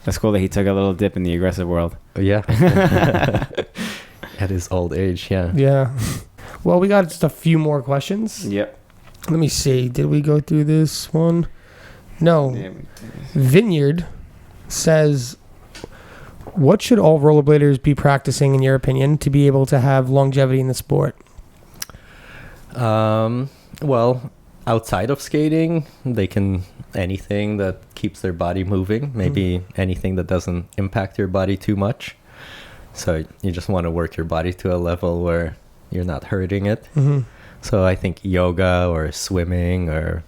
That's cool that he took a little dip in the aggressive world. Yeah. At his old age, yeah. Yeah. Well, we got just a few more questions. Yep. Let me see. Did we go through this one? No. Vineyard says, what should all rollerbladers be practicing, in your opinion, to be able to have longevity in the sport? Well, outside of skating, they can anything that keeps their body moving. Maybe anything that doesn't impact your body too much. So you just want to work your body to a level where you're not hurting it. So I think yoga or swimming or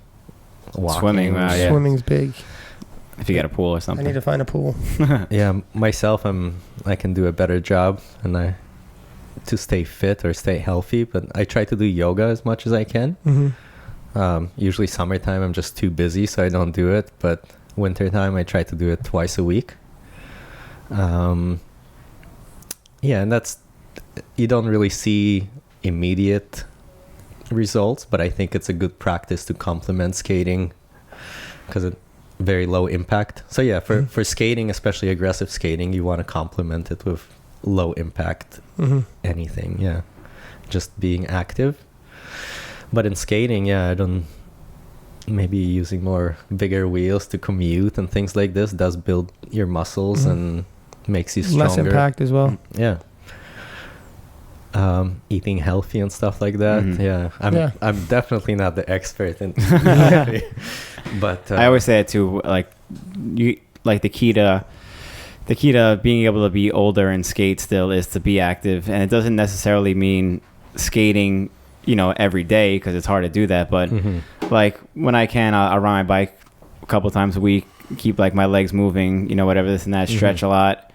walking. Swimming's big. If you got a pool or something. I need to find a pool. Yeah, myself, I can do a better job to stay fit or stay healthy, but I try to do yoga as much as I can. Usually summertime I'm just too busy, so I don't do it, but wintertime I try to do it twice a week. And that's, you don't really see immediate results, but I think it's a good practice to complement skating because it's very low impact. So yeah, for skating, especially aggressive skating, you want to complement it with low impact anything. Yeah, just being active. But in skating, I don't, maybe using more bigger wheels to commute and things like this does build your muscles and makes you stronger. Less impact as well. Yeah. Eating healthy and stuff like that. I'm definitely not the expert in but I always say it too, like the key to being able to be older and skate still is to be active, and it doesn't necessarily mean skating every day, because it's hard to do that, but like when I can, I'll ride my bike a couple times a week, keep like my legs moving, whatever this and that, stretch a lot.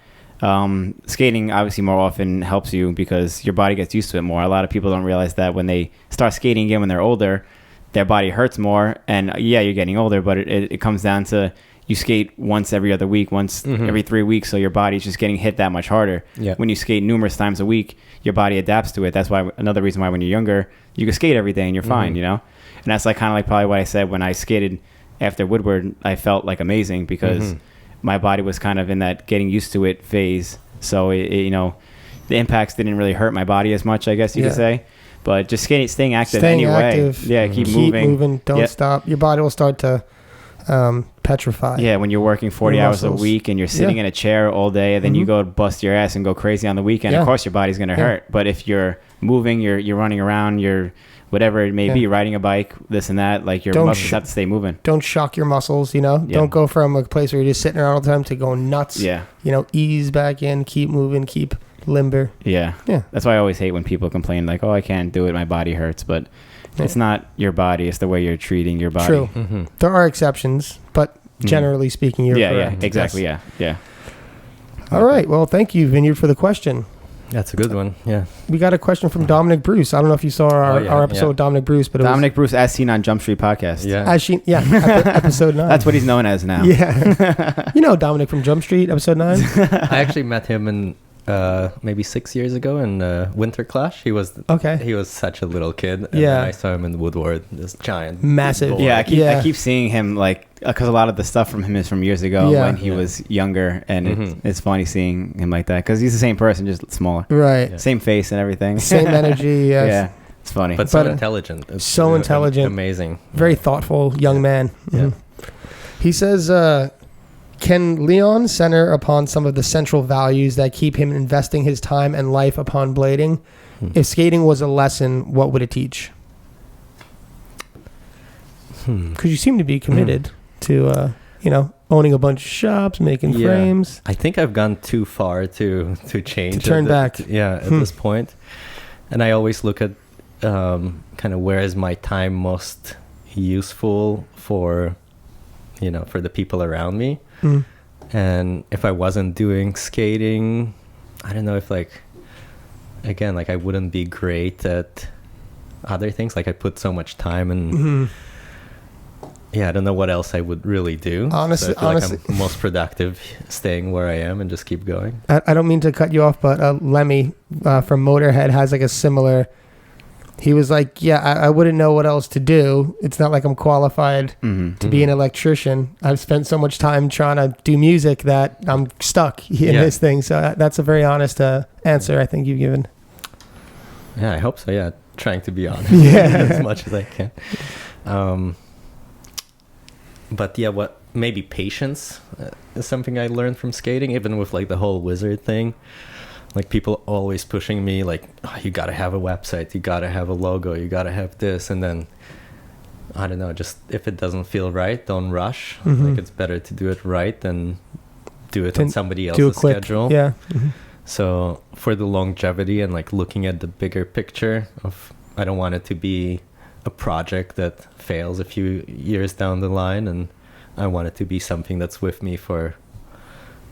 Skating obviously more often helps you because your body gets used to it more. A lot of people don't realize that when they start skating again when they're older, their body hurts more. And yeah, you're getting older, but it comes down to you skate once every other week, once every 3 weeks, so your body's just getting hit that much harder. Yeah. When you skate numerous times a week, your body adapts to it. That's why another reason why when you're younger, you can skate every day and you're fine, And that's like kind of like probably what I said when I skated after Woodward, I felt like amazing because my body was kind of in that getting used to it phase. So the impacts didn't really hurt my body as much, I guess you could say. But just staying active anyway. Yeah, keep moving. Don't stop. Your body will start to petrify. Yeah, when you're working 40 hours a week and you're sitting in a chair all day, and then you go bust your ass and go crazy on the weekend, of course your body's going to hurt. But if you're moving, you're running around, you're whatever it may be, riding a bike, this and that, like your muscles have to stay moving. Don't shock your muscles, Don't go from a place where you're just sitting around all the time to going nuts. Yeah. Ease back in, keep moving, keep limber. Yeah. That's why I always hate when people complain like, oh, I can't do it, my body hurts. But it's not your body, it's the way you're treating your body. True. There are exceptions, but generally speaking, you're correct. Yeah, exactly. Yes. Yeah. All right. Well, thank you, Vineyard, for the question. That's a good one. Yeah. We got a question from Dominic Bruce. I don't know if you saw our episode with Dominic Bruce, but Dominic Bruce, as seen on Jump Street podcast. Yeah. Episode 9. That's what he's known as now. Yeah. Dominic from Jump Street, episode 9. I actually met him in maybe 6 years ago in Winter Clash. He was such a little kid. And then I saw him in Woodward, this giant, massive. Yeah, I keep seeing him like because a lot of the stuff from him is from years ago when he was younger, and it's funny seeing him like that because he's the same person, just smaller. Right. Yeah. Same face and everything. Same energy. Yes. Yeah. It's funny, but so intelligent. It's so intelligent, amazing, very thoughtful young man. Yeah. He says. Can Leon center upon some of the central values that keep him investing his time and life upon blading? If skating was a lesson, what would it teach? Because you seem to be committed to, owning a bunch of shops, making frames. I think I've gone too far to change. To turn back. At this point. And I always look at kind of where is my time most useful for the people around me. And if I wasn't doing skating, I don't know if I wouldn't be great at other things. Like I put so much time and I don't know what else I would really do. Honestly, like I'm most productive staying where I am and just keep going. I don't mean to cut you off, but Lemmy from Motorhead has like a similar. He was like, I wouldn't know what else to do. It's not like I'm qualified to be an electrician. I've spent so much time trying to do music that I'm stuck in this thing. So that's a very honest answer I think you've given. Yeah, I hope so. Yeah, trying to be honest as much as I can. But what maybe patience is something I learned from skating, even with like the whole wizard thing. Like people always pushing me like, oh, you got to have a website, you got to have a logo, you got to have this. And then, I don't know, just if it doesn't feel right, don't rush. Like it's better to do it right than do it on somebody else's schedule. Yeah. So for the longevity and like looking at the bigger picture of, I don't want it to be a project that fails a few years down the line. And I want it to be something that's with me for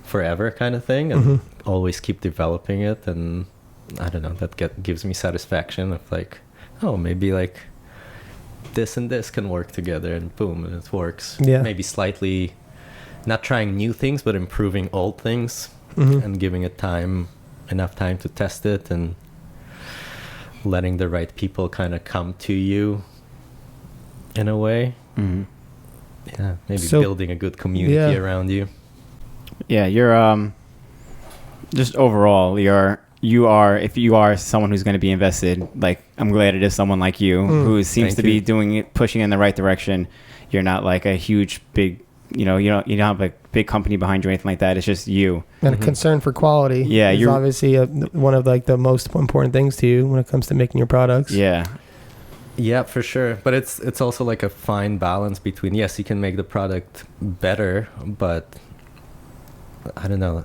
forever kind of thing, and always keep developing it. And I don't know, that gives me satisfaction of like, oh, maybe like this and this can work together, and boom, and it works. Maybe slightly not trying new things but improving old things and giving it enough time to test it, and letting the right people kind of come to you in a way. Maybe building a good community around you. Yeah, you're just overall, you are if you are someone who's going to be invested, like I'm glad it is someone like you who seems to be doing it, pushing in the right direction. You're not like a huge big, you don't have a big company behind you or anything like that. It's just you. And a concern for quality. Yeah, is obviously one of like the most important things to you when it comes to making your products. Yeah. Yeah, for sure. But it's also like a fine balance between, yes, you can make the product better, but I don't know,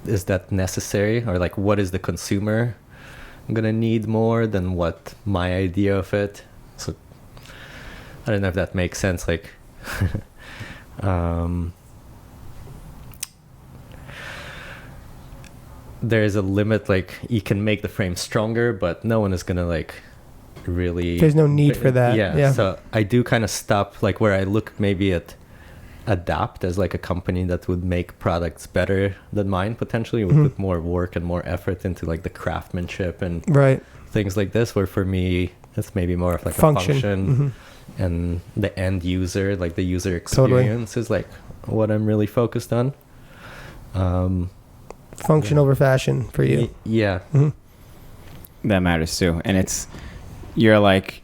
is that necessary? Or like, what is the consumer gonna need more than what my idea of it? So I don't know if that makes sense. Like there is a limit. Like you can make the frame stronger, but no one is gonna like really. There's no need for that. Yeah. So I do kind of stop like where I look maybe at Adapt as like a company that would make products better than mine potentially, would put more work and more effort into like the craftsmanship and things like this, where for me it's maybe more of like a function and the end user, like the user experience is like what I'm really focused on. Function over fashion for you. Yeah. That matters too. And you're like,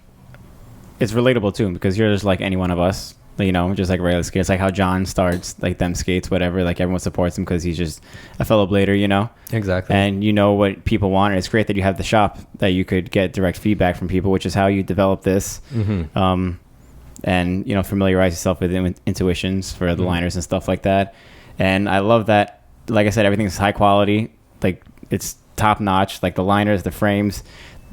it's relatable too, because you're just like any one of us, you know, just like regular skates. Like how John starts like them skates, whatever, like everyone supports him because he's just a fellow blader, you know? Exactly. And you know what people want. And it's great that you have the shop that you could get direct feedback from people, which is how you develop this. And, you know, familiarize yourself with intuitions for the liners and stuff like that. And I love that, like I said, everything's high quality. Like it's top notch, like the liners, the frames.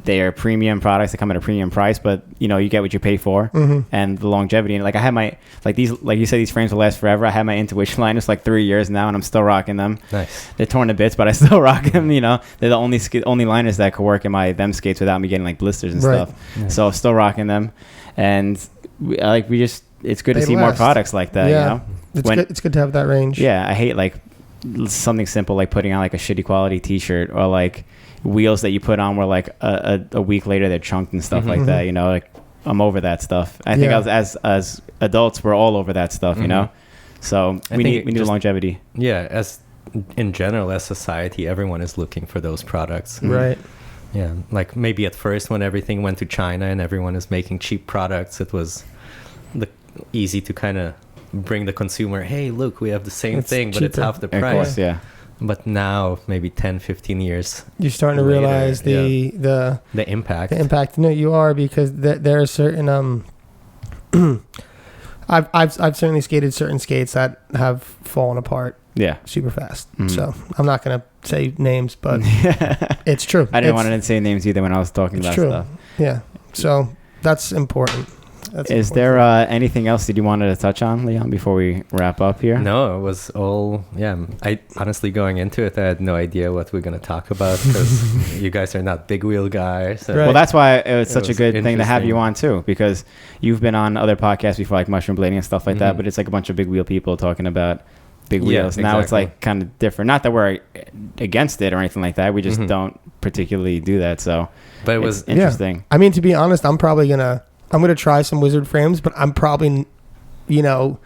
They are premium products that come at a premium price, but you know, you get what you pay for, and the longevity. And like I had my, like these, like you said, these frames will last forever. I had my Intuition liners like 3 years now, and I'm still rocking them. Nice. They're torn to bits, but I still rock them. You know, they're the only liners that could work in my them skates without me getting like blisters and stuff. Nice. So I'm still rocking them, and it's good to see more products like that. Yeah. You know, It's good to have that range. Yeah, I hate like something simple like putting on like a shitty quality T-shirt, or like wheels that you put on where like a week later they're chunked and stuff like that, you know. Like I'm over that stuff. I think as adults we're all over that stuff, you know. So we need longevity. Yeah, as in general as society, everyone is looking for those products. Right. Yeah, like maybe at first when everything went to China and everyone is making cheap products, it was easy to kind of bring the consumer, hey, look, we have the same thing, but it's half the price. Of course, yeah. But now, maybe 10, 15 years you're starting to realize the impact. The impact. No, you are, because there are certain I've certainly skated certain skates that have fallen apart. Yeah, super fast. So I'm not gonna say names, but it's true. I didn't want to say names either when I was talking about stuff. Yeah. So that's important. Is there anything else that you wanted to touch on, Leon, before we wrap up here? No, it was all, I honestly, going into it, I had no idea what we're going to talk about, because you guys are not big wheel guys. So. Right. Well, that's why it was such a good thing to have you on too, because you've been on other podcasts before, like Mushroom Blading and stuff like that, but it's like a bunch of big wheel people talking about big wheels. Exactly. Now it's like kind of different. Not that we're against it or anything like that. We just don't particularly do that. So, but it was interesting. Yeah. I mean, to be honest, I'm gonna try some Wizard frames, but I'm probably, you know,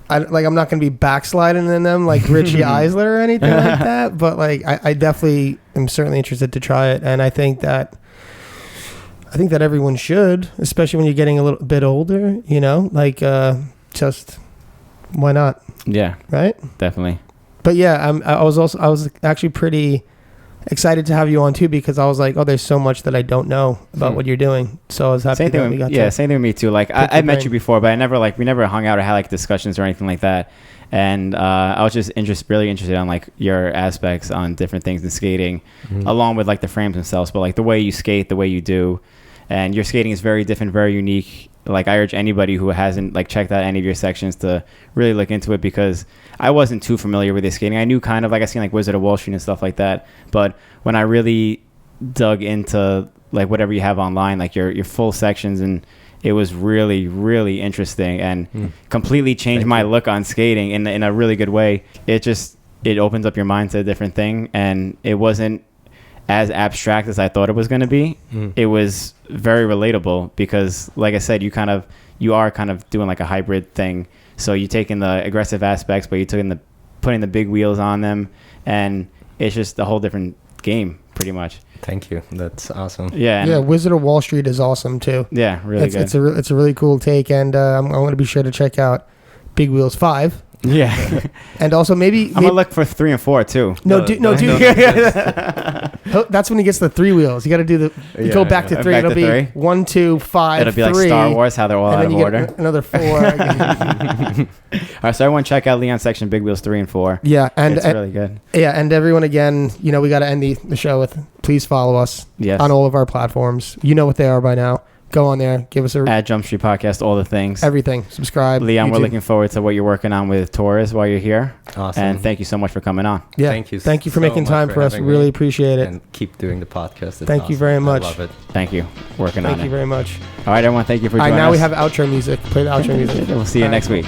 I'm not gonna be backsliding in them like Richie Eisler or anything like that. But like, I definitely am certainly interested to try it, and I think that everyone should, especially when you're getting a little bit older. You know, like just why not? Yeah. Right. Definitely. But yeah, I was actually pretty excited to have you on too, because I was like, oh, there's so much that I don't know about what you're doing. So I was happy that we got to. Yeah, same thing with me too. Like I met you before, but we never hung out or had like discussions or anything like that. And I was just really interested on like your aspects on different things in skating, along with like the frames themselves, but like the way you skate, the way you do, and your skating is very different, very unique. Like I urge anybody who hasn't like checked out any of your sections to really look into it, because I wasn't too familiar with this skating. I knew kind of, like I seen like Wizard of Wall Street and stuff like that, but when I really dug into like whatever you have online, like your full sections, and it was really, really interesting and completely changed my look on skating in a really good way. It opens up your mind to a different thing, and it wasn't as abstract as I thought it was going to be. It was very relatable, because like I said, you are kind of doing like a hybrid thing. So you take in the aggressive aspects, but you putting the big wheels on them, and it's just a whole different game pretty much. Thank you. That's awesome. Yeah. Yeah. Wizard of Wall Street is awesome too. Yeah. Really good. It's a really cool take. And I'm going to be sure to check out Big Wheels 5. Yeah. And also maybe I'm gonna look for 3 and 4 too. No, dude. That's when he gets the 3 wheels. You got to do go back to 3. It'll be 3. 1, 2, 5. It'll be 3. Like Star Wars, how they're all out of order. Another 4. All right, so everyone check out Leon's section, Big Wheels 3 and 4. Yeah, and it's really good. Yeah, and everyone, again, you know, we got to end the show with, please follow us on all of our platforms. You know what they are by now. Go on there. Give us at Jump Street Podcast, all the things. Everything. Subscribe. Leon, YouTube. we're looking forward to what you're working on with Taurus while you're here. Awesome. And thank you so much for coming on. Yeah. Thank you for making time for us. Really appreciate it. And keep doing the podcast. It's thank you very much. I love it. Thank you. Working on it. Thank you very much. All right, everyone. Thank you for joining us. All right, now we have outro music. Play the outro music. We'll see you next week.